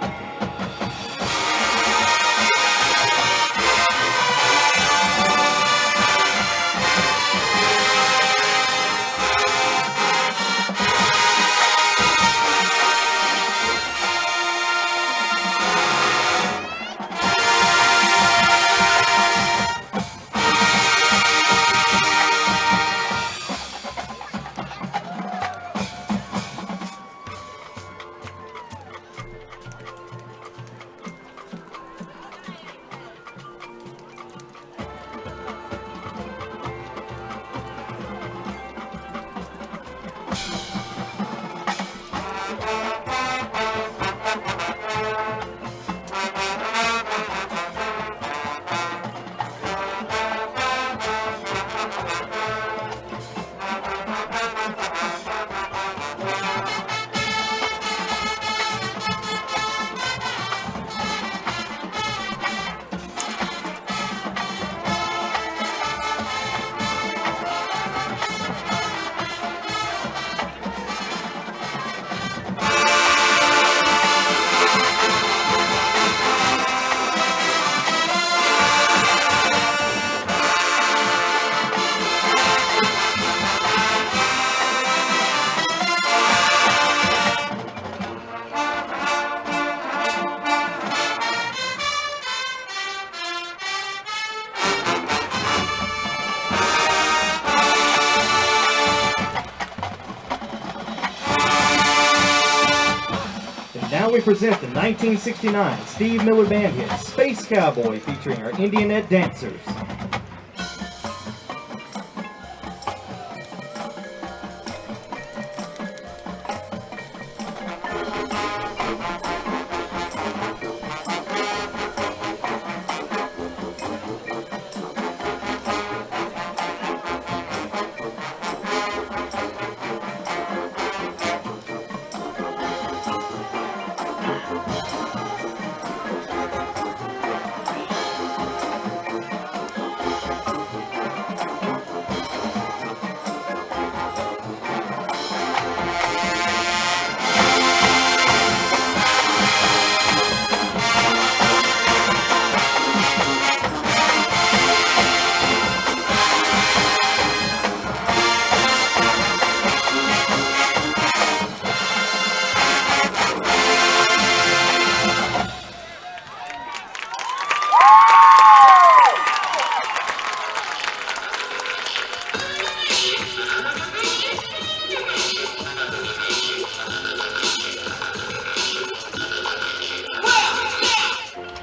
we present the 1969 Steve Miller Band hit, Space Cowboy, featuring our Indianette dancers.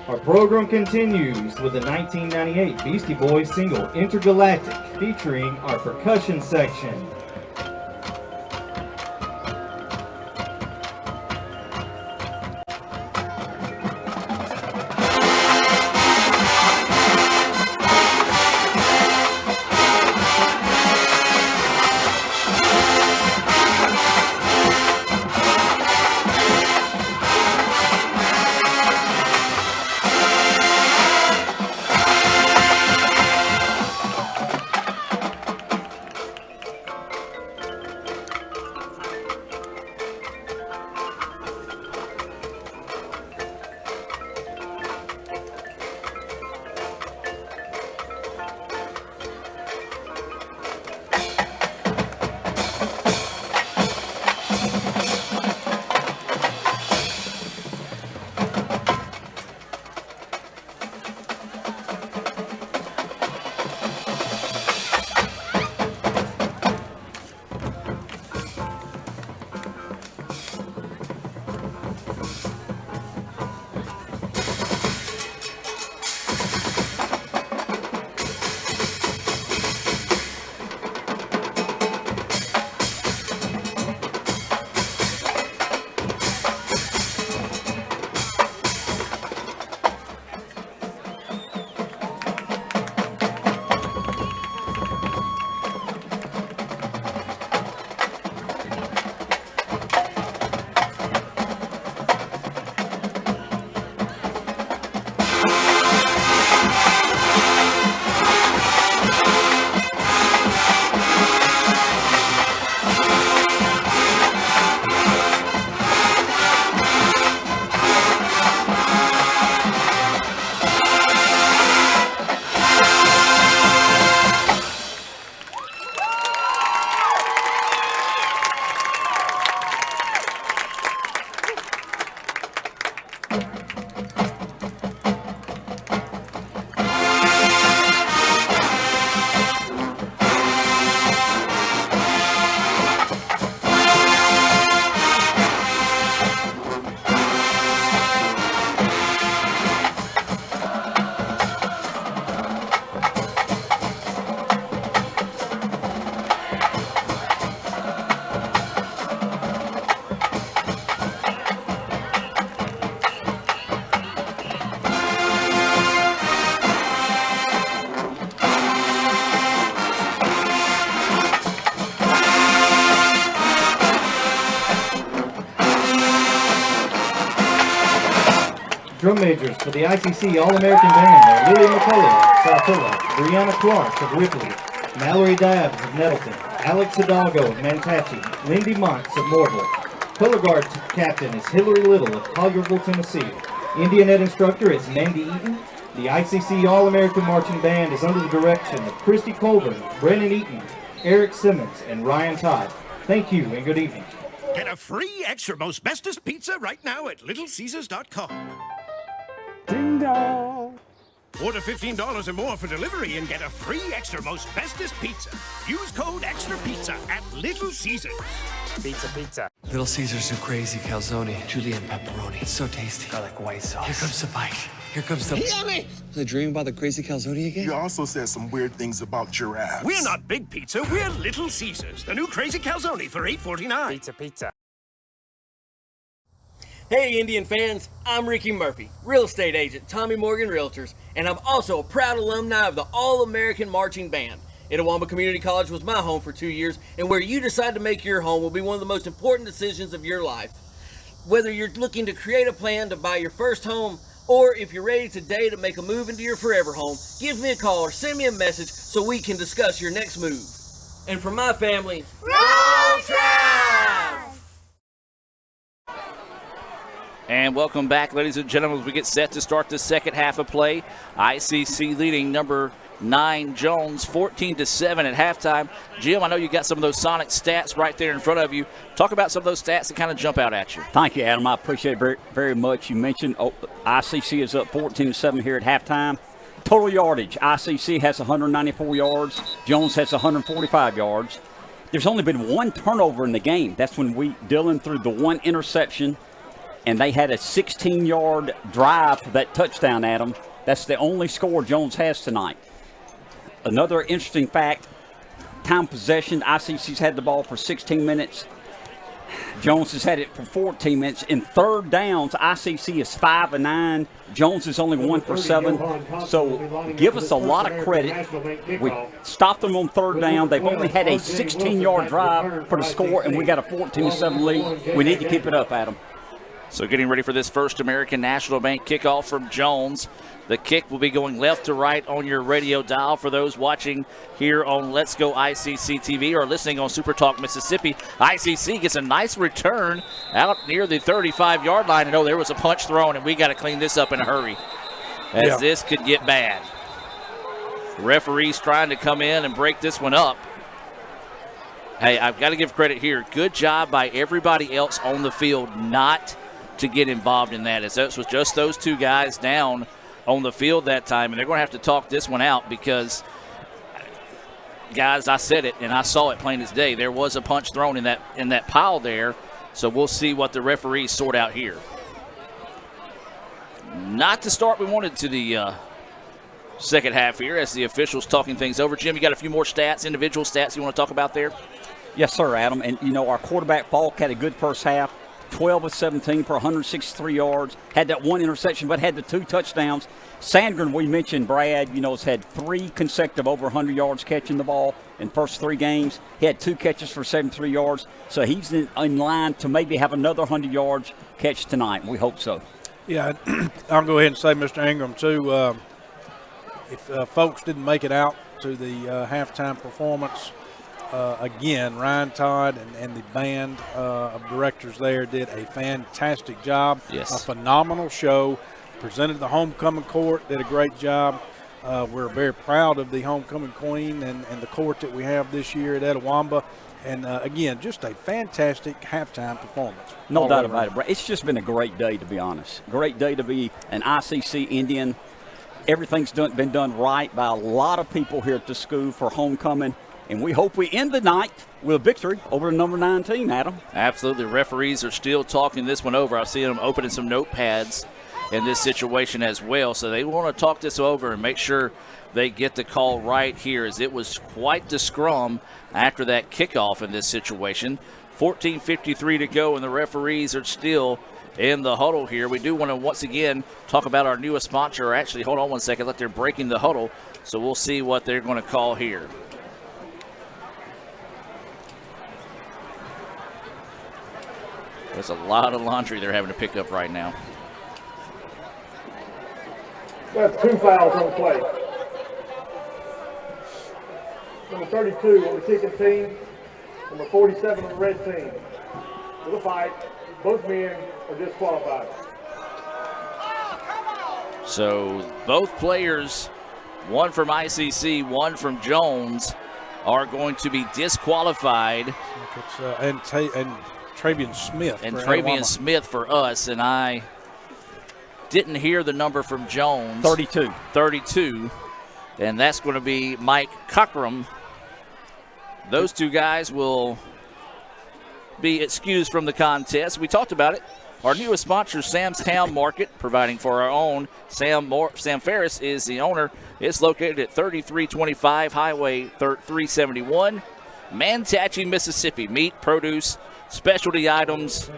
Our program continues with the 1998 Beastie Boys single Intergalactic, featuring our percussion section. Drum majors for the ICC All-American Band are Lily McCullough of Saltillo, Brianna Clark of Ripley, Mallory Dabbs of Nettleton, Alex Hidalgo of Manatee, Lindy Montz of Morville. Color guard captain is Hillary Little of Collierville, Tennessee. Indianette instructor is Mandy Eaton. The ICC All-American Marching Band is under the direction of Christy Colburn, Brennan Eaton, Eric Simmons, and Ryan Todd. Thank you and good evening. Get a free extra most bestest pizza right now at littlecaesars.com. Ding dong. Order $15 or more for delivery and get a free extra most bestest pizza. Use code EXTRA PIZZA at Little Caesars. Pizza, pizza. Little Caesars new crazy calzone, julienne pepperoni. It's so tasty. Garlic white sauce. Here comes the bite. Here comes the... Yummy! Was I dreaming about the crazy calzone again? You also said some weird things about giraffes. We're not Big Pizza, we're Little Caesars, the new crazy calzone for $8.49. Pizza. Hey Indian fans, I'm Ricky Murphy, real estate agent, Tommy Morgan Realtors, and I'm also a proud alumni of the All-American Marching Band. Itawamba Community College was my home for 2 years, and where you decide to make your home will be one of the most important decisions of your life. Whether you're looking to create a plan to buy your first home, or if you're ready today to make a move into your forever home, give me a call or send me a message so we can discuss your next move. And for my family, Roll Tribe! And welcome back, ladies and gentlemen, as we get set to start the second half of play. ICC leading number 9 Jones 14-7 at halftime. Jim, I know you got some of those Sonic stats right there in front of you. Talk about some of those stats that kind of jump out at you. Thank you, Adam. I appreciate it very, very much. You mentioned ICC is up 14-7 here at halftime. Total yardage, ICC has 194 yards. Jones has 145 yards. There's only been one turnover in the game. That's when Dylan threw the one interception, and they had a 16-yard drive for that touchdown, Adam. That's the only score Jones has tonight. Another interesting fact, time possession, ICC's had the ball for 16 minutes. Jones has had it for 14 minutes. In third downs, ICC is 5 of 9. Jones is only 1 for 7. So give us a lot of credit. We stopped them on third down. They've only had a 16-yard drive for the score, and we got a 14-7 lead. We need to keep it up, Adam. So getting ready for this First American National Bank kickoff from Jones. The kick will be going left to right on your radio dial for those watching here on Let's Go ICC TV or listening on Super Talk Mississippi. ICC gets a nice return out near the 35-yard line. And there was a punch thrown, and we got to clean this up in a hurry as this could get bad. Referees trying to come in and break this one up. Hey, I've got to give credit here. Good job by everybody else on the field not to get involved in that. As it was just those two guys down on the field that time, and they're going to have to talk this one out because, guys, I said it and I saw it plain as day. There was a punch thrown in that pile there, so we'll see what the referees sort out here. Not the start we wanted to the second half here as the officials talking things over. Jim, you got a few more stats, individual stats you want to talk about there? Yes, sir, Adam. And, our quarterback, Falk, had a good first half. 12 of 17 for 163 yards. Had that one interception, but had the 2 touchdowns. Sandgren, we mentioned, Brad, has had 3 consecutive over 100 yards catching the ball in the first 3 games. He had 2 catches for 73 yards. So he's in line to maybe have another 100 yards catch tonight. We hope so. Yeah, I'll go ahead and say, Mr. Ingram, too, if folks didn't make it out to the halftime performance, again, Ryan Todd and the band of directors there did a fantastic job. Yes. A phenomenal show. Presented the homecoming court, did a great job. We're very proud of the homecoming queen and the court that we have this year at Itawamba. And, again, just a fantastic halftime performance. No doubt about it, Brad. It's just been a great day, to be honest. Great day to be an ICC Indian. Everything's been done right by a lot of people here at the school for homecoming. And we hope we end the night with a victory over the number 9 team, Adam. Absolutely. Referees are still talking this one over. I see them opening some notepads in this situation as well. So they want to talk this over and make sure they get the call right here, as it was quite the scrum after that kickoff in this situation. 14:53 to go, and the referees are still in the huddle here. We do want to once again talk about our newest sponsor. Actually, hold on one second. They're breaking the huddle, so we'll see what they're going to call here. There's a lot of laundry they're having to pick up right now. That's 2 fouls on the play. Number 32 on the kicking team, number 47 on the red team. With a fight, both men are disqualified. So both players, one from ICC, one from Jones, are going to be disqualified. And Travian Smith. And Travian Smith for us, and I didn't hear the number from Jones. 32. And that's going to be Mike Cockrum. Those two guys will be excused from the contest. We talked about it. Our newest sponsor, Sam's Town Market, providing for our own. Sam Ferris is the owner. It's located at 3325 Highway 371, Manatee, Mississippi. Meat, produce, specialty items,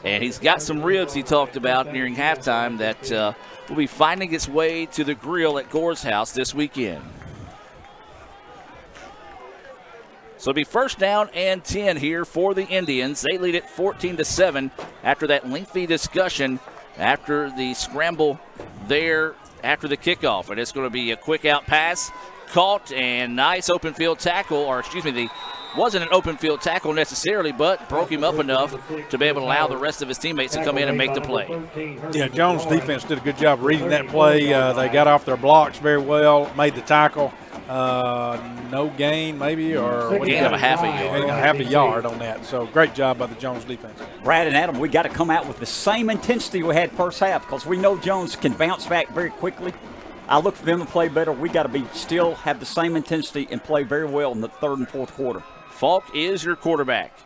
and he's got some ribs he talked about during halftime that will be finding its way to the grill at Gore's house this weekend. So it'll be first down and 10 here for the Indians. They lead it 14-7 after that lengthy discussion after the scramble there after the kickoff. And it's going to be a quick out pass, caught, and nice open field tackle, or excuse me, wasn't an open field tackle necessarily, but broke him up enough to be able to allow the rest of his teammates to come in and make the play. Yeah, Jones' defense did a good job reading that play. They got off their blocks very well, made the tackle. No gain, maybe, or gain of a half a yard. Half a yard on that. So great job by the Jones defense. Brad and Adam, we got to come out with the same intensity we had first half because we know Jones can bounce back very quickly. I look for them to play better. We got to still have the same intensity and play very well in the third and fourth quarter. Falk is your quarterback.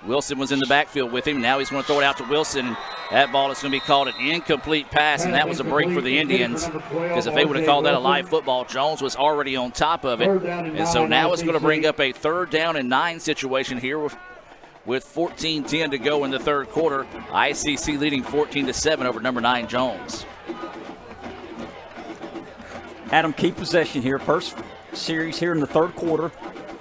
Wilson was in the backfield with him. Now he's going to throw it out to Wilson. That ball is going to be called an incomplete pass, and that was a break for the Indians because if they would have called that a live football, Jones was already on top of it. And so now it's going to bring up a 3rd down and 9 situation here with 14:10 to go in the third quarter. ICC leading 14-7 over number 9 Jones. Adam, key possession here. First series here in the third quarter.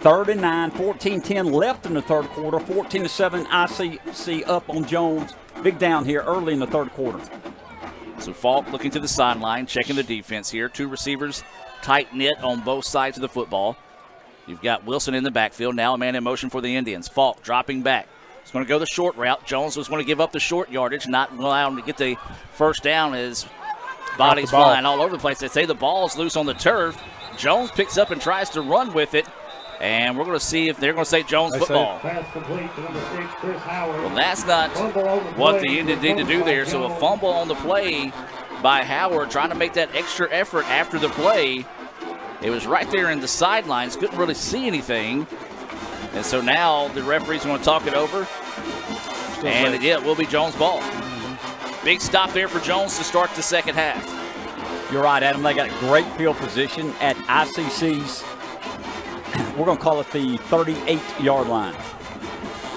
3rd and 9, 14-10 left in the third quarter. 14-7 ICC up on Jones. Big down here early in the third quarter. So Falk looking to the sideline, checking the defense here. 2 receivers tight knit on both sides of the football. You've got Wilson in the backfield. Now a man in motion for the Indians. Falk dropping back. He's going to go the short route. Jones was going to give up the short yardage, not allow him to get the first down as bodies flying all over the place. They say the ball's loose on the turf. Jones picks up and tries to run with it. And we're going to see if they're going to say Jones football. Well, that's not what the Indians need to do there. So a fumble on the play by Howard, trying to make that extra effort after the play. It was right there in the sidelines, couldn't really see anything. And so now the referee's going to talk it over. And it will be Jones' ball. Big stop there for Jones to start the second half. You're right, Adam. They got a great field position at ICC's. We're going to call it the 38-yard line.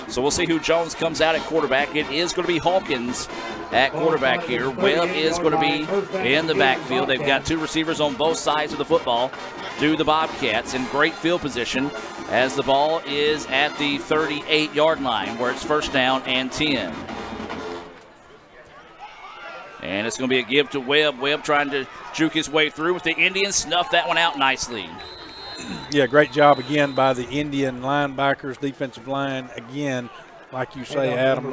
So we'll see who Jones comes out at quarterback. It is going to be Hawkins at quarterback here. Webb is going to be in the backfield. They've got 2 receivers on both sides of the football. Do the Bobcats in great field position as the ball is at the 38-yard line where it's first down and 10. And it's going to be a give to Webb. Webb trying to juke his way through with the Indians. Snuffed that one out nicely. Yeah, great job again by the Indian linebackers, defensive line. Again, like you say, Adam,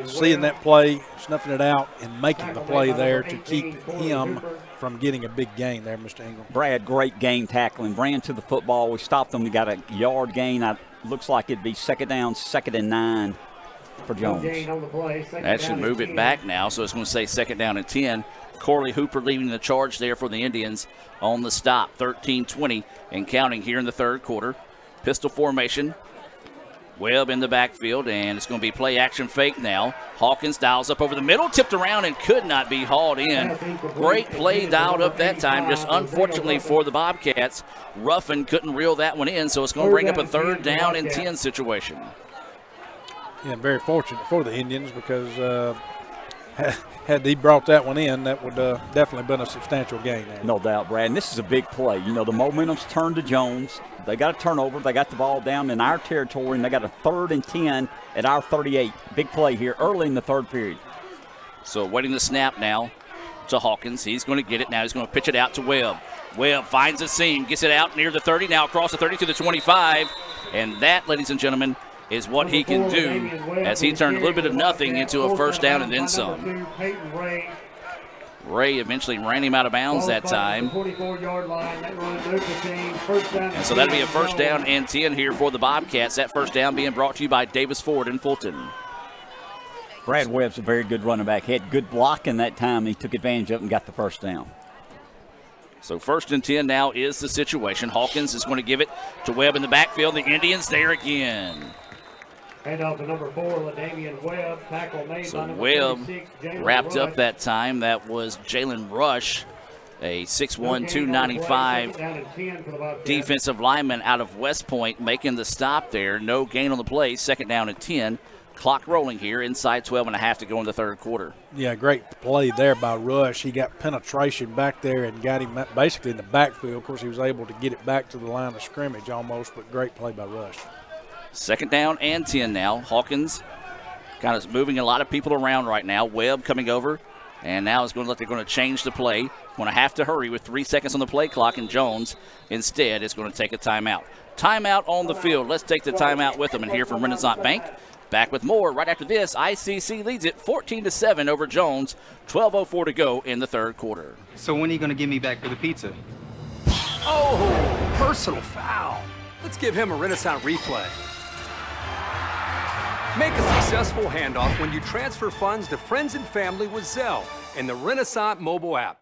seeing that play, snuffing it out, and making the play there to keep him from getting a big gain there, Mr. Ingram. Brad, great game tackling. Ran to the football. We stopped them. We got a yard gain. Looks like it'd be 2nd down, 2nd and 9 for Jones. That should move it back now, so it's going to say 2nd down and 10. Corley Hooper leading the charge there for the Indians on the stop. 13-20 and counting here in the third quarter. Pistol formation. Webb in the backfield, and it's going to be play action fake now. Hawkins dials up over the middle, tipped around and could not be hauled in. Great play dialed up that time, just unfortunately for the Bobcats. Ruffin couldn't reel that one in, so it's going to bring up a 3rd down and 10 situation. Yeah, very fortunate for the Indians because had he brought that one in, that would definitely been a substantial gain there. No doubt, Brad. And this is a big play. You know, the momentum's turned to Jones. They got a turnover. They got the ball down in our territory, and they got a 3rd and 10 at our 38. Big play here early in the third period. So waiting the snap now to Hawkins. He's going to get it now. He's going to pitch it out to Webb. Webb finds a seam, gets it out near the 30, now across the 30 to the 25. And that, ladies and gentlemen, is what he can do as he turned a little bit of nothing into a first down and then some. Ray eventually ran him out of bounds that time. And so that'll be a first down and 10 here for the Bobcats. That first down being brought to you by Davis Ford in Fulton. Brad Webb's a very good running back. He had good blocking that time. He took advantage of it and got the first down. So 1st and 10 now is the situation. Hawkins is going to give it to Webb in the backfield. The Indians there again. Hand off to number 4, LaDamian Webb. Tackle made So by number Webb 46, Jalen wrapped Rush. up that time. That was Jalen Rush, a 6'1", 295 defensive lineman out of West Point, making the stop there. No gain on the play. Second down and 10. Clock rolling here. Inside 12.5 to go in the third quarter. Yeah, great play there by Rush. He got penetration back there and got him basically in the backfield. Of course, he was able to get it back to the line of scrimmage almost, but great play by Rush. Second down and 10 now. Hawkins kind of moving a lot of people around right now. Webb coming over, and now they're going to change the play. Going to have to hurry with 3 seconds on the play clock, and Jones instead is going to take a timeout. Timeout on the field. Let's take the timeout with them and hear from Renaissance Bank. Back with more right after this. ICC leads it 14-7 over Jones. 12:04 to go in the third quarter. So when are you going to give me back for the pizza? Oh, personal foul. Let's give him a Renaissance replay. Make a successful handoff when you transfer funds to friends and family with Zelle and the Renaissance mobile app.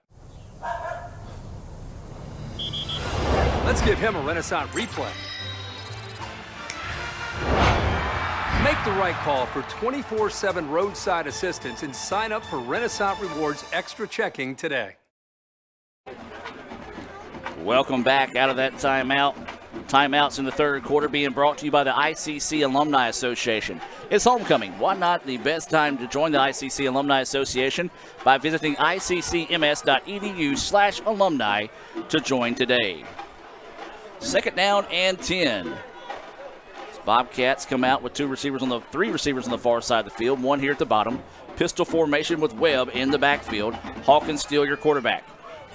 Let's give him a Renaissance replay. Make the right call for 24/7 roadside assistance and sign up for Renaissance Rewards Extra Checking today. Welcome back out of that timeout. Timeouts in the third quarter being brought to you by the ICC Alumni Association. It's homecoming. Why not the best time to join the ICC Alumni Association by visiting iccms.edu/alumni to join today. Second down and 10. Bobcats come out with three receivers on the far side of the field, one here at the bottom. Pistol formation with Webb in the backfield. Hawkins still your quarterback.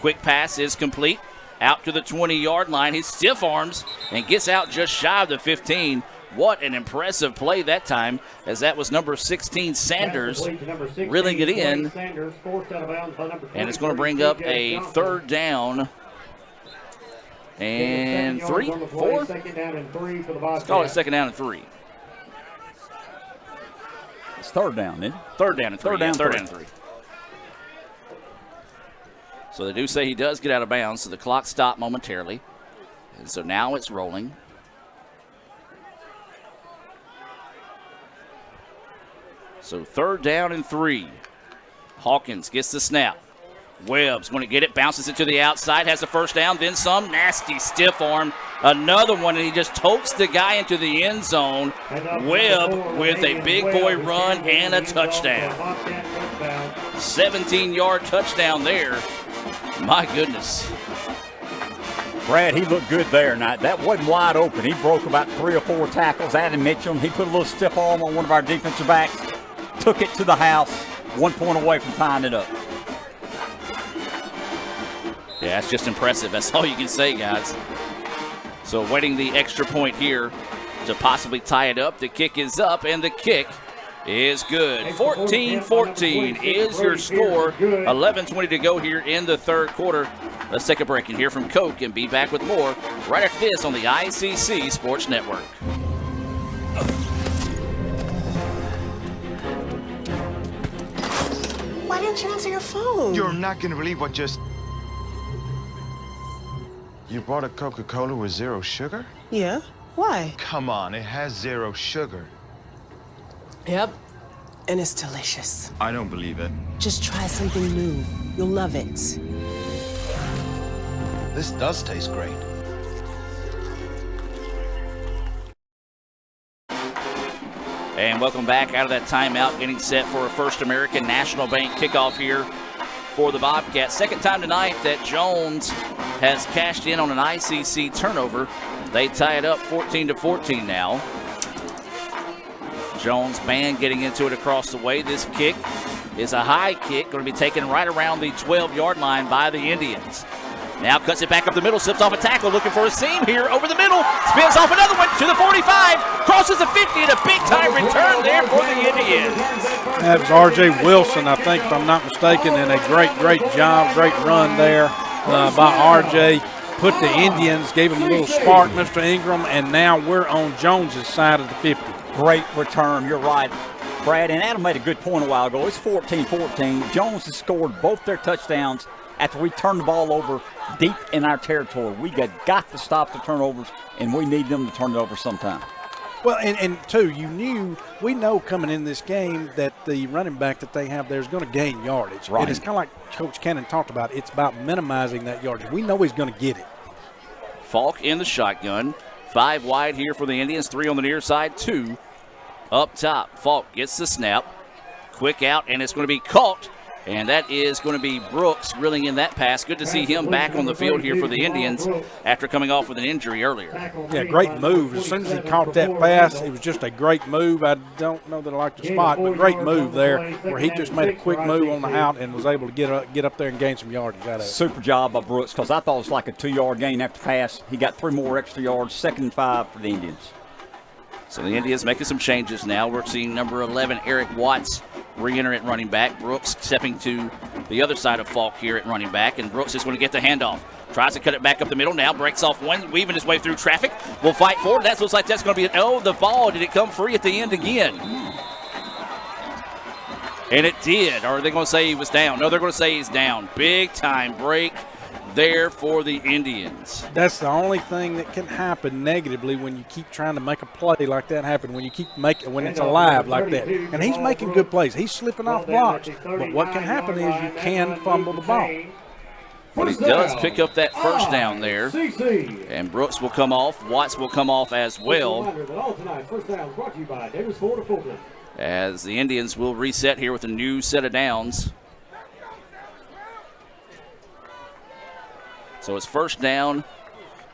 Quick pass is complete. Out to the 20-yard line. He stiff arms and gets out just shy of the 15. What an impressive play that time, as that was number 16, Sanders, reeling it in. And it's going to bring up a third down. And 3, 4. Let's call it second down and 3. It's third down, isn't it? Third down and 3. Third down and 3. So they do say he does get out of bounds, so the clock stopped momentarily. And so now it's rolling. So third down and 3. Hawkins gets the snap. Webb's going to get it, bounces it to the outside, has the first down, then some. Nasty stiff arm. Another one, and he just tokes the guy into the end zone. Webb with a big boy run and a touchdown. 17-yard touchdown there. My goodness. Brad, he looked good there. Now, that wasn't wide open. He broke about 3 or 4 tackles. Adam Mitchell, he put a little stiff arm on one of our defensive backs, took it to the house, 1 point away from tying it up. Yeah, that's just impressive. That's all you can say, guys. So waiting the extra point here to possibly tie it up. The kick is up, and the kick is good. 14-14 is your score. 11:20 to go here in the third quarter. Let's take a break and hear from Coke and be back with more right after this on the ICC Sports Network. Why didn't you answer your phone? You're not going to believe what just... You bought a Coca-Cola with 0 sugar? Yeah. Why? Come on, it has 0 sugar. Yep. And it's delicious. I don't believe it. Just try something new. You'll love it. This does taste great. And welcome back out of that timeout, getting set for a First American National Bank kickoff here for the Bobcats. Second time tonight that Jones has cashed in on an ICC turnover. They tie it up 14-14 now. Jones band getting into it across the way. This kick is a high kick, going to be taken right around the 12-yard line by the Indians. Now cuts it back up the middle, slips off a tackle, looking for a seam here over the middle, spins off another one to the 45, crosses the 50, and a big-time return there for the Indians. That was R.J. Wilson, I think, if I'm not mistaken, and a great job, great run there by R.J. Put the Indians, gave him a little spark, Mr. Ingram, and now we're on Jones's side of the 50. Great return, you're right, Brad. And Adam made a good point a while ago. It's 14-14. Jones has scored both their touchdowns after we turned the ball over deep in our territory. We got to stop the turnovers, and we need them to turn it over sometime. Well, and two, we know coming in this game that the running back that they have there is going to gain yardage. Right. And it's kind of like Coach Cannon talked about. It's about minimizing that yardage. We know he's going to get it. Falk in the shotgun. 5 wide here for the Indians. 3 on the near side, 2 up top. Falk gets the snap. Quick out, and it's going to be caught. And that is going to be Brooks reeling in that pass. Good to see him back on the field here for the Indians after coming off with an injury earlier. Yeah, great move. As soon as he caught that pass, it was just a great move. I don't know that I like the spot, but great move there where he just made a quick move on the out and was able to get up there and gain some yardage out of it. Super job by Brooks, because I thought it was like a 2-yard gain after pass. He got 3 more extra yards, 2nd and 5 for the Indians. So the Indians making some changes now. We're seeing number 11, Eric Watts, re-enter at running back. Brooks stepping to the other side of Falk here at running back, and Brooks is going to get the handoff. Tries to cut it back up the middle now, breaks off one, weaving his way through traffic. Will fight forward. That looks like that's going to be the ball. Did it come free at the end again? And it did. Or are they going to say he was down? No, they're going to say he's down. Big time break there for the Indians. That's the only thing that can happen negatively when you keep trying to make a play like that happen, when you keep when it's alive like that. And he's making good plays. He's slipping off blocks. But what can happen is you can fumble the ball. But he does pick up that first down there. And Brooks will come off. Watts will come off as well. As the Indians will reset here with a new set of downs. So it's first down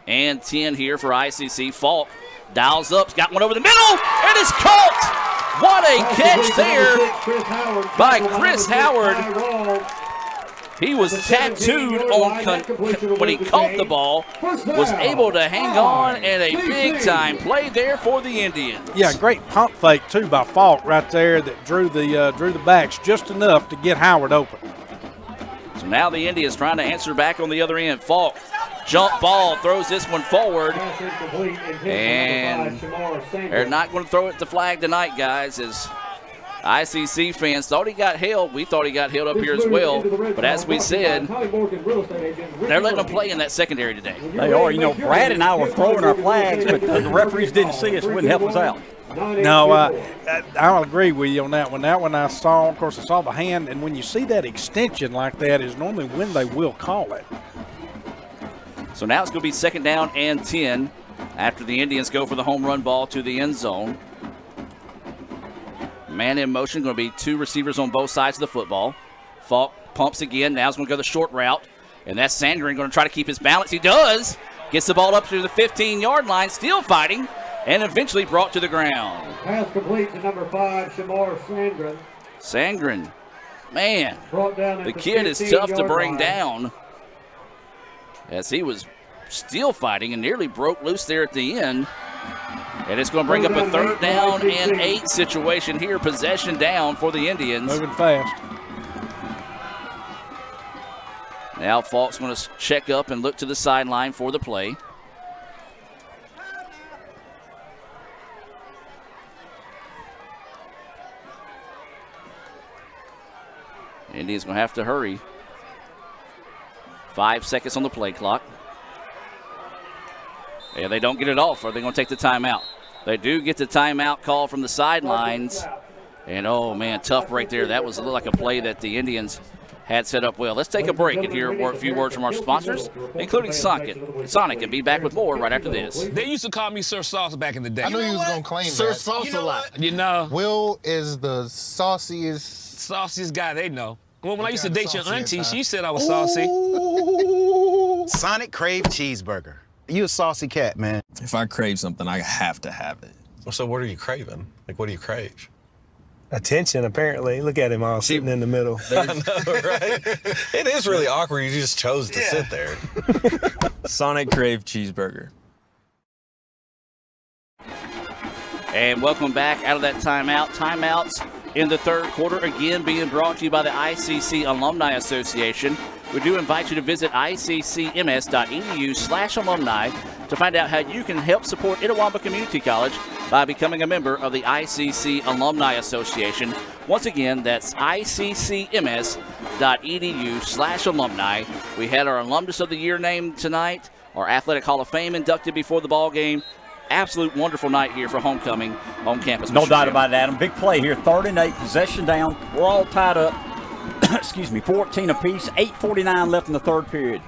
and 10 here for ICC. Falk dials up, got one over the middle, and it's caught. What a catch there by Chris Howard. He was tattooed on when he caught the ball, was able to hang on, and a big-time play there for the Indians. Yeah, great pump fake, too, by Falk right there that drew the backs just enough to get Howard open. So now the Indians trying to answer back on the other end. Falk, jump ball, throws this one forward. And they're not going to throw it to flag tonight, guys, as ICC fans thought he got held. We thought he got held up here as well. But as we said, they're letting him play in that secondary today. They are. You know, Brad and I were throwing our flags, but the referees didn't see us, wouldn't help us out. No, I'll agree with you on that one. That one I saw, of course, I saw the hand, and when you see that extension like that is normally when they will call it. So now it's going to be second down and 10 after the Indians go for the home run ball to the end zone. Man in motion, going to be 2 receivers on both sides of the football. Falk pumps again. Now he's going to go the short route, and that's Sandgren going to try to keep his balance. He does. Gets the ball up to the 15-yard line, still fighting, and eventually brought to the ground. Pass complete to number 5, Shamar Sandgren. Sandgren, man, the kid is tough to bring down, as he was still fighting and nearly broke loose there at the end. And it's going to bring up a third down and 8 situation here. Possession down for the Indians. Moving fast. Now Falk's going to check up and look to the sideline for the play. Indians going to have to hurry. 5 seconds on the play clock. Yeah, they don't get it off. Are they going to take the timeout? They do get the timeout call from the sidelines. And, oh, man, tough break there. That was like a play that the Indians had set up well. Let's take a break and hear a few words from our sponsors, including Sonic, and be back with more right after this. They used to call me Sir Sauce back in the day. I knew you was going to claim Sir that. Sauce a lot. You know. Will is the sauciest guy they know. Well, when I used to date your auntie, she said I was saucy. Sonic Crave Cheeseburger. You a saucy cat, man. If I crave something, I have to have it. So what are you craving? Like, what do you crave? Attention, apparently. Look at him all sitting in the middle. I know, right? It is really awkward. You just chose to sit there. Sonic Crave Cheeseburger. And welcome back out of that timeout. Timeouts in the third quarter, again being brought to you by the ICC Alumni Association. We do invite you to visit iccms.edu/alumni to find out how you can help support Itawamba Community College by becoming a member of the ICC Alumni Association. Once again, that's iccms.edu/alumni. We had our Alumnus of the Year named tonight, our Athletic Hall of Fame inducted before the ball game. absolute wonderful night here for homecoming on campus. No Mr. doubt Jim. about it, Adam. Big play here, 3rd and 8, possession down. We're all tied up. Excuse me, 14 apiece, 8:49 left in the 3rd period.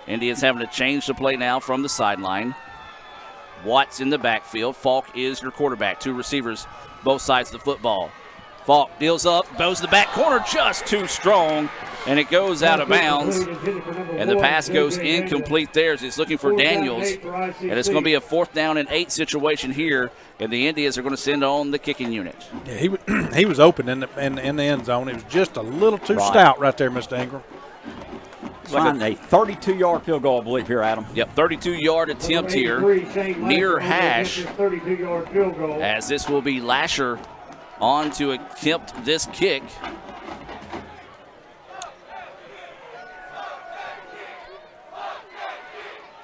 Indians having to change the play now from the sideline. Watts in the backfield. Falk is your quarterback. 2 receivers, both sides of the football. Falk deals up, goes to the back corner, just too strong, and it goes out of bounds. And the pass goes incomplete there as he's looking for Daniels. And it's going to be a 4th down and 8 situation here, and the Indians are going to send on the kicking unit. Yeah, he was open in the end zone. It was just a little too stout right there, Mr. Ingram. Find a 32-yard field goal, I believe, here, Adam. Yep, 32-yard attempt here near hash, as this will be Lasher on to attempt this kick.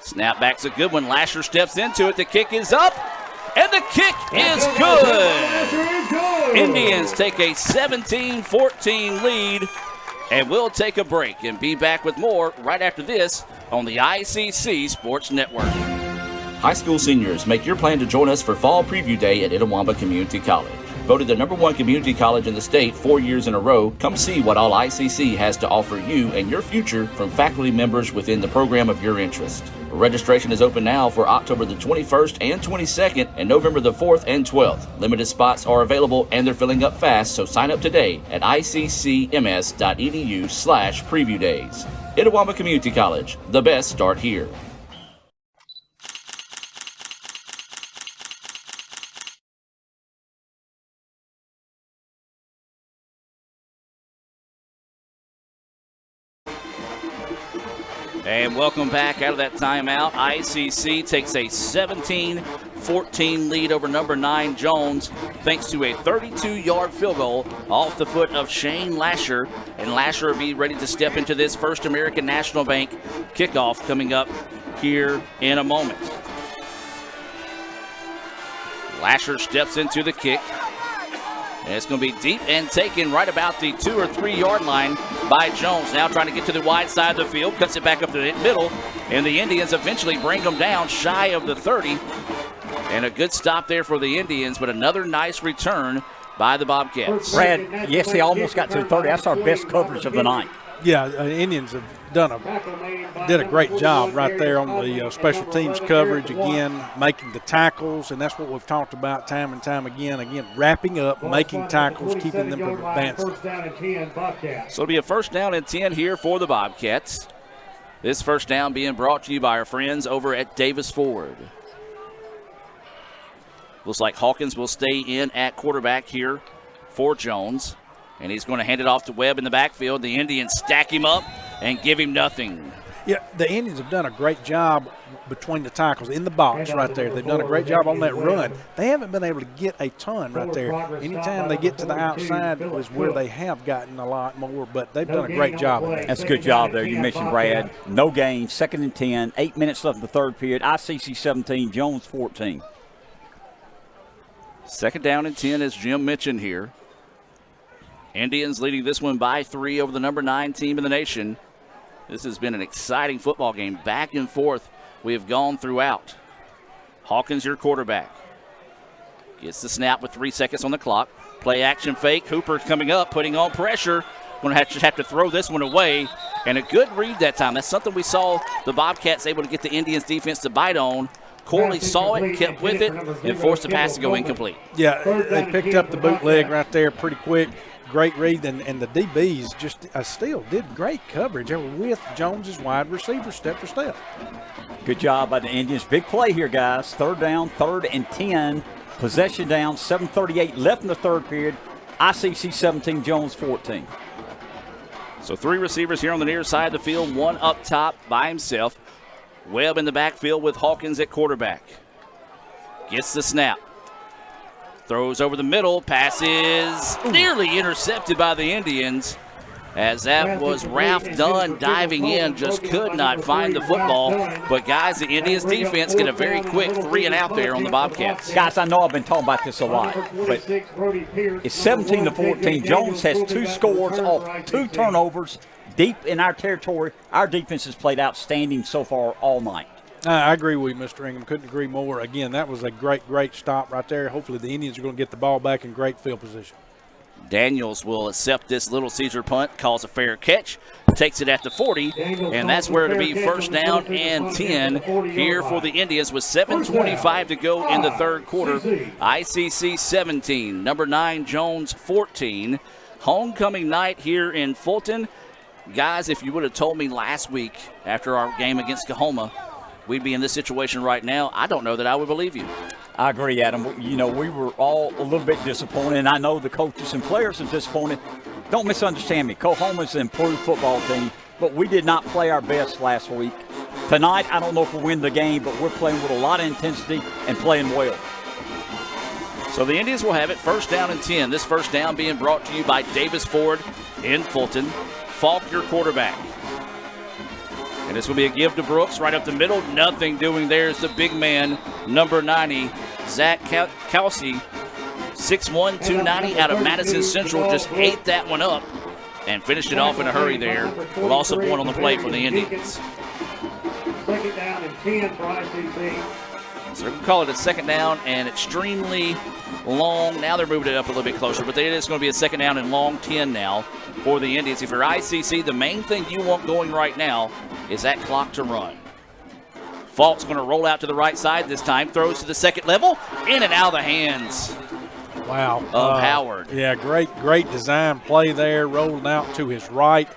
Snapback's a good one. Lasher steps into it. The kick is up, and the kick is good. Indians take a 17-14 lead, and we'll take a break and be back with more right after this on the ICC Sports Network. High school seniors, make your plan to join us for Fall Preview Day at Itawamba Community College. Voted the #1 community college in the state 4 years in a row, come see what all ICC has to offer you and your future from faculty members within the program of your interest. Registration is open now for October the 21st and 22nd and November the 4th and 12th. Limited spots are available and they're filling up fast, so sign up today at iccms.edu/preview days. Itawamba Community College, the best start here. And welcome back out of that timeout. ICC takes a 17-14 lead over number 9 Jones thanks to a 32-yard field goal off the foot of Shane Lasher. And Lasher will be ready to step into this First American National Bank kickoff coming up here in a moment. Lasher steps into the kick. And it's going to be deep and taken right about the 2 or 3 yard line by Jones. Now trying to get to the wide side of the field, cuts it back up to the middle, and the Indians eventually bring them down shy of the 30. And a good stop there for the Indians, but another nice return by the Bobcats. Brad, yes, they almost got to the 30. That's our best coverage of the night. Yeah, Indians have did a great job right there on the special teams coverage, again, making the tackles, and that's what we've talked about time and time again. Again, wrapping up, making tackles, keeping them from advancing. So it'll be a 1st down and 10 here for the Bobcats. This 1st down being brought to you by our friends over at Davis Ford. Looks like Hawkins will stay in at quarterback here for Jones. And he's going to hand it off to Webb in the backfield. The Indians stack him up and give him nothing. Yeah, the Indians have done a great job between the tackles in the box right there. They've done a great job on that run. They haven't been able to get a ton right there. Anytime they get to the outside is where they have gotten a lot more, but they've done a great job of that. That's a good job there. You mentioned Brad. No gain, 2nd and 10, 8 minutes left in the 3rd period. ICC 17, Jones 14. 2nd down and 10 as Jim mentioned here. Indians leading this one by 3 over the number 9 team in the nation. This has been an exciting football game. Back and forth we have gone throughout. Hawkins, your quarterback. Gets the snap with 3 seconds on the clock. Play action fake. Hooper's coming up, putting on pressure. Going to have to throw this one away. And a good read that time. That's something we saw the Bobcats able to get the Indians defense to bite on. Corley saw it, kept with it, and forced the pass to go incomplete. Yeah, they picked up the bootleg right there pretty quick. Great read, and the DBs just still did great coverage with Jones's wide receiver step for step. Good job by the Indians. Big play here, guys. 3rd down, 3rd and 10. Possession down, 7:38 left in the 3rd period. ICC 17, Jones 14. So 3 receivers here on the near side of the field, 1 up top by himself. Webb in the backfield with Hawkins at quarterback. Gets the snap. Throws over the middle. Pass is nearly intercepted by the Indians. As that was Ralph Dunn diving in, just could not find the football. But, guys, the Indians defense get a very quick 3 and out there on the Bobcats. Guys, I know I've been talking about this a lot, but it's 17-14. Jones has 2 scores off 2 turnovers. Deep in our territory, our defense has played outstanding so far all night. I agree with you, Mr. Ingram. Couldn't agree more. Again, that was a great stop right there. Hopefully the Indians are going to get the ball back in great field position. Daniels will accept this Little Caesar punt, calls a fair catch, takes it at the 40, and that's where it'll be first down and 10 here for the Indians with 7:25 to go in the third quarter. ICC 17, number 9 Jones 14. Homecoming night here in Fulton. Guys, if you would have told me last week after our game against Kahoma we'd be in this situation right now, I don't know that I would believe you. I agree, Adam. You know, we were all a little bit disappointed, and I know the coaches and players are disappointed. Don't misunderstand me. Cohoma's an improved football team, but we did not play our best last week. Tonight, I don't know if we'll win the game, but we're playing with a lot of intensity and playing well. So the Indians will have it first down and 10. This first down being brought to you by Davis Ford in Fulton. Falk, your quarterback. And this will be a give to Brooks right up the middle. Nothing doing there is the big man, number 90, Zach Kelsey, 6'1", 290 out of Madison Central. Just ate that one up and finished it off in a hurry there. Will also point on the play for the Indians. Second down and 10 for ICC. So we can call it a second down and extremely long. Now they're moving it up a little bit closer, but it is going to be a second down and long 10 now for the Indians. If you're ICC, the main thing you want going right now is that clock to run. Falk's going to roll out to the right side this time, throws to the second level, in and out of the hands. Wow. Of Howard. Yeah, great design play there, rolling out to his right.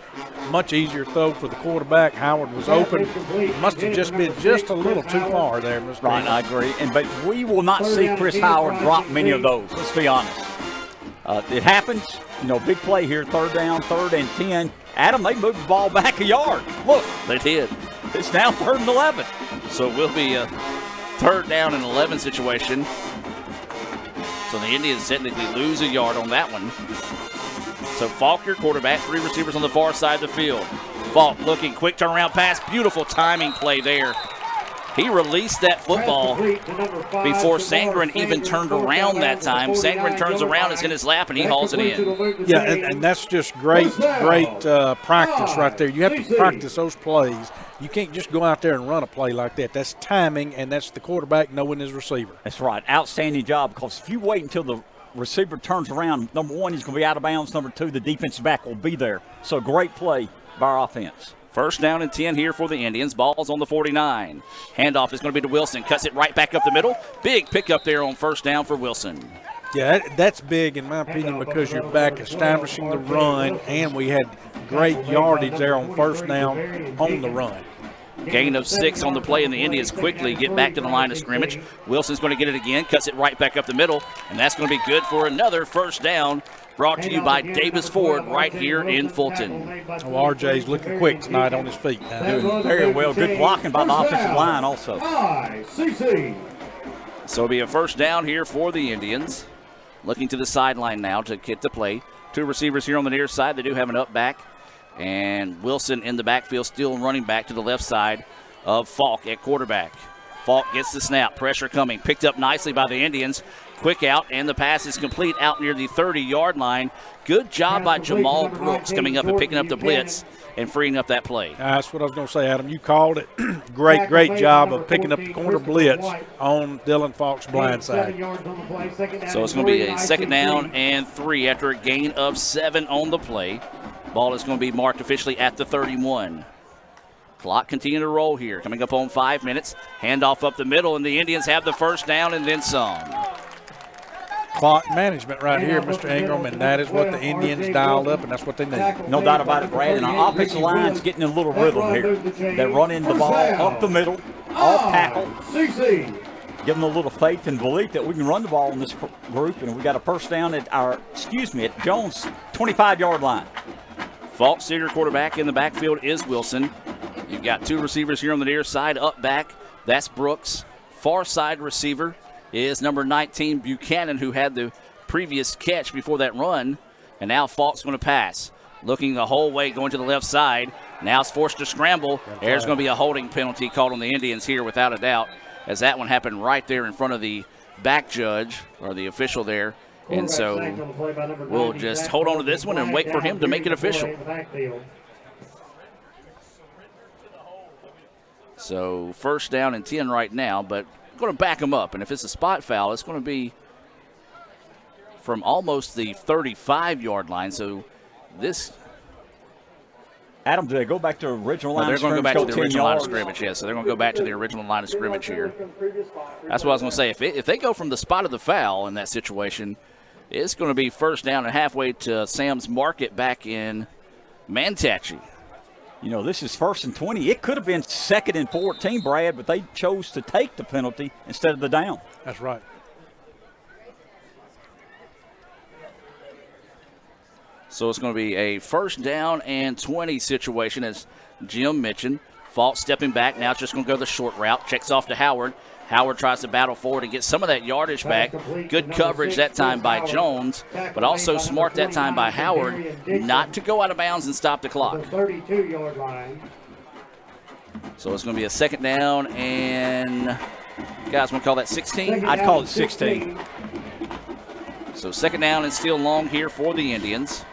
Much easier throw for the quarterback. Howard was open. Must have just been just a little too far there, Mr. Right, I agree. But we will not see Chris Howard drop many of those, let's be honest. It happens. You know, big play here, third down, third and 10. Adam, they moved the ball back a yard. Look. They did. It's now third and 11. So it will be a third down and 11 situation. So the Indians technically lose a yard on that one. So Falk, your quarterback, 3 receivers on the far side of the field. Falk looking, quick turnaround pass, beautiful timing play there. He released that football before Sangren even turned around that time. Sangren turns around, it's in his lap, and he hauls it in. Yeah, and that's just great practice right there. You have to practice those plays. You can't just go out there and run a play like that. That's timing, and that's the quarterback knowing his receiver. That's right. Outstanding job, because if you wait until the receiver turns around, number 1, he's going to be out of bounds. Number 2, the defensive back will be there. So great play by our offense. First down and 10 here for the Indians. Ball's on the 49. Handoff is going to be to Wilson. Cuts it right back up the middle. Big pickup there on first down for Wilson. Yeah, that's big in my opinion because you're back establishing the run, and we had great yardage there on first down on the run. Gain of 6 on the play, and the Indians quickly get back to the line of scrimmage. Wilson's going to get it again, cuts it right back up the middle, and that's going to be good for another first down. Brought to you by Davis Ford right here in Fulton. Well, RJ's looking quick tonight on his feet. Doing very well. Good blocking by the offensive line also. So it'll be a first down here for the Indians. Looking to the sideline now to get the play. 2 receivers here on the near side. They do have an up back. And Wilson in the backfield, still running back to the left side of Falk at quarterback. Falk gets the snap. Pressure coming. Picked up nicely by the Indians. Quick out, and the pass is complete out near the 30-yard line. Good job by Jamal Brooks coming up and picking up the blitz and freeing up that play. That's what I was going to say, Adam. You called it. great job of picking up the corner blitz on Dylan Falk's blind side. So it's going to be a second down and 3 after a gain of 7 on the play. Ball is going to be marked officially at the 31. Clock continuing to roll here. Coming up on 5 minutes. Handoff up the middle, and the Indians have the first down and then some. Clock management right here, Mr. Ingram, and that is what the Indians dialed up, and that's what they need. No doubt about it, Brad. And our offensive line's getting a little rhythm here. They're running the ball up the middle, off tackle. Give them a little faith and belief that we can run the ball in this group, and we got a first down at at Jones' 25-yard line. Falk, senior quarterback in the backfield is Wilson. You've got 2 receivers here on the near side, up back. That's Brooks. Far side receiver is number 19, Buchanan, who had the previous catch before that run. And now Falk's going to pass. Looking the whole way, going to the left side. Now it's forced to scramble. There's going to be a holding penalty called on the Indians here without a doubt, as that one happened right there in front of the back judge, or the official there. And so we'll just hold on to this one and wait for him to make it official. So first down and 10 right now, but I'm going to back them up. And if it's a spot foul, it's going to be from almost the 35-yard line. So this. Adam, do they go back to the original line of they're going scrimmage? to go back to the original line of yards? scrimmage, yes. So they're going to go back to the original line of scrimmage here. That's what I was going to say. If they go from the spot of the foul in that situation, it's going to be first down and halfway to Sam's Market back in Manatee. You know, this is 1st and 20. It could have been 2nd and 14, Brad, but they chose to take the penalty instead of the down. That's right. So it's going to be a first down and 20 situation, as Jim mentioned. Falk stepping back. Now it's just going to go the short route. Checks off to Howard. Howard tries to battle forward and get some of that yardage back. Good coverage that time by Jones, but also smart that time by Howard not to go out of bounds and stop the clock. 32-yard line. So it's going to be a second down and, guys, want to call that 16? I'd call it 16. So second down and still long here for the Indians.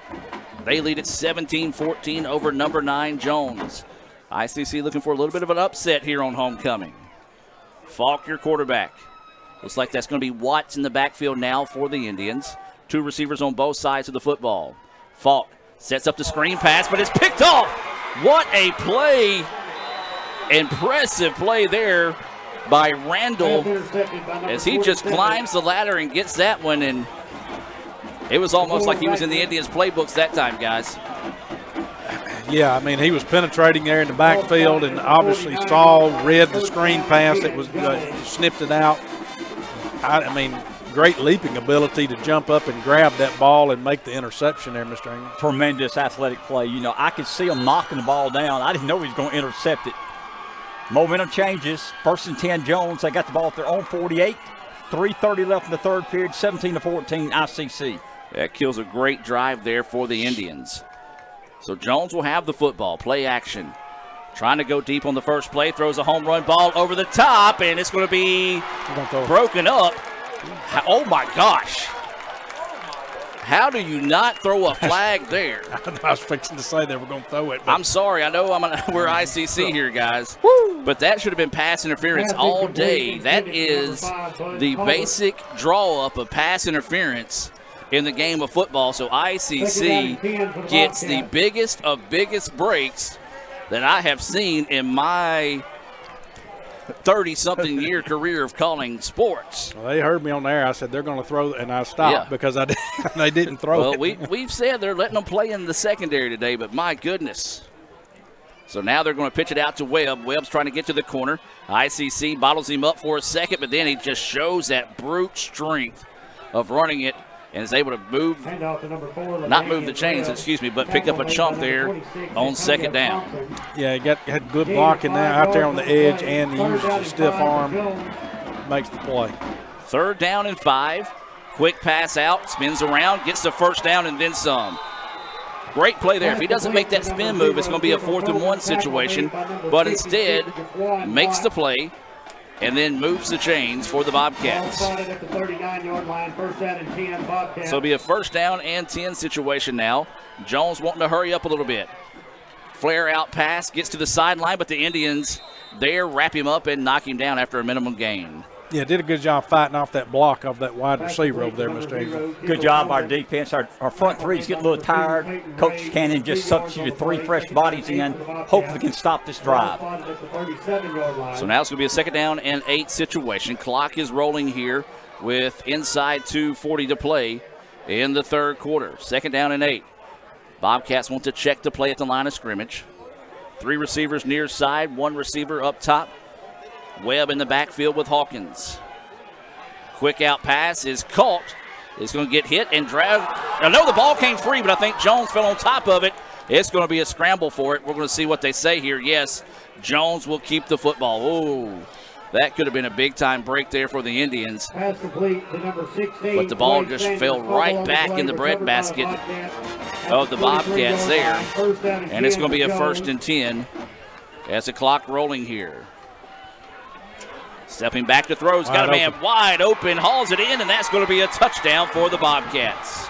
They lead at 17-14 over number 9, Jones. ICC looking for a little bit of an upset here on homecoming. Falk, your quarterback. Looks like that's going to be Watts in the backfield now for the Indians. 2 receivers on both sides of the football. Falk sets up the screen pass, but it's picked off. What a play. Impressive play there by Randall as he just climbs the ladder and gets that one, and it was almost like he was in the Indians playbooks that time, guys. Yeah, I mean, he was penetrating there in the backfield and obviously read the screen pass that was snipped it out. I mean, great leaping ability to jump up and grab that ball and make the interception there, Mr. Ingram. Tremendous athletic play. You know, I could see him knocking the ball down. I didn't know he was going to intercept it. Momentum changes. 1st and 10, Jones. They got the ball at their own 48. 3:30 left in the third period. 17-14, ICC. That kills a great drive there for the Indians. So Jones will have the football. Play action. Trying to go deep on the first play. Throws a home run ball over the top, and it's going to be broken up. Oh, my gosh. How do you not throw a flag there? I was fixing to say they were going to throw it. I'm sorry. I know we're ICC here, guys. But that should have been pass interference all day. That is the basic draw-up of pass interference in the game of football. So ICC gets the biggest of biggest breaks that I have seen in my 30-something year career of calling sports. Well, they heard me on the air. I said they're going to throw, and I stopped because they didn't throw it. Well, we've said they're letting them play in the secondary today, but my goodness. So now they're going to pitch it out to Webb. Webb's trying to get to the corner. ICC bottles him up for a second, but then he just shows that brute strength of running it and is able to move, not move the chains, excuse me, but pick up a chunk there on second down. Yeah, he had good blocking there out there on the edge, and he uses a stiff arm, makes the play. 3rd down and 5. Quick pass out, spins around, gets the first down and then some. Great play there. If he doesn't make that spin move, it's going to be a 4th and 1 situation, but instead makes the play and then moves the chains for the Bobcats. So it'll be a first down and 10 situation now. Jones wanting to hurry up a little bit. Flare out pass, gets to the sideline, but the Indians there wrap him up and knock him down after a minimum gain. Yeah, did a good job fighting off that block of that wide receiver over there, Mr. Ingram. Good job, our defense. Our front three's getting a little tired. Coach Cannon just substituted 3 fresh bodies in. Hopefully can stop this drive. So now it's going to be a 2nd down and 8 situation. Clock is rolling here with inside 2:40 to play in the 3rd quarter. 2nd down and 8. Bobcats want to check the play at the line of scrimmage. 3 receivers near side, 1 receiver up top. Webb in the backfield with Hawkins. Quick out pass is caught. It's going to get hit and drag. I know the ball came free, but I think Jones fell on top of it. It's going to be a scramble for it. We're going to see what they say here. Yes, Jones will keep the football. Oh, that could have been a big-time break there for the Indians. Pass complete to number 16. But the ball just fell right back in the breadbasket of the Bobcats there. And it's going to be a 1st and 10 as the clock rolling here. Stepping back to throw, got a man wide open, hauls it in, and that's going to be a touchdown for the Bobcats.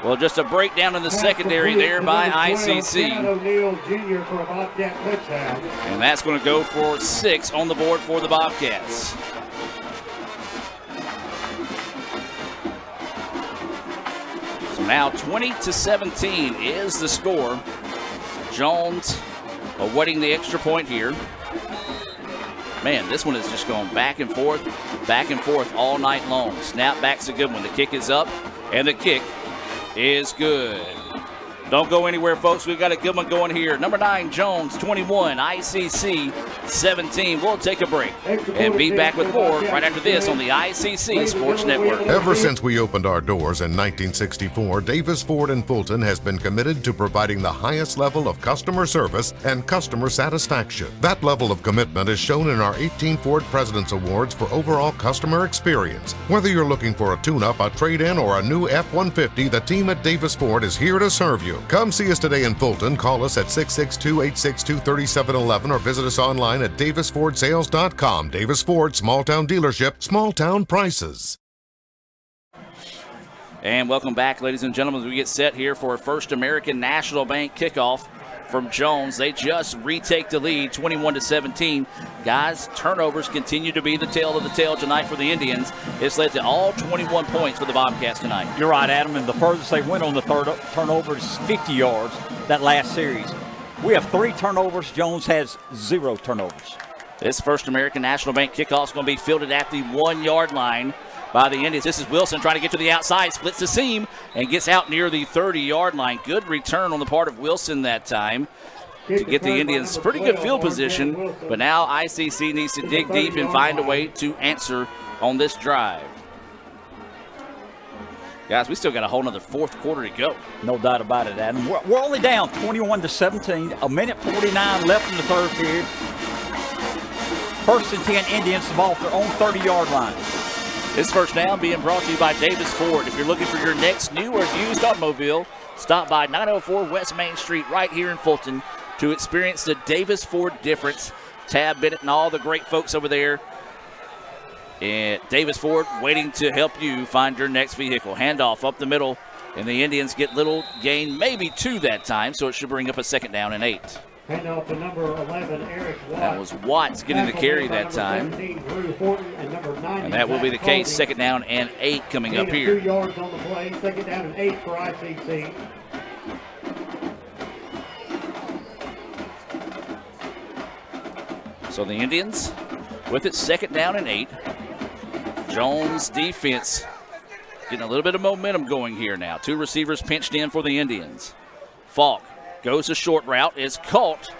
Well, just a breakdown in the secondary there by ICC. O'Neal Jr. for a Bobcat touchdown. And that's going to go for 6 on the board for the Bobcats. So now 20-17 is the score. Jones awaiting the extra point here. Man, this one is just going back and forth all night long. Snapback's a good one. The kick is up, and the kick is good. Don't go anywhere, folks. We've got a good one going here. Number 9, Jones, 21, ICC, 17. We'll take a break and be back with more right after this on the ICC Sports Network. Ever since we opened our doors in 1964, Davis Ford in Fulton has been committed to providing the highest level of customer service and customer satisfaction. That level of commitment is shown in our 18 Ford President's Awards for overall customer experience. Whether you're looking for a tune-up, a trade-in, or a new F-150, the team at Davis Ford is here to serve you. Come see us today in Fulton. Call us at 662-862-3711 or visit us online at davisfordsales.com. Davis Ford, small town dealership, small town prices. And welcome back, ladies and gentlemen, as we get set here for a First American National Bank kickoff from Jones. They just retake the lead, 21-17. Guys, turnovers continue to be the tail of the tail tonight for the Indians. It's led to all 21 points for the Bobcats tonight. You're right, Adam, and the furthest they went on the third turnover is 50 yards that last series. We have 3 turnovers. Jones has 0 turnovers. This First American National Bank kickoff is going to be fielded at the 1-yard line by the Indians. This is Wilson trying to get to the outside, splits the seam, and gets out near the 30-yard line. Good return on the part of Wilson that time to get the Indians pretty good field position, but now ICC needs to dig deep and find a way to answer on this drive. Guys, we still got a whole nother fourth quarter to go. No doubt about it, Adam. We're only down 21-17, a minute 49 left in the third period. First and 10 Indians the ball off their own 30-yard line. This first down being brought to you by Davis Ford. If you're looking for your next new or used automobile, stop by 904 West Main Street right here in Fulton to experience the Davis Ford difference. Tab Bennett and all the great folks over there at Davis Ford waiting to help you find your next vehicle. Handoff up the middle, and the Indians get little gain, maybe 2 that time, so it should bring up a second down and 8. Handoff to number 11, Eric Watts. That was Watts getting the carry that time. And that will be the case. Second down and 8 coming up here. 2 yards on the play. Second down and 8 for ICC. So the Indians with it, second down and 8. Jones defense getting a little bit of momentum going here now. 2 receivers pinched in for the Indians. Falk goes a short route, is caught,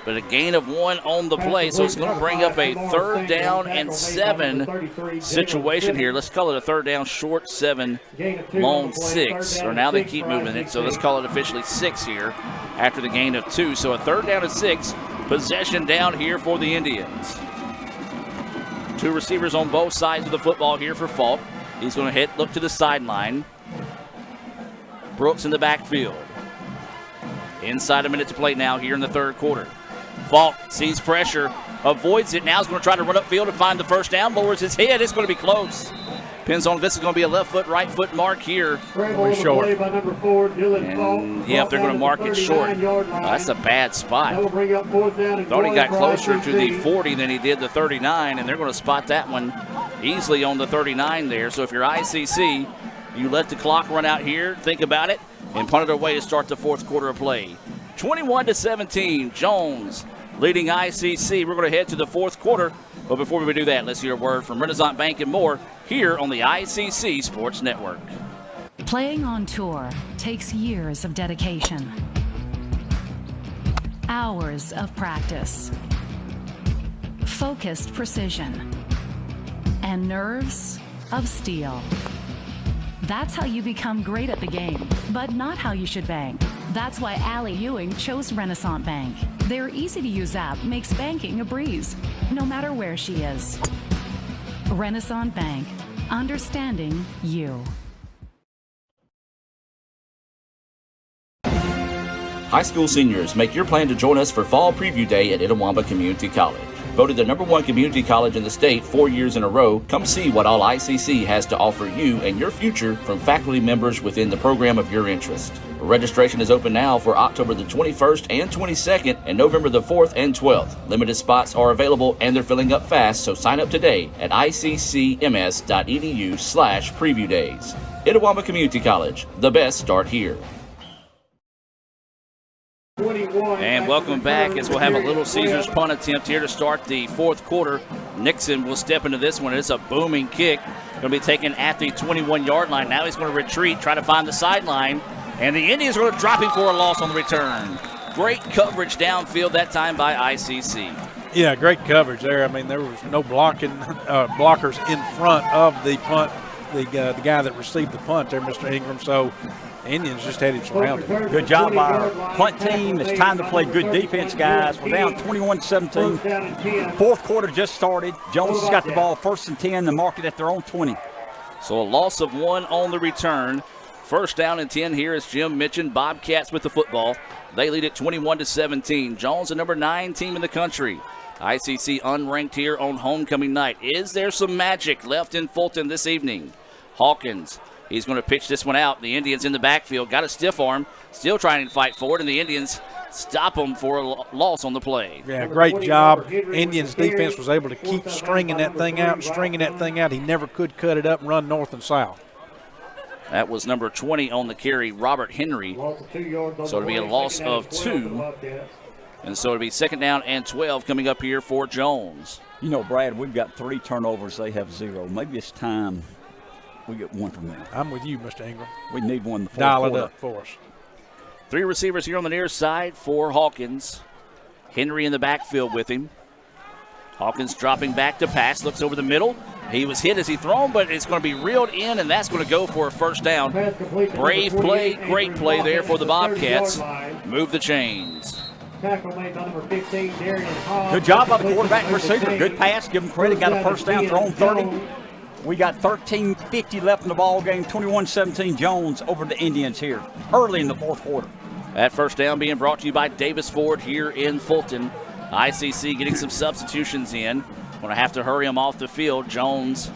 but a gain of 1 on the play, so it's going to bring up a 3rd down and 7 situation here. Let's call it a 3rd down short 7, long 6, or now they keep moving it, so let's call it officially 6 here after the gain of 2. So a 3rd down and 6, possession down here for the Indians. 2 receivers on both sides of the football here for Falk. He's going to look to the sideline. Brooks in the backfield. Inside a minute to play now here in the third quarter. Falk sees pressure, avoids it. Now he's going to try to run upfield and find the first down. Lowers his head. It's going to be close. Depends on if this is going to be a left foot, right foot mark here. Short. And, yep, they're going to mark it short. That's a bad spot. Thought he got closer to the 40 than he did the 39, and they're going to spot that one easily on the 39 there. So if you're ICC, you let the clock run out here, think about it, and punt it away to start the fourth quarter of play. 21-17, Jones leading ICC. We're going to head to the fourth quarter. But before we do that, let's hear a word from Renaissance Bank and more here on the ICC Sports Network. Playing on tour takes years of dedication, hours of practice, focused precision, and nerves of steel. That's how you become great at the game, but not how you should bank. That's why Allie Ewing chose Renaissance Bank. Their easy-to-use app makes banking a breeze, no matter where she is. Renaissance Bank, understanding you. High school seniors, make your plan to join us for Fall Preview Day at Itawamba Community College. Voted the #1 community college in the state 4 years in a row, come see what all ICC has to offer you and your future from faculty members within the program of your interest. Registration is open now for October the 21st and 22nd and November the 4th and 12th. Limited spots are available and they're filling up fast, so sign up today at iccms.edu/preview days. Itawamba Community College, the best start here. And welcome back as we'll have a Little Caesars punt attempt here to start the fourth quarter. Nixon will step into this one. It's a booming kick. Going to be taken at the 21-yard line. Now he's going to retreat, try to find the sideline. And the Indians are going to drop him for a loss on the return. Great coverage downfield that time by ICC. Yeah, great coverage there. I mean, there was no blockers in front of the punt, the guy that received the punt there, Mr. Ingram. So the Indians just had him surrounded. Good job by our punt team. It's time to play good defense, guys. We're down 21-17. Fourth quarter just started. Jones has got the ball 1st and 10 to mark it at their own 20. So a loss of 1 on the return. First down and 10 here, as Jim mentioned. Bobcats with the football. They lead it 21-17. Jones, the #9 team in the country. ICC unranked here on homecoming night. Is there some magic left in Fulton this evening? Hawkins, he's going to pitch this one out. The Indians in the backfield, got a stiff arm, still trying to fight for it, and the Indians stop them for a loss on the play. Yeah, great job. Indians defense was able to keep stringing that thing out. He never could cut it up and run north and south. That was number 20 on the carry, Robert Henry. So it'll be a loss of 2. And so it'll be 2nd down and 12 coming up here for Jones. You know, Brad, we've got 3 turnovers. They have 0. Maybe it's time we get 1 from them. I'm with you, Mr. Ingram. We need one in the fourth Dial quarter. it up for us. 3 receivers here on the near side for Hawkins. Henry in the backfield with him. Hawkins dropping back to pass, looks over the middle. He was hit as he thrown, but it's going to be reeled in, and that's going to go for a 1st down. Brave play, great play there for the Bobcats. Move the chains. Good job by the quarterback and receiver. Good pass, give him credit, got a 1st down, thrown 30. We got 13:50 left in the ball game, 21-17 Jones over the Indians here early in the fourth quarter. That 1st down being brought to you by Davis Ford here in Fulton. ICC getting some substitutions in. Going to have to hurry him off the field. Jones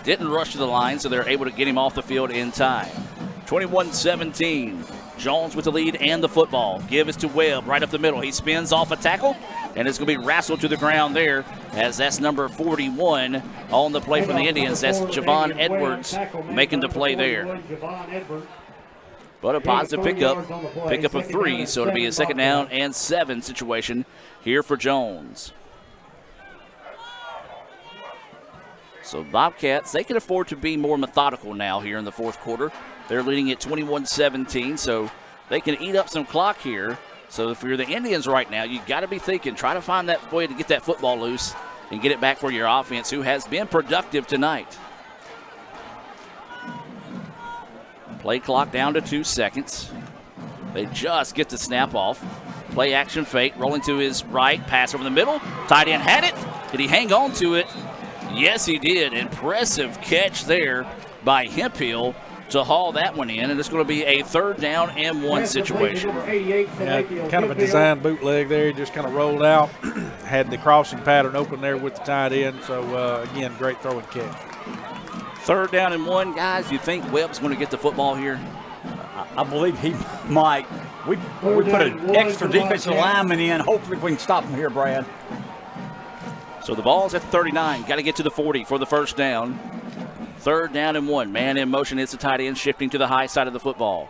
didn't rush to the line, so they're able to get him off the field in time. 21-17. Jones with the lead and the football. Give is to Webb right up the middle. He spins off a tackle, and it's going to be wrestled to the ground there, as that's number 41 on the play from the Indians. That's Javon Edwards making the play there. But a positive pickup of 3, so it'll be a 2nd down and 7 situation here for Jones. So Bobcats, they can afford to be more methodical now here in the fourth quarter. They're leading at 21-17, so they can eat up some clock here. So if you're the Indians right now, you got to be thinking, try to find that way to get that football loose and get it back for your offense, who has been productive tonight. Play clock down to 2 seconds. They just get the snap off. Play action fake, rolling to his right, pass over the middle. Tight end had it. Did he hang on to it? Yes, he did. Impressive catch there by Hemphill to haul that one in, and it's going to be a 3rd down and 1 situation. Yeah, kind of a design bootleg there. He just kind of rolled out, had the crossing pattern open there with the tight end. So, again, great throw and catch. 3rd down and 1, guys. You think Webb's going to get the football here? I believe he might. We put an extra defensive lineman in. Hopefully we can stop him here, Brad. So the ball's at the 39. Got to get to the 40 for the 1st down. 3rd down and 1. Man in motion. It's the tight end shifting to the high side of the football.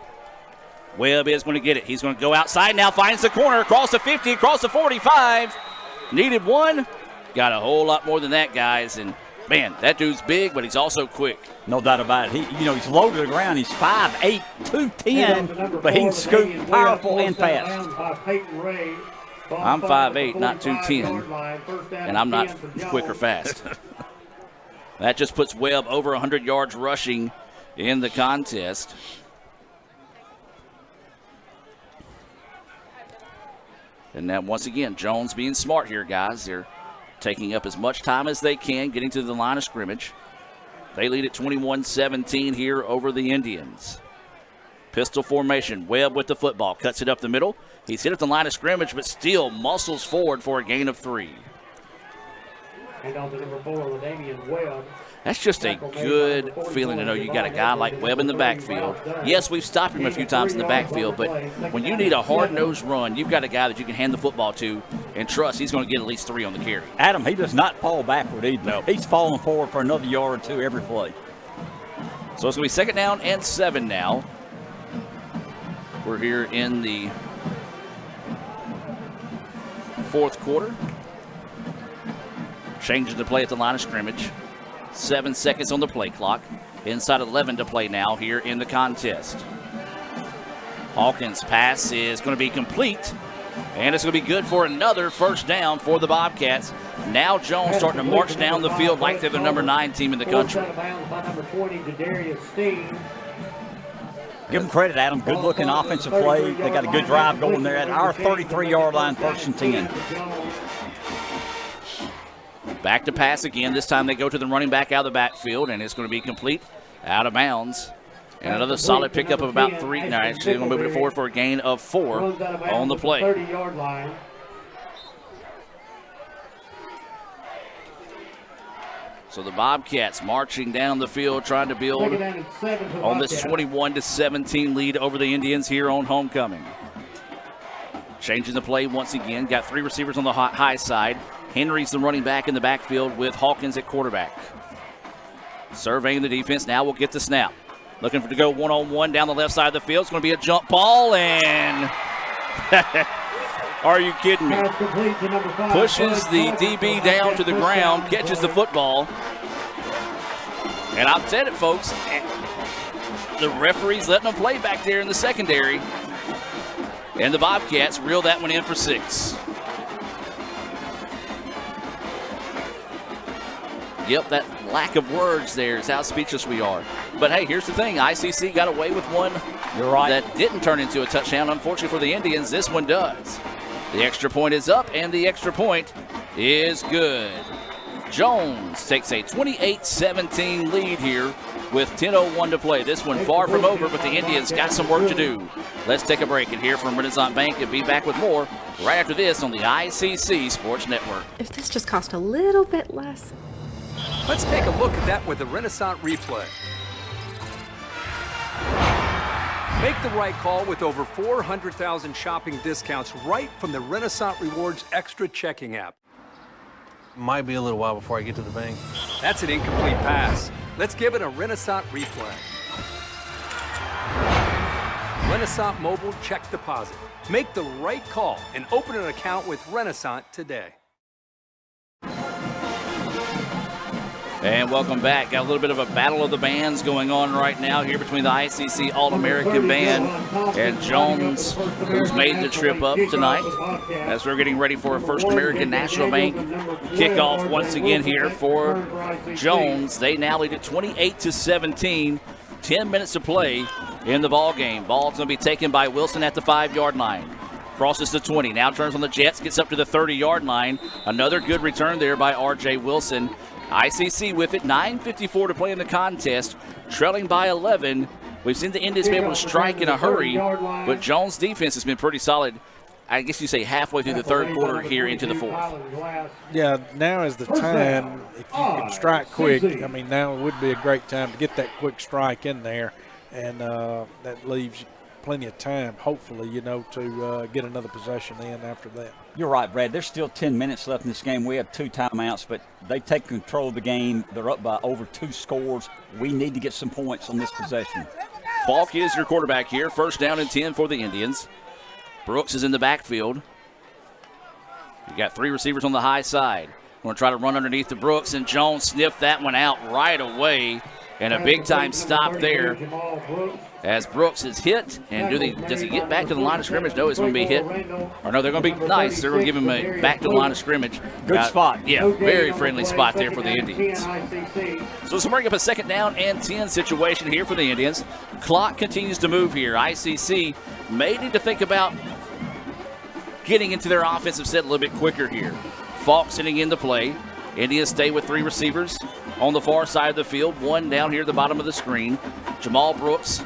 Webb is going to get it. He's going to go outside now. Finds the corner. Across the 50. Across the 45. Needed 1. Got a whole lot more than that, guys. And, man, that dude's big, but he's also quick. No doubt about it. He's low to the ground. He's 5'8", 210, but he can scoop powerful and fast. I'm 5'8", not 210, and I'm not quick or fast. That just puts Webb over 100 yards rushing in the contest. And now, once again, Jones being smart here, guys. They're taking up as much time as they can, getting to the line of scrimmage. They lead at 21-17 here over the Indians. Pistol formation. Webb with the football. Cuts it up the middle. He's hit at the line of scrimmage, but still muscles forward for a gain of 3. And on to number 4, LaDamian Webb. That's just a good feeling to know you got a guy like Webb in the backfield. Yes, we've stopped him a few times in the backfield, but when you need a hard-nosed run, you've got a guy that you can hand the football to and trust he's going to get at least 3 on the carry. Adam, he does not fall backward either. No. He's falling forward for another yard or 2 every play. So it's going to be 2nd down and 7 now. We're here in the 4th quarter. Changing the play at the line of scrimmage. 7 seconds on the play clock. Inside 11 to play now here in the contest. Hawkins' pass is going to be complete, and it's going to be good for another first down for the Bobcats. Now Jones starting to march down the field like they're the number 9 team in the country. Give them credit, Adam. Good-looking offensive play. They got a good drive going there at our 33-yard line, 1st and 10. Back to pass again. This time they go to the running back out of the backfield, and it's going to be complete out of bounds. And another solid pickup of about 3. No, actually, they're going to move it forward for a gain of 4 on the play. 30-yard line. So the Bobcats marching down the field, trying to build on this 21-17 lead over the Indians here on homecoming. Changing the play once again. Got 3 receivers on the high side. Henry's the running back in the backfield with Hawkins at quarterback. Surveying the defense. Now we'll get the snap. Looking for to go one-on-one down the left side of the field. It's going to be a jump ball, and are you kidding me? Pushes the DB down to the ground, catches the football. And I've said it, folks. The referee's letting them play back there in the secondary. And the Bobcats reel that one in for 6. Yep, that lack of words there is how speechless we are. But hey, here's the thing. ICC got away with one that didn't turn into a touchdown. Unfortunately for the Indians, this one does. The extra point is up, and the extra point is good. Jones takes a 28-17 lead here with 10:01 to play. This one far from over, but the Indians got some work to do. Let's take a break and hear from Renaissance Bank and be back with more right after this on the ICC Sports Network. If this just cost a little bit less. Let's take a look at that with the Renaissance replay. Make the right call with over 400,000 shopping discounts right from the Renaissance Rewards Extra checking app. Might be a little while before I get to the bank. That's an incomplete pass. Let's give it a Renaissance replay. Renaissance Mobile Check Deposit. Make the right call and open an account with Renaissance today. And welcome back. Got a little bit of a battle of the bands going on right now here between the ICC All-American Band and Jones, who's made the trip up tonight as we're getting ready for a First American National Bank kickoff once again here for Jones. They now lead at 28-17, 10 minutes to play in the ball game. Ball's going to be taken by Wilson at the 5-yard line. Crosses the 20, now turns on the Jets, gets up to the 30-yard line. Another good return there by R.J. Wilson. ICC with it, 9:54 to play in the contest, trailing by 11. We've seen the Indians be able to strike in a hurry, but Jones' defense has been pretty solid. I guess you say halfway through the 3rd quarter here into the 4th. Yeah, now is the time, if you can strike quick, I mean, now would be a great time to get that quick strike in there, and that leaves plenty of time, hopefully, to get another possession in after that. You're right, Brad. There's still 10 minutes left in this game. We have 2 timeouts, but they take control of the game. They're up by over 2 scores. We need to get some points on this possession. Falk is your quarterback here. 1st down and 10 for the Indians. Brooks is in the backfield. You got 3 receivers on the high side. Going to try to run underneath the Brooks, and Jones sniffed that one out right away. And a big-time stop there as Brooks is hit. And does he get back to the line of scrimmage? No, he's going to be hit. Or no, they're going to be nice. They're going to give him a back to the line of scrimmage. Good spot. Yeah, very friendly spot there for the Indians. So it's bring up a 2nd down and 10 situation here for the Indians. Clock continues to move here. ICC may need to think about getting into their offensive set a little bit quicker here. Falk sitting in the play. Indians stay with 3 receivers on the far side of the field. 1 down here at the bottom of the screen. Jamal Brooks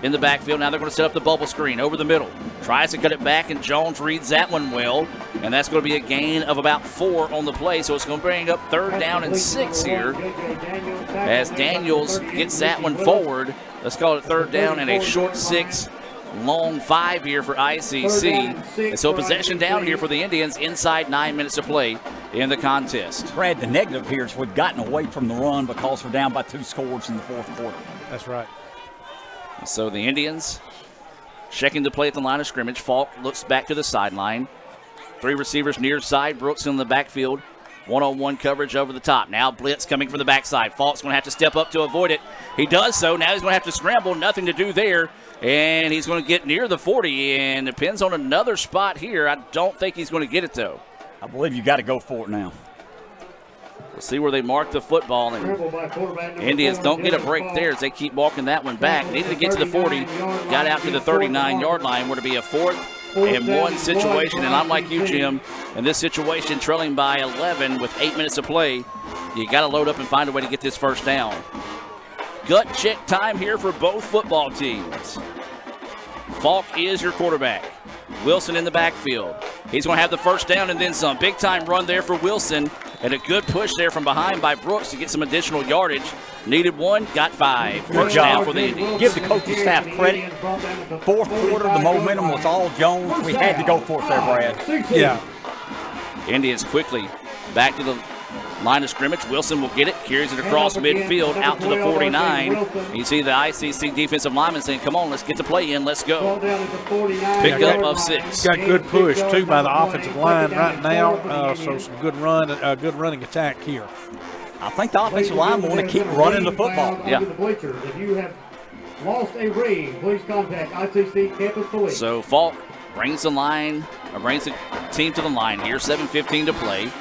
in the backfield. Now they're going to set up the bubble screen over the middle. Tries to cut it back, and Jones reads that one well. And that's going to be a gain of about 4 on the play. So it's going to bring up 3rd down and 6 here as Daniels gets that one forward. Let's call it 3rd down and a short 6, long 5 here for ICC. And so possession down here for the Indians inside 9 minutes to play in the contest. Brad, the negative here is we've gotten away from the run because we're down by 2 scores in the 4th quarter. That's right. So the Indians checking to play at the line of scrimmage. Falk looks back to the sideline. 3 receivers near side. Brooks in the backfield. One-on-one coverage over the top. Now blitz coming from the backside. Falk's going to have to step up to avoid it. He does so. Now he's going to have to scramble. Nothing to do there. And he's going to get near the 40 and depends on another spot here. I don't think he's going to get it, though. I believe you got to go for it now. We'll see where they mark the football. And Indians don't get a break there as they keep walking that one back. Needed to get to the 40. Got out to the 39-yard line. Where to be a 4th and 1 situation. And I'm like you, Jim. In this situation, trailing by 11 with 8 minutes to play, you got to load up and find a way to get this 1st down. Gut check time here for both football teams. Falk is your quarterback. Wilson in the backfield. He's going to have the 1st down and then some. Big time run there for Wilson. And a good push there from behind by Brooks to get some additional yardage. Needed 1, got 5. First down for the Indians. Give the coaching staff credit. 4th quarter, the momentum was all Jones. We had to go for it there, Brad. Yeah. Indians quickly back to the line of scrimmage. Wilson will get it, carries it across midfield out to the 49. You see the ICC defensive lineman saying, come on, let's get the play in, let's go. Pickup of 6. Got good push, too, by the offensive line right now. So some good running attack here. I think the offensive line want to keep running the football. Yeah. If you have lost a read, please contact ICC Campus Police. So Falk brings the team to the line here. 7:15 to play.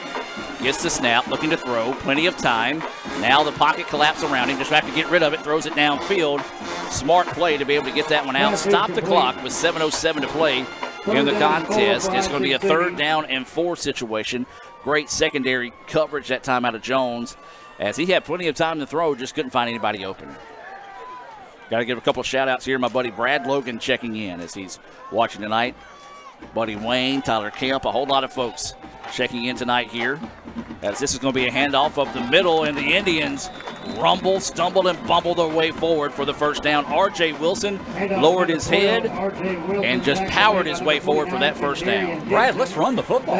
Gets the snap, looking to throw, plenty of time. Now the pocket collapse around him, just have to get rid of it, throws it downfield. Smart play to be able to get that one out. Stop the clock with 7:07 to play in the contest. It's going to be a 3rd down and 4 situation. Great secondary coverage that time out of Jones, as he had plenty of time to throw, just couldn't find anybody open. Got to give a couple shout outs here. My buddy Brad Logan checking in as he's watching tonight. Buddy Wayne, Tyler Camp, a whole lot of folks checking in tonight here, as this is going to be a handoff up the middle, and the Indians rumble, stumbled, and bumbled their way forward for the 1st down. R.J. Wilson lowered his head and just powered his way forward for that 1st down. Brad, let's run the football.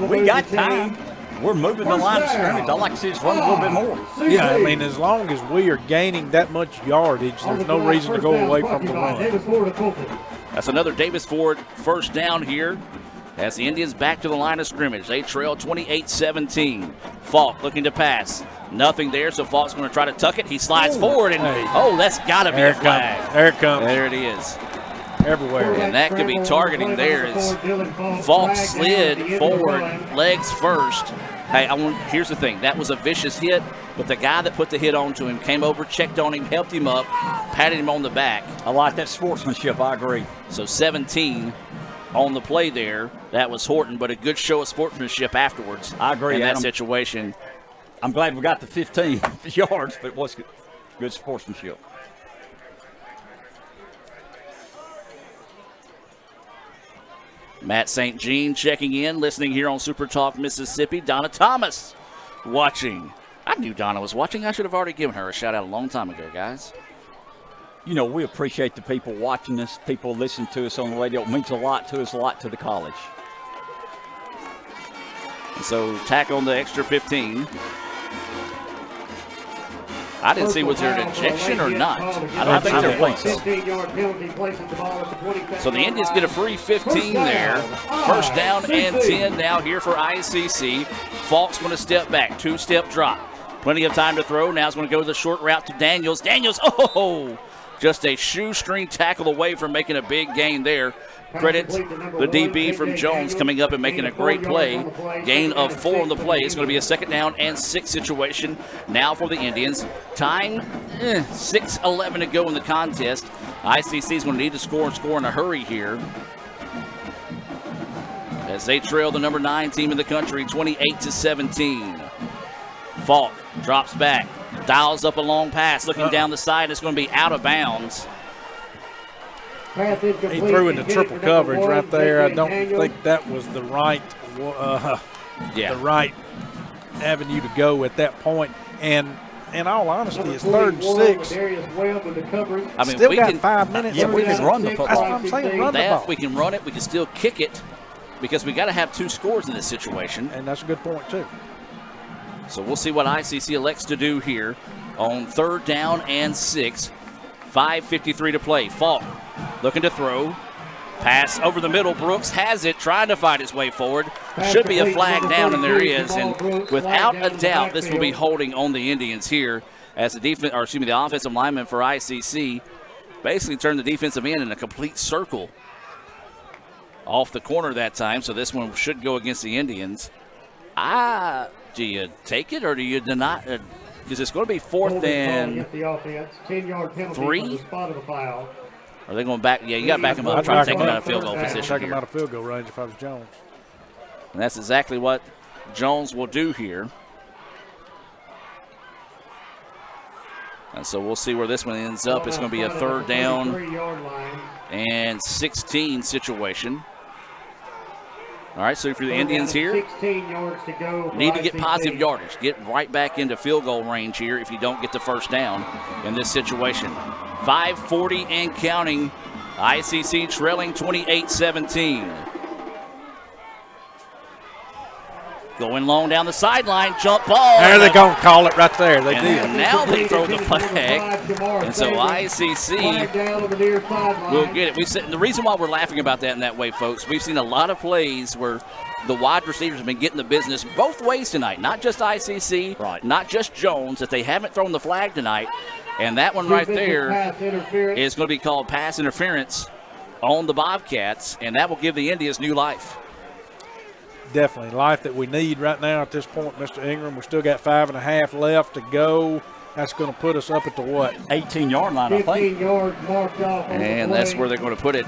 We got time. We're moving the line of scrimmage. I'd like to see us run a little bit more. Yeah, I mean, as long as we are gaining that much yardage, there's no reason to go away from the run. That's another Davis Ford 1st down here as the Indians back to the line of scrimmage. They trail 28-17. Falk looking to pass. Nothing there, so Falk's going to try to tuck it. He slides forward, and that's got to be a flag. There it comes. There it is. Everywhere. And that could be targeting there as Falk slid forward, legs first. Hey, here's the thing. That was a vicious hit, but the guy that put the hit onto him came over, checked on him, helped him up, patted him on the back. I like that sportsmanship. I agree. So 17 on the play there. That was Horton, but a good show of sportsmanship afterwards. I agree, in that Adam. situation. I'm glad we got the 15 yards, but it was good sportsmanship. Matt St. Jean checking in, listening here on Super Talk Mississippi. Donna Thomas watching. I knew Donna was watching. I should have already given her a shout out a long time ago, guys. You know, we appreciate the people watching us, people listening to us on the radio. It means a lot to us, a lot to the college. So tack on the extra 15. I didn't see, was there an ejection or not? I don't think there was. So the Indians get a free 15 there. 1st down and 10 now here for ICC. Falk's going to step back, 2-step drop. Plenty of time to throw. Now he's going to go to the short route to Daniels. Daniels, just a shoestring tackle away from making a big gain there. Credit the DB from Jones coming up and making a great play. Gain of 4 on the play. It's going to be a 2nd down and 6 situation now for the Indians. Time, 6:11 to go in the contest. ICC is going to need to score and score in a hurry here, as they trail the number 9 team in the country, 28-17. Falk drops back, dials up a long pass, looking down the side. It's going to be out of bounds. Pass He incomplete. threw into Intended triple for coverage number right one, there. I J.J. don't Daniels. think that was the right Yeah. the right avenue to go at that point. And in all honesty, it's 3rd and 6. Darius Webb with the coverage. I mean, Still we got can 5 minutes. Yeah, we can run the That's football. what I'm saying. Run the that. ball. We can run it. We can still kick it because we got to have 2 scores in this situation. And that's a good point, too. So we'll see what ICC elects to do here on 3rd down and 6. 5:53 to play. Falk looking to throw. Pass over the middle. Brooks has it, trying to fight his way forward. Should be a flag down, and there is. And without a doubt, this will be holding on the Indians here as the offensive lineman for ICC basically turned the defensive end in a complete circle off the corner that time. So this one should go against the Indians. Do you take it or do you deny? Because it's going to be 4th and the offense. 10-yard penalty 3. from the spot of the foul. Are they going back? Yeah, you got to back them up. Try to take them out of field goal position Take him here. out of field goal range if I was Jones. And that's exactly what Jones will do here. And so we'll see where this one ends up. It's going to be a 3rd down and 16 situation. All right, so for the Indians here, 16 yards to go. need to get positive yardage. Get right back into field goal range here if you don't get the 1st down in this situation. 5:40 and counting. ICC trailing 28-17. Going long down the sideline, jump ball. There they're going to call it right there. They did. And now they throw the flag. And so ICC will get it. We've seen, the reason why we're laughing about that in that way, folks, we've seen a lot of plays where the wide receivers have been getting the business both ways tonight. Not just ICC, right, not just Jones, that they haven't thrown the flag tonight. And that one right there is going to be called pass interference on the Bobcats, and that will give the Indians new life. Definitely life that we need right now at this point, Mr. Ingram. We still got 5.5 left to go. That's going to put us up at the what? 18-yard line, I think. 15 yards marked off. And that's where they're going to put it.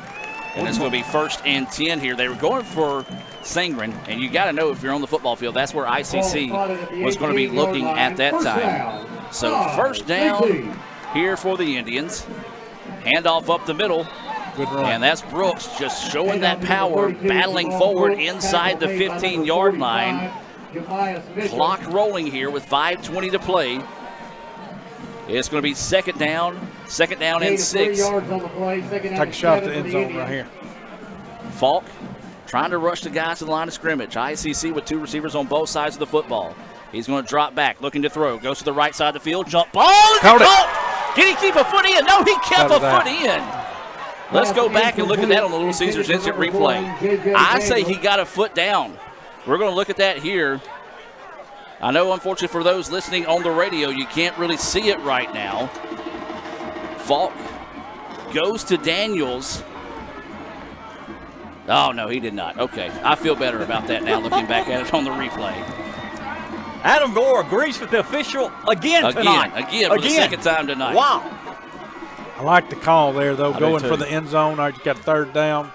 And it's going to be 1st and 10 here. They were going for Sangren, and you got to know if you're on the football field, that's where ICC was going to be looking at that time. So 1st down here for the Indians. Handoff up the middle. Good run. And that's Brooks just showing that power, battling forward inside the 15-yard line. Clock rolling here with 5:20 to play. It's going to be 2nd down and 6. Take a shot at the end zone right here. Falk trying to rush the guys to the line of scrimmage. ICC with 2 receivers on both sides of the football. He's going to drop back, looking to throw. Goes to the right side of the field. Jump ball. Caught. Did he keep a foot in? No, he kept a foot in. Let's go back and look at that on the Little Caesars instant replay. I say he got a foot down. We're going to look at that here. I know, unfortunately, for those listening on the radio, you can't really see it right now. Falk goes to Daniels. Oh, no, he did not. Okay, I feel better about that now looking back at it on the replay. Adam Gore agrees with the official again tonight. Again, for the 2nd time tonight. Wow. I like the call there, though, I going do for too. the end zone. All right, you got 3rd down.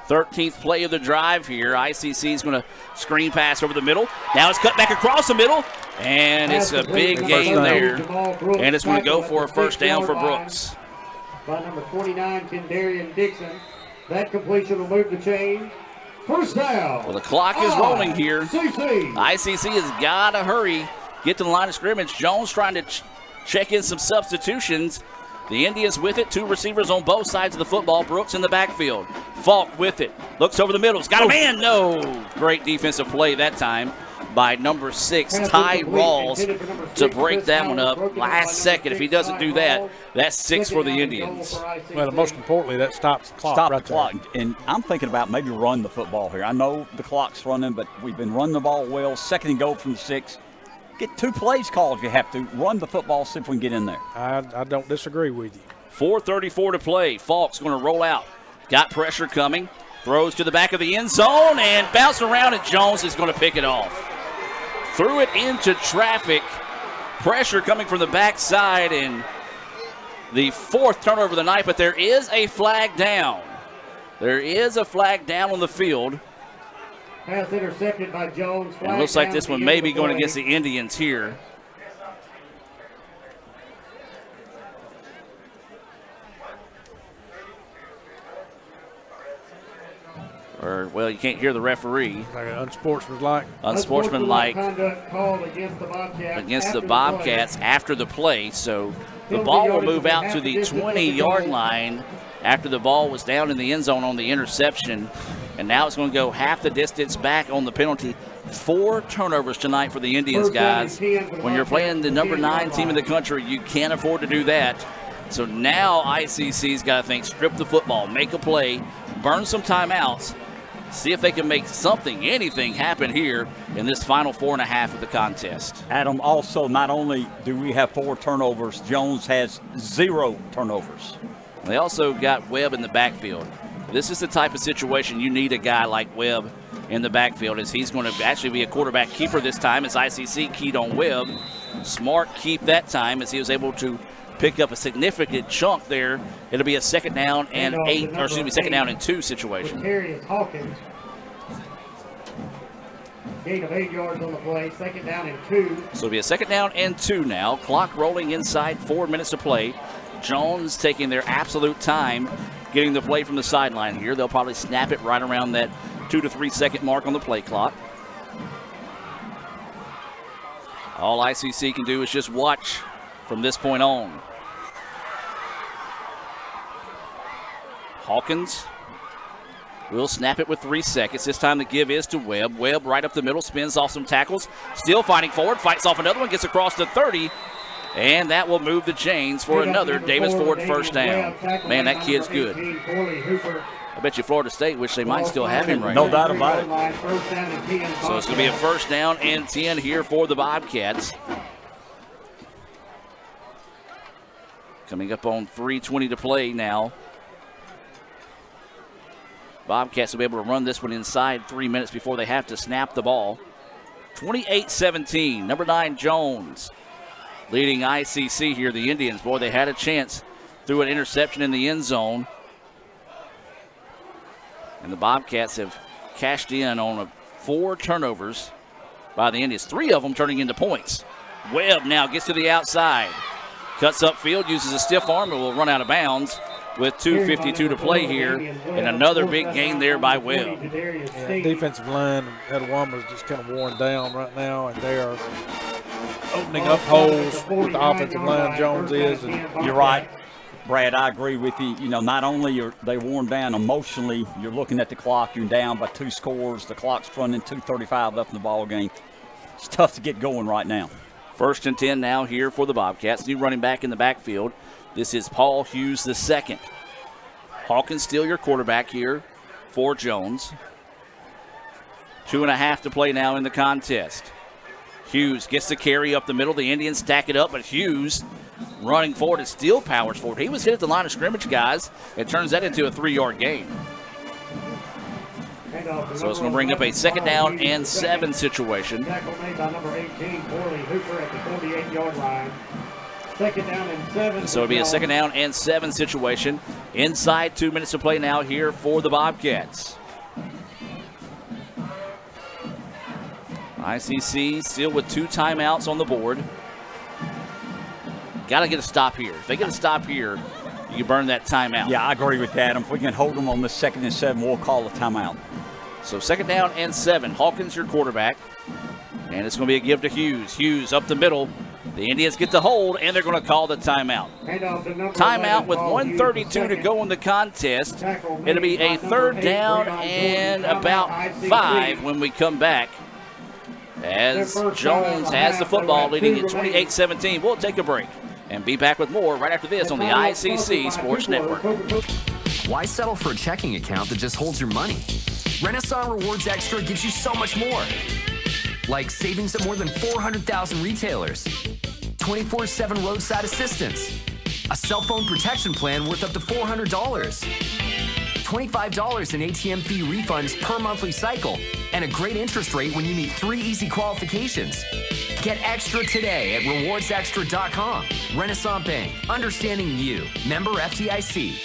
13th play of the drive here. ICC is going to screen pass over the middle. Now it's cut back across the middle, and it's a big gain there. And it's going to go for a 1st down for Brooks. By number 29, Kendarian Dixon. That completion will move the chains. 1st down. Well, the clock is rolling here. ICC. ICC has got to hurry, get to the line of scrimmage. Jones trying to check in some substitutions. The Indians with it. 2 receivers on both sides of the football. Brooks in the backfield. Falk with it. Looks over the middle. He's got a man. No. Great defensive play that time by number 6, Ty Rawls, to break that one up last second. If he doesn't do that, that's 6 for the Indians. Well, most importantly, that stops the clock. Stop right the clock. there. And I'm thinking about maybe run the football here. I know the clock's running, but we've been running the ball well. 2nd and goal from the 6. Get 2 plays called if you have to. Run the football, see if we can get in there. I don't disagree with you. 4:34 to play. Falk's going to roll out. Got pressure coming. Throws to the back of the end zone and bouncing around, and Jones is going to pick it off. Threw it into traffic. Pressure coming from the backside, and the 4th turnover of the night, but there is a flag down. There is a flag down on the field. Pass intercepted by Jones. And it looks like this one may be going against the Indians here. Or, well, you can't hear the referee. Like unsportsmanlike. Unsportsmanlike conduct called against the Bobcats after the play. So the ball will move out to the 20-yard line after the ball was down in the end zone on the interception. And now it's going to go half the distance back on the penalty. 4 turnovers tonight for the Indians, guys. When you're playing the number 9 team in the country, you can't afford to do that. So now ICC's got to think, strip the football, make a play, burn some timeouts, see if they can make something, anything happen here in this final 4.5 of the contest. Adam, also, not only do we have 4 turnovers, Jones has 0 turnovers. They also got Webb in the backfield. This is the type of situation you need a guy like Webb in the backfield, as he's going to actually be a quarterback keeper this time, as ICC keyed on Webb. Smart keep that time, as he was able to pick up a significant chunk there. It'll be a second down and 2 situation. Darius Hawkins. Gain of 8 yards on the play, second down and 2. So it'll be a second down and 2 now. Clock rolling inside, 4 minutes to play. Jones taking their absolute time getting the play from the sideline here. They'll probably snap it right around that 2 to 3 second mark on the play clock. All ICC can do is just watch from this point on. Hawkins will snap it with 3 seconds. This time the give is to Webb. Webb right up the middle, spins off some tackles. Still fighting forward, fights off another one, gets across the 30. And that will move the chains for another Davis Ford first down. Man, that kid's good. I bet you Florida State wish they might still have him right now. No doubt about it. So it's going to be a first down and 10 here for the Bobcats. Coming up on 3:20 to play now. Bobcats will be able to run this one inside 3 minutes before they have to snap the ball. 28-17, number 9 Jones leading ICC here. The Indians, boy, they had a chance through an interception in the end zone. And the Bobcats have cashed in on 4 turnovers by the Indians, 3 of them turning into points. Webb now gets to the outside. Cuts upfield, uses a stiff arm, and will run out of bounds with 2:52 to play here. And another big gain there by Webb. Yeah, defensive line at Etowama is just kind of worn down right now, and they are opening up holes with the offensive line. Jones is. And you're right, Brad, I agree with you. You know, not only are they worn down emotionally, you're looking at the clock, you're down by 2 scores, the clock's running, 2:35 left in the ball game. It's tough to get going right now. First and 10 now here for the Bobcats. New running back in the backfield. This is Paul Hughes II. Hawkins still your quarterback here for Jones. 2.5 to play now in the contest. Hughes gets the carry up the middle. The Indians stack it up, but Hughes running forward and still powers forward. He was hit at the line of scrimmage, guys. It turns that into a 3-yard gain. So it's going to bring up a second down and 7 situation. Tackle made by number 18, Corley Hooper at the 48-yard line. Second down and 7. So it'll be a second down and 7 situation. Inside 2 minutes to play now here for the Bobcats. ICC still with 2 timeouts on the board. Got to get a stop here. If they get a stop here, you can burn that timeout. Yeah, I agree with Adam. If we can hold them on this 2nd and 7, we'll call a timeout. So second down and 7. Hawkins your quarterback. And it's going to be a give to Hughes. Hughes up the middle. The Indians get the hold, and they're going to call the timeout. Timeout with 1:32 to go in the contest. It'll be a 3rd down and about 5 when we come back, as Jones has the football leading at 28-17. We'll take a break and be back with more right after this on the ICC Sports Network. Why settle for a checking account that just holds your money? Renaissance Rewards Extra gives you so much more. Like savings at more than 400,000 retailers, 24/7 roadside assistance, a cell phone protection plan worth up to $400, $25 in ATM fee refunds per monthly cycle, and a great interest rate when you meet 3 easy qualifications. Get extra today at rewardsextra.com. Renaissance Bank, understanding you. Member FDIC.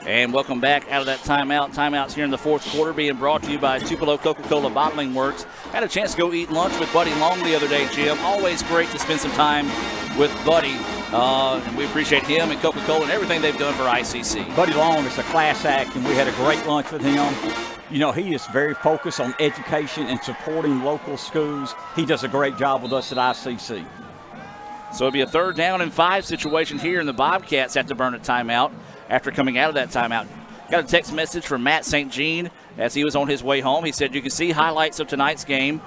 And welcome back out of that timeout. Timeouts here in the 4th quarter being brought to you by Tupelo Coca-Cola Bottling Works. Had a chance to go eat lunch with Buddy Long the other day, Jim. Always great to spend some time with Buddy. We appreciate him and Coca-Cola and everything they've done for ICC. Buddy Long is a class act, and we had a great lunch with him. You know, he is very focused on education and supporting local schools. He does a great job with us at ICC. So it'll be a 3rd down and 5 situation here, and the Bobcats have to burn a timeout after coming out of that timeout. Got a text message from Matt St. Jean as he was on his way home. He said you can see highlights of tonight's game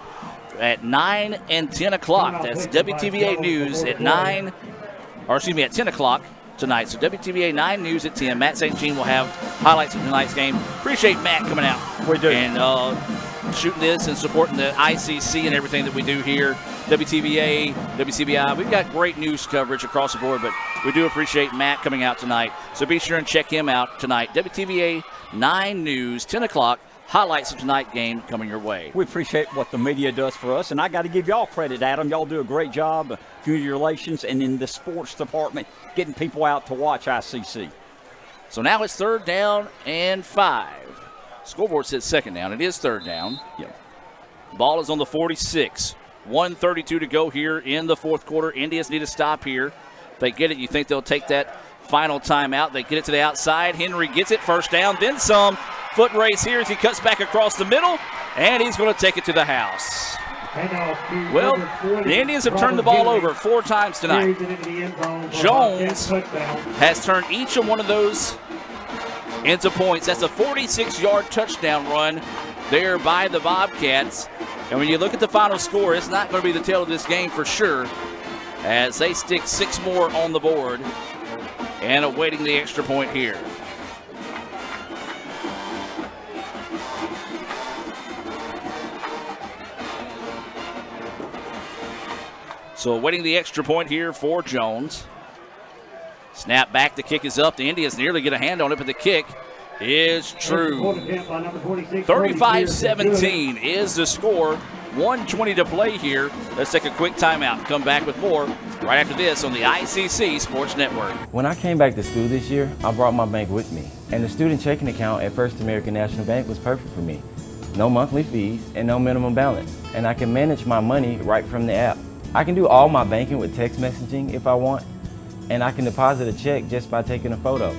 at 9 and 10 o'clock. That's WTVA News at 10 o'clock tonight. So WTVA 9 News at 10. Matt St. Jean will have highlights of tonight's game. Appreciate Matt coming out. We do. And shooting this and supporting the ICC and everything that we do here. WTVA, WCBI. We've got great news coverage across the board, but we do appreciate Matt coming out tonight. So be sure and check him out tonight. WTVA 9 News, 10 o'clock. Highlights of tonight's game coming your way. We appreciate what the media does for us, and I got to give y'all credit, Adam. Y'all do a great job, community relations, and in the sports department, getting people out to watch ICC. So now it's 3rd down and 5. Scoreboard says 2nd down. It is 3rd down. Yep. Ball is on the 46. 1:32 to go here in the 4th quarter. Indians need to stop here. If they get it, you think they'll take that final timeout. They get it to the outside. Henry gets it. 1st down, then some. Foot race here as he cuts back across the middle, and he's going to take it to the house. Well, the Indians have turned the ball over 4 times tonight. Jones has turned each of one of those into points. That's a 46-yard touchdown run there by the Bobcats. And when you look at the final score, it's not going to be the tail of this game for sure, as they stick 6 more on the board and awaiting the extra point here. So awaiting the extra point here for Jones. Snap back, the kick is up. The Indians nearly get a hand on it, but the kick is true. 35-17 is the score. 1:20 to play here. Let's take a quick timeout. Come back with more right after this on the ICC Sports Network. When I came back to school this year, I brought my bank with me. And the student checking account at First American National Bank was perfect for me. No monthly fees and no minimum balance. And I can manage my money right from the app. I can do all my banking with text messaging if I want. And I can deposit a check just by taking a photo.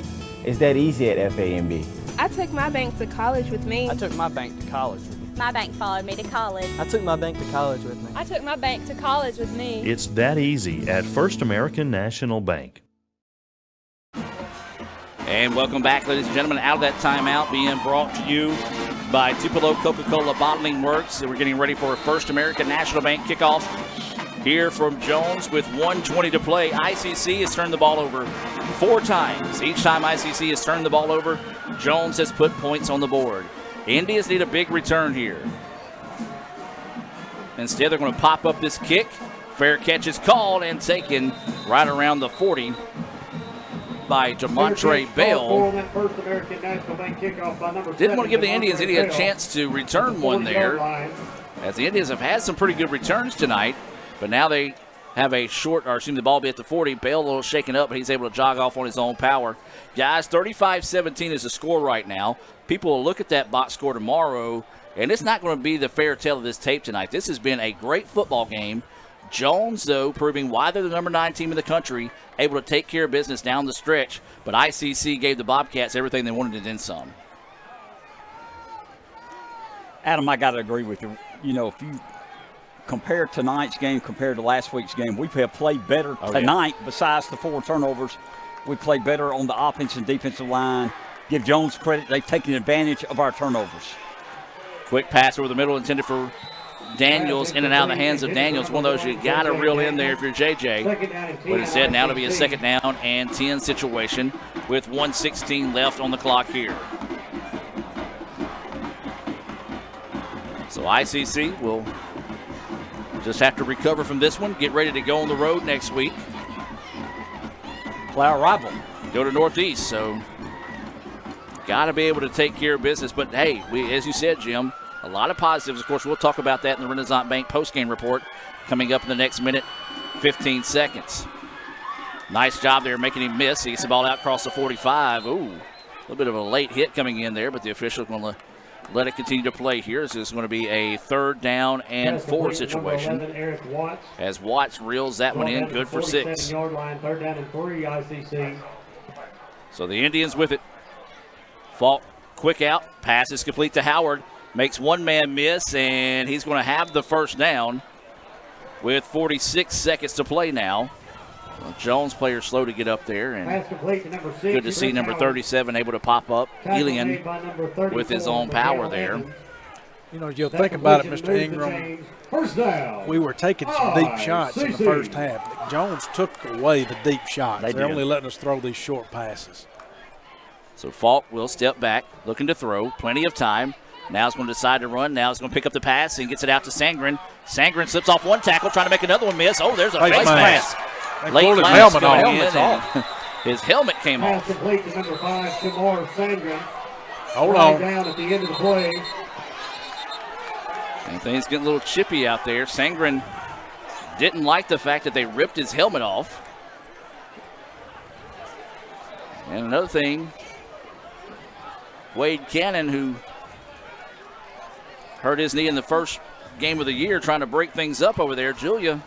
It's that easy at FAMB. I took my bank to college with me. I took my bank to college with me. My bank followed me to college. I took my bank to college with me. I took my bank to college with me. It's that easy at First American National Bank. And welcome back, ladies and gentlemen, out of that timeout being brought to you by Tupelo Coca-Cola Bottling Works. We're getting ready for a First American National Bank kickoff here from Jones with 1:20 to play. ICC has turned the ball over 4 times. Each time ICC has turned the ball over, Jones has put points on the board. Indians need a big return here. Instead, they're going to pop up this kick. Fair catch is called and taken right around the 40 by Demontre Bell. Didn't want to give the Indians any a chance to return one there, as the Indians have had some pretty good returns tonight, but now they have a short, or the ball be at the 40. Bell a little shaken up, but he's able to jog off on his own power. Guys, 35-17 is the score right now. People will look at that box score tomorrow, and it's not going to be the fair tale of this tape tonight. This has been a great football game. Jones, though, proving why they're the number 9 team in the country, able to take care of business down the stretch, but ICC gave the Bobcats everything they wanted and then some. Adam, I got to agree with you. You know, if you compare tonight's game compared to last week's game, we have played better tonight. Besides the 4 turnovers, we played better on the offensive and defensive line. Give Jones credit. They've taken advantage of our turnovers. Quick pass over the middle intended for Daniels, in and out of the hands of Daniels. One of those you got to reel in there if you're JJ. But instead, now to be a 2nd down and 10 situation with 1:16 left on the clock here. So ICC will just have to recover from this one, get ready to go on the road next week. Play our rival. Go to Northeast, so got to be able to take care of business. But, hey, as you said, Jim, a lot of positives. Of course, we'll talk about that in the Renaissance Bank postgame report coming up in the next minute, 15 seconds. Nice job there making him miss. He gets the ball out across the 45. Ooh, a little bit of a late hit coming in there, but the official's going to let it continue to play here. This is going to be a 3rd down and 4 situation. 11, Eric Watts. As Watts reels that one in, good for 6. 47-yard line, 3rd down and 3, ICC. So the Indians with it. Falk, quick out, pass is complete to Howard. Makes one man miss, and he's going to have the 1st down with 46 seconds to play now. Well, Jones player slow to get up there, and Pass complete to number 6. good to see number 37 able to pop up. Elian with his own power there. You know, you'll think about it, Mr. Ingram. First down. We were taking some deep shots in the first half. Jones took away the deep shots. They're only letting us throw these short passes. So Falk will step back, looking to throw. Plenty of time. Now he's going to decide to run. Now he's going to pick up the pass and gets it out to Sangren. Sangren slips off one tackle, trying to make another one miss. Oh, there's a face mask. Late his helmet off. His helmet came off. Pass complete to number 5, Shamar Sangren. Hold on. Down at the end of the play. And things getting a little chippy out there. Sangren didn't like the fact that they ripped his helmet off. And another thing, Wade Cannon, who hurt his knee in the first game of the year trying to break things up over there. Julia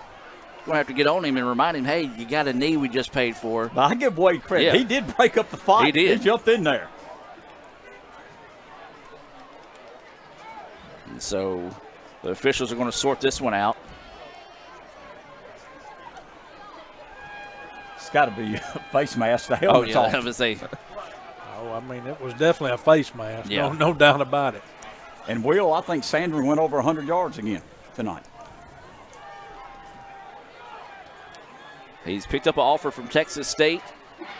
going to have to get on him and remind him, hey, you got a knee we just paid for. I give Wade credit. Yeah. He did break up the fight. He did. He jumped in there. And so the officials are going to sort this one out. It's got to be a face mask. The helmet's off. I was say. Oh, I mean, it was definitely a face mask. Yeah. No doubt about it. And Will, I think Sanders went over 100 yards again tonight. He's picked up an offer from Texas State.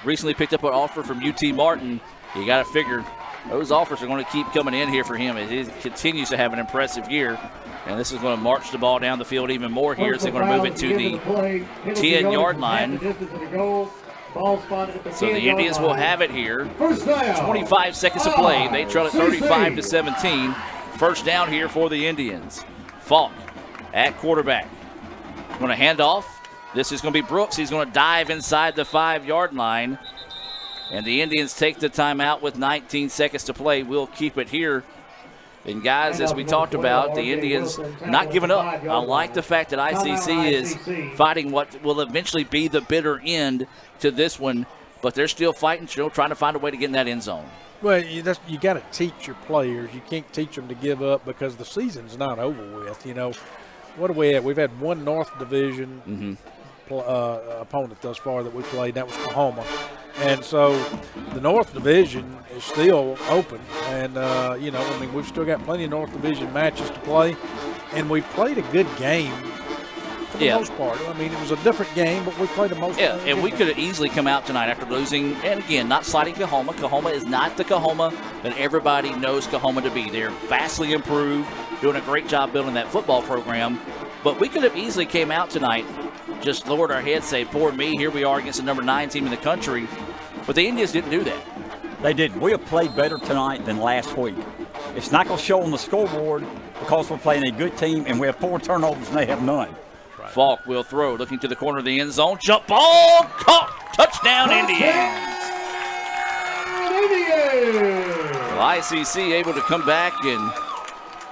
Recently picked up an offer from UT Martin. You got to figure those offers are going to keep coming in here for him. He continues to have an impressive year. And this is going to march the ball down the field even more here as they're going to move it to the 10-yard line. So the Indians will have it here. 25 seconds to play. They trail at 35-17. First down here for the Indians. Falk at quarterback. Going to hand off. This is going to be Brooks. He's going to dive inside the 5-yard line. And the Indians take the timeout with 19 seconds to play. We'll keep it here. And guys, as we talked about, the Indians not giving up. I like the fact that ICC is fighting what will eventually be the bitter end to this one, but they're still fighting, still trying to find a way to get in that end zone. Well, you got to teach your players. You can't teach them to give up because the season's not over with. You know, what are we at? We've had one North Division opponent thus far that we played. That was Kahoma. And so the North Division is still open. And, you know, I mean, we've still got plenty of North Division matches to play. And we played a good game for the most part. I mean, it was a different game, but we played the most. Yeah, and we could have easily come out tonight after losing. And, again, not slighting Kahoma. Kahoma is not the Kahoma that everybody knows Kahoma to be. They're vastly improved, doing a great job building that football program. But we could have easily came out tonight, just lowered our heads, say, poor me, here we are against the number 9 team in the country. But the Indians didn't do that. They didn't. We have played better tonight than last week. It's not going to show on the scoreboard because we're playing a good team and we have 4 turnovers and they have none. Right. Falk will throw, looking to the corner of the end zone. Jump ball, caught, touchdown Indians. Well, ICC able to come back and.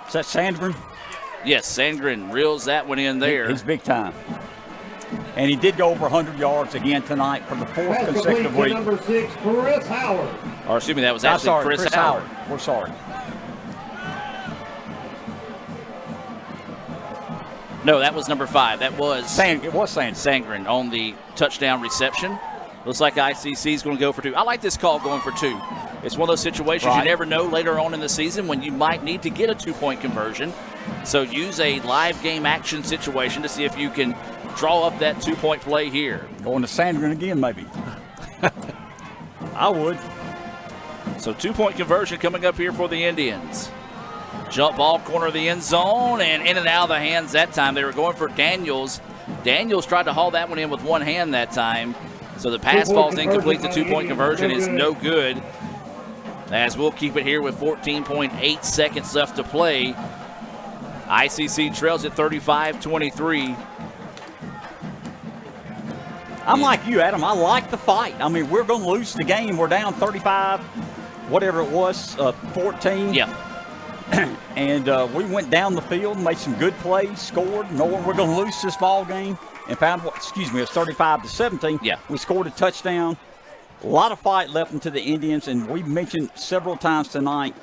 Is that Sandgren? Yes, Sandgren reels that one in there. He's big time. And he did go over 100 yards again tonight for the 4th consecutive week. Number 6, Chris Howard. Or excuse me, that was actually Chris Howard. We're sorry. No, that was number 5. That was it was Sangren on the touchdown reception. Looks like ICC is going to go for 2. I like this call going for 2. It's one of those situations you never know later on in the season when you might need to get a 2-point conversion. So use a live game action situation to see if you can draw up that 2-point play here. Going to Sandgren again, maybe. I would. So 2-point conversion coming up here for the Indians. Jump ball, corner of the end zone, and in and out of the hands that time. They were going for Daniels. Daniels tried to haul that one in with one hand that time. So the pass falls incomplete. The 2-point conversion is no good. As we'll keep it here with 14.8 seconds left to play. ICC trails at 35-23. I'm like you, Adam. I like the fight. I mean, we're going to lose the game. We're down 35, whatever it was, 14. Yeah. and we went down the field, made some good plays, scored, knowing we're going to lose this ball game, and found it was 35-17. Yeah. We scored a touchdown. A lot of fight left into the Indians, and we mentioned several times tonight,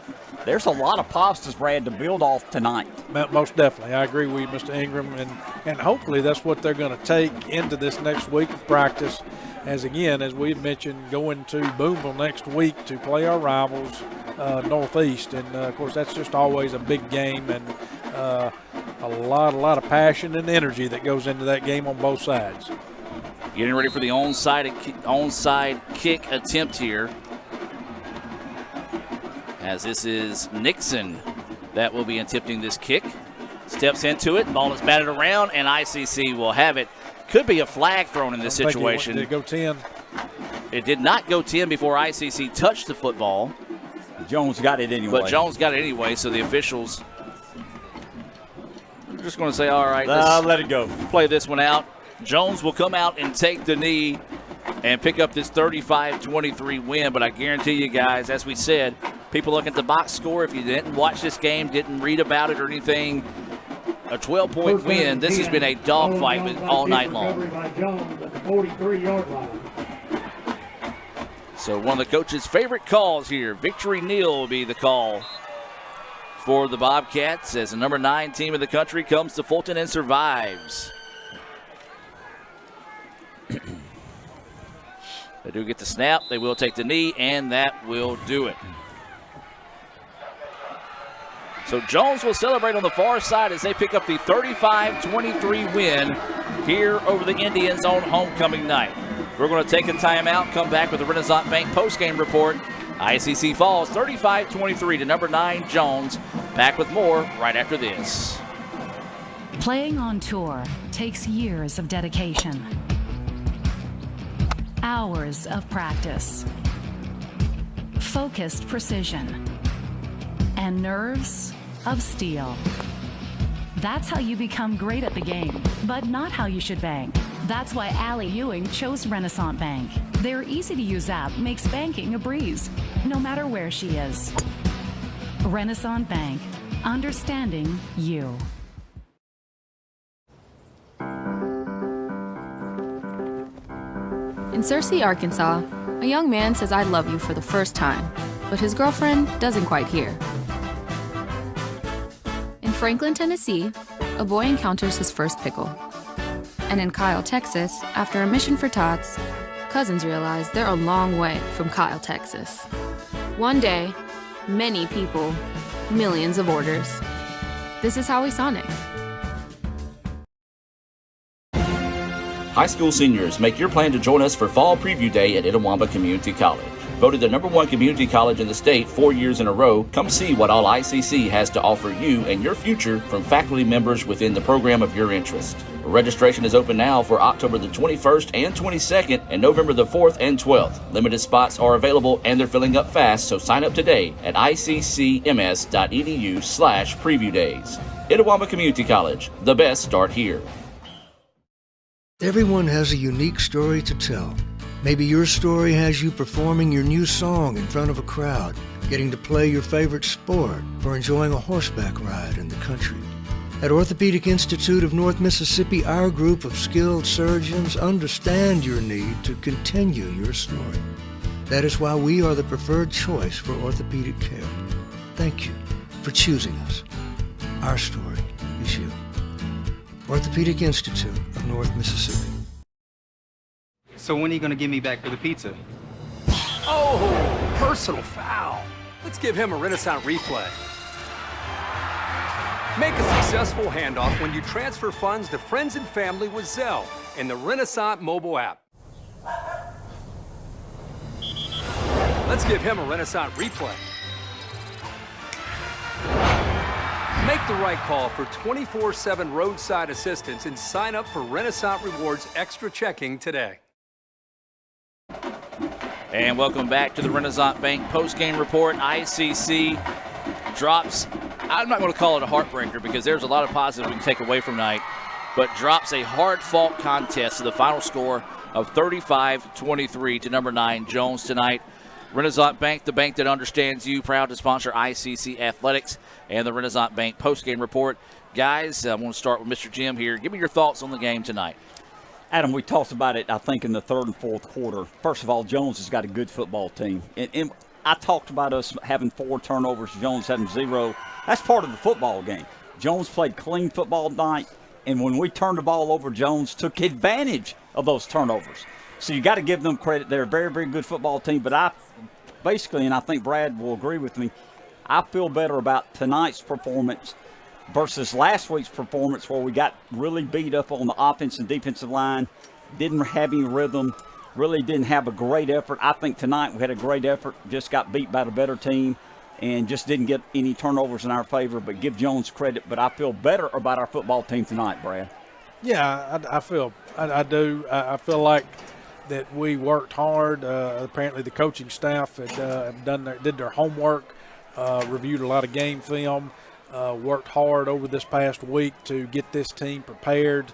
there's a lot of positives, Brad, to build off tonight. Most definitely. I agree with you, Mr. Ingram, and hopefully that's what they're going to take into this next week of practice. As again, as we mentioned, going to Boonville next week to play our rivals, Northeast, and of course that's just always a big game, and a lot of passion and energy that goes into that game on both sides. Getting ready for the onside kick attempt here, as this is Nixon that will be attempting this kick. Steps into it, ball is batted around, and ICC will have it. Could be a flag thrown in this situation. Did it go 10? It did not go 10 before ICC touched the football. Jones got it anyway. But Jones got it anyway, so the officials are just going to say, all right, let it go. Play this one out. Jones will come out and take the knee and pick up this 35-23 win. But I guarantee you guys, as we said, people look at the box score. If you didn't watch this game, didn't read about it or anything, a 12-point win. This has been a dogfight all night long. So one of the coach's favorite calls here, victory kneel, will be the call for the Bobcats as the number 9 team in the country comes to Fulton and survives. They do get the snap. They will take the knee, and that will do it. So Jones will celebrate on the far side as they pick up the 35-23 win here over the Indians on homecoming night. We're going to take a timeout, come back with the Renaissance Bank postgame report. ICC falls 35-23 to number 9 Jones. Back with more right after this. Playing on tour takes years of dedication, hours of practice, focused precision, and nerves of steel. That's how you become great at the game, but not how you should bank. That's why Allie Ewing chose Renaissance Bank. Their easy-to-use app makes banking a breeze, no matter where she is. Renaissance Bank, understanding you. In Searcy, Arkansas, a young man says I love you for the first time, but his girlfriend doesn't quite hear. In Franklin, Tennessee, a boy encounters his first pickle. And in Kyle, Texas, after a mission for tots, cousins realize they're a long way from Kyle, Texas. One day, many people, millions of orders. This is Howie Sonic. High school seniors, make your plan to join us for Fall Preview Day at Itawamba Community College. Voted the #1 community college in the state 4 years in a row, come see what all ICC has to offer you and your future from faculty members within the program of your interest. Registration is open now for October the 21st and 22nd and November the 4th and 12th. Limited spots are available and they're filling up fast, so sign up today at iccms.edu/preview days. Itawamba Community College, the best start here. Everyone has a unique story to tell. Maybe your story has you performing your new song in front of a crowd, getting to play your favorite sport, or enjoying a horseback ride in the country. At Orthopedic Institute of North Mississippi, our group of skilled surgeons understand your need to continue your story. That is why we are the preferred choice for orthopedic care. Thank you for choosing us. Our story is you. Orthopedic Institute of North Mississippi. So when are you going to give me back for the pizza? Oh, personal foul. Let's give him a Renaissance replay. Make a successful handoff when you transfer funds to friends and family with Zelle and the Renaissance mobile app. Let's give him a Renaissance replay. Make the right call for 24/7 roadside assistance and sign up for Renaissance Rewards Extra Checking today. And welcome back to the Renaissance Bank postgame report. ICC drops, I'm not going to call it a heartbreaker because there's a lot of positives we can take away from tonight, but drops a hard-fought contest to the final score of 35-23 to number 9 Jones tonight. Renaissance Bank, the bank that understands you, proud to sponsor ICC Athletics and the Renaissance Bank postgame report. Guys, I want to start with Mr. Jim here. Give me your thoughts on the game tonight. Adam, we talked about it, I think, in the third and fourth quarter. First of all, Jones has got a good football team. And I talked about us having 4 turnovers, Jones having 0. That's part of the football game. Jones played clean football tonight, and when we turned the ball over, Jones took advantage of those turnovers. So you got to give them credit. They're a very, very good football team. But I basically, and I think Brad will agree with me, I feel better about tonight's performance versus last week's performance where we got really beat up on the offense and defensive line, didn't have any rhythm, really didn't have a great effort. I think tonight we had a great effort, just got beat by the better team and just didn't get any turnovers in our favor, but give Jones credit. But I feel better about our football team tonight, Brad. Yeah, I do. I feel like that we worked hard. Apparently the coaching staff had did their homework, reviewed a lot of game film, worked hard over this past week to get this team prepared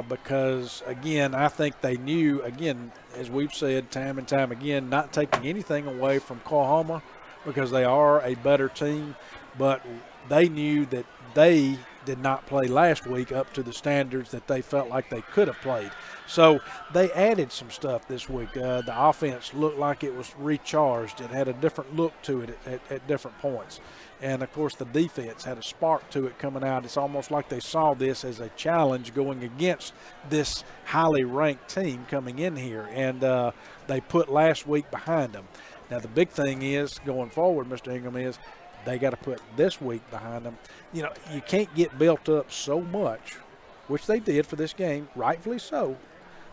because, again, I think they knew, again, as we've said time and time again, not taking anything away from Oklahoma because they are a better team, but they knew that they did not play last week up to the standards that they felt like they could have played. So they added some stuff this week. The offense looked like it was recharged. It had a different look to it at different points. And, of course, the defense had a spark to it coming out. It's almost like they saw this as a challenge going against this highly ranked team coming in here. And they put last week behind them. Now, the big thing is going forward, Mr. Ingram, is they got to put this week behind them. You know, you can't get built up so much, which they did for this game, rightfully so,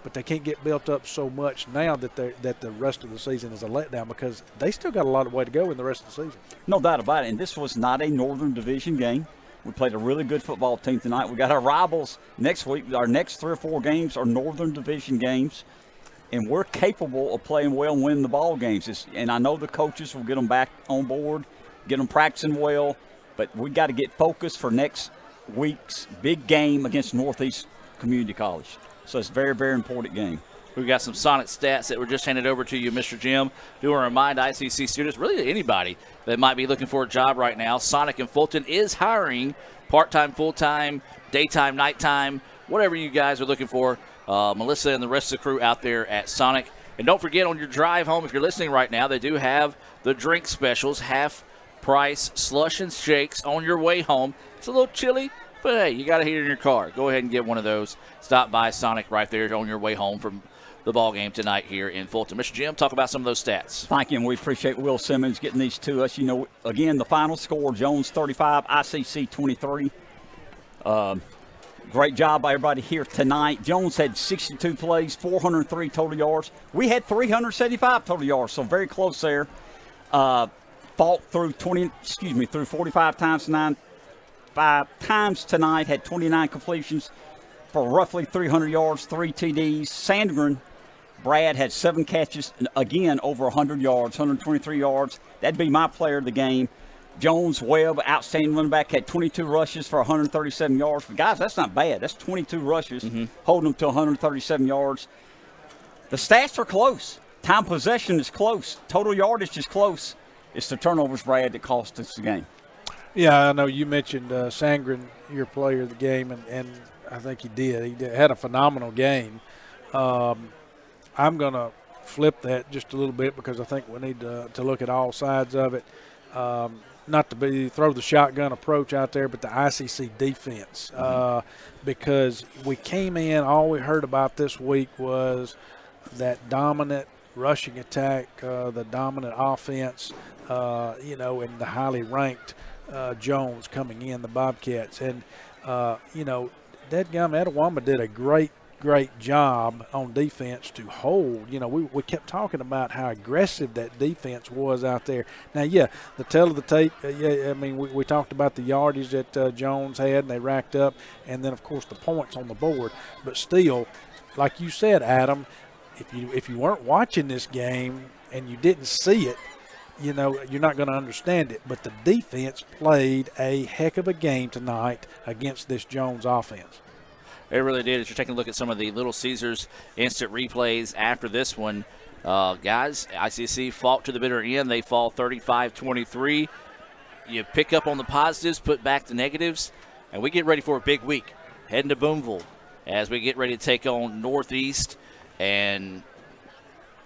but they can't get built up so much now that the rest of the season is a letdown because they still got a lot of way to go in the rest of the season. No doubt about it, and this was not a Northern Division game. We played a really good football team tonight. We got our rivals next week. Our next 3 or 4 games are Northern Division games, and we're capable of playing well and winning the ball games. And I know the coaches will get them back on board, get them practicing well, but we got to get focused for next week's big game against Northeast Community College. So it's a very, very important game. We've got some Sonic stats that were just handed over to you, Mr. Jim. Do want to remind ICC students, really anybody that might be looking for a job right now, Sonic in Fulton is hiring part-time, full-time, daytime, nighttime, whatever you guys are looking for. Melissa and the rest of the crew out there at Sonic. And don't forget, on your drive home, if you're listening right now, they do have the drink specials, half-price slush and shakes on your way home. It's a little chilly, but hey, you got a heater in your car. Go ahead and get one of those. Stop by Sonic right there on your way home from the ball game tonight here in Fulton. Mr. Jim, talk about some of those stats. Thank you, and we appreciate Will Simmons getting these to us. You know, again, the final score, Jones 35, ICC 23. Great job by everybody here tonight. Jones had 62 plays, 403 total yards. We had 375 total yards, so very close there. Fought through 45 times, 5 times tonight, had 29 completions for roughly 300 yards, 3 TDs. Sandgren, Brad, had 7 catches, again, over 100 yards, 123 yards. That'd be my player of the game. Jones, Webb, outstanding running back, had 22 rushes for 137 yards. But, guys, that's not bad. That's 22 rushes, holding them to 137 yards. The stats are close. Time possession is close. Total yardage is close. It's the turnovers, Brad, that cost us the game. Yeah, I know you mentioned Sandgren, your player of the game, and I think he did. He had a phenomenal game. I'm going to flip that just a little bit because I think we need to look at all sides of it. Not to throw the shotgun approach out there, but the ICC defense. Because we came in, all we heard about this week was that dominant rushing attack, the dominant offense, and the highly ranked Jones coming in, the Bobcats. And, dadgum, Etowama did a great job on defense to hold. We kept talking about how aggressive that defense was out there. Now, the tail of the tape, we talked about the yardage that Jones had and they racked up, and then, of course, the points on the board. But still, like you said, Adam, if you weren't watching this game and you didn't see it, you're not going to understand it. But the defense played a heck of a game tonight against this Jones offense. It really did. As you're taking a look at some of the Little Caesars instant replays after this one, Guys, ICC fought to the bitter end. They fall 35-23. You pick up on the positives, put back the negatives, and we get ready for a big week. Heading to Boonville as we get ready to take on Northeast. And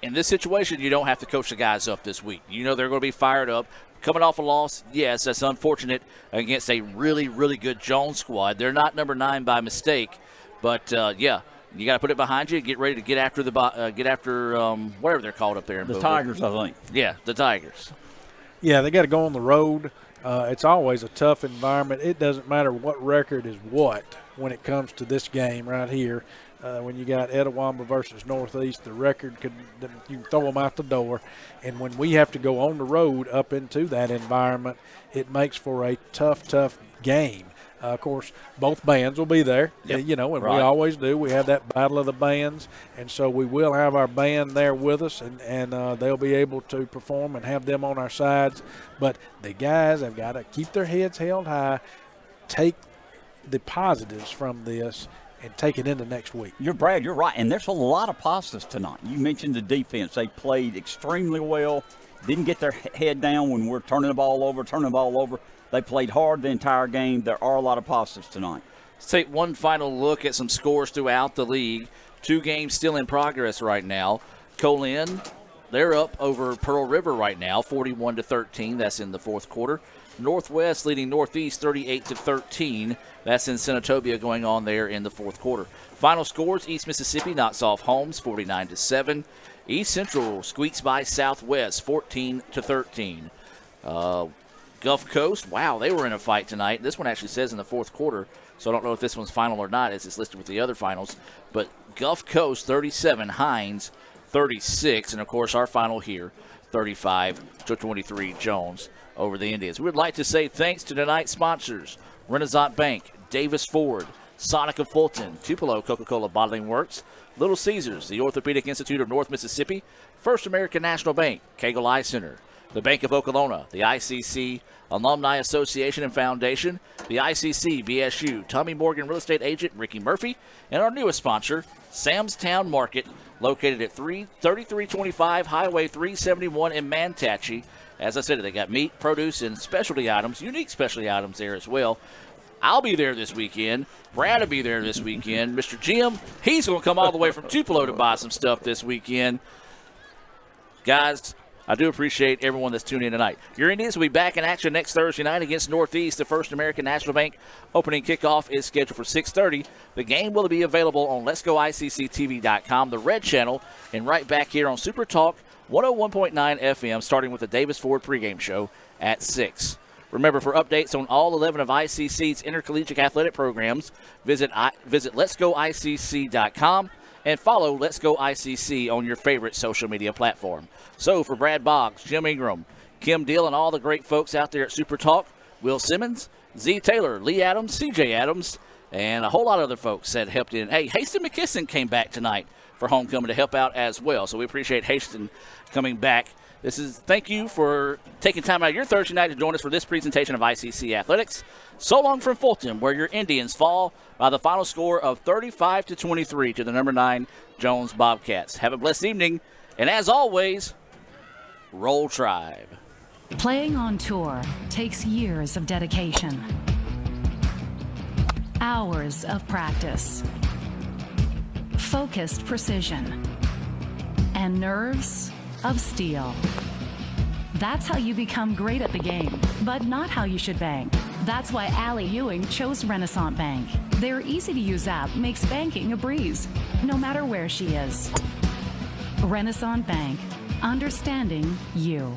in this situation, you don't have to coach the guys up this week. You know they're going to be fired up. Coming off a loss, yes, that's unfortunate against a really, really good Jones squad. They're not number 9 by mistake, but, yeah. You got to put it behind you. Get ready to get after whatever they're called up there. The Tigers, I think. Yeah, the Tigers. Yeah, they got to go on the road. It's always a tough environment. It doesn't matter what record is what when it comes to this game right here. When you got Etowah versus Northeast, the record you can throw them out the door. And when we have to go on the road up into that environment, it makes for a tough game. Of course, both bands will be there, yep. and right. we always do. We have that battle of the bands, and so we will have our band there with us, and they'll be able to perform and have them on our sides. But the guys have got to keep their heads held high, take the positives from this, and take it into next week. You're right, and there's a lot of positives tonight. You mentioned the defense. They played extremely well, didn't get their head down when we're turning the ball over. They played hard the entire game. There are a lot of positives tonight. Let's take one final look at some scores throughout the league. 2 games still in progress right now. Colin, they're up over Pearl River right now, 41-13. That's in the fourth quarter. Northwest leading Northeast 38-13. That's in Senatobia going on there in the fourth quarter. Final scores, East Mississippi knocks off Holmes 49-7. East Central squeaks by Southwest 14-13. Gulf Coast, wow, they were in a fight tonight. This one actually says in the fourth quarter, so I don't know if this one's final or not as it's listed with the other finals. But Gulf Coast 37, Hines 36, and of course our final here 35-23 Jones over the Indians. We would like to say thanks to tonight's sponsors: Renaissance Bank, Davis Ford, Sonic of Fulton, Tupelo Coca-Cola Bottling Works, Little Caesars, the Orthopedic Institute of North Mississippi, First American National Bank, Cagle Eye Center, the Bank of Okolona, the ICC Alumni Association and Foundation, the ICC BSU, Tommy Morgan Real Estate Agent Ricky Murphy, and our newest sponsor, Sam's Town Market, located at 3325 Highway 371 in Manatee. As I said, they got meat, produce, and specialty items, unique specialty items there as well. I'll be there this weekend. Brad will be there this weekend. Mr. Jim, he's going to come all the way from Tupelo to buy some stuff this weekend. Guys, I do appreciate everyone that's tuning in tonight. Your Indians will be back in action next Thursday night against Northeast. The First American National Bank opening kickoff is scheduled for 6:30. The game will be available on Let'sGoICCTV.com, the Red Channel, and right back here on Super Talk 101.9 FM, starting with the Davis Ford pregame show at 6. Remember, for updates on all 11 of ICC's intercollegiate athletic programs, visit Let'sGoICC.com. and follow Let's Go ICC on your favorite social media platform. So for Brad Boggs, Jim Ingram, Kim Deal, and all the great folks out there at Super Talk, Will Simmons, Z. Taylor, Lee Adams, CJ Adams, and a whole lot of other folks that helped in. Hey, Haston McKisson came back tonight for homecoming to help out as well, so we appreciate Haston coming back. Thank you for taking time out of your Thursday night to join us for this presentation of ICC Athletics. So long from Fulton, where your Indians fall by the final score of 35-23 to the number 9 Jones Bobcats. Have a blessed evening, and as always, Roll Tribe. Playing on tour takes years of dedication, hours of practice, focused precision, and nerves of steel. That's how you become great at the game, but not how you should bank. That's why Allie Ewing chose Renaissance Bank. Their easy-to-use app makes banking a breeze, no matter where she is. Renaissance Bank, understanding you.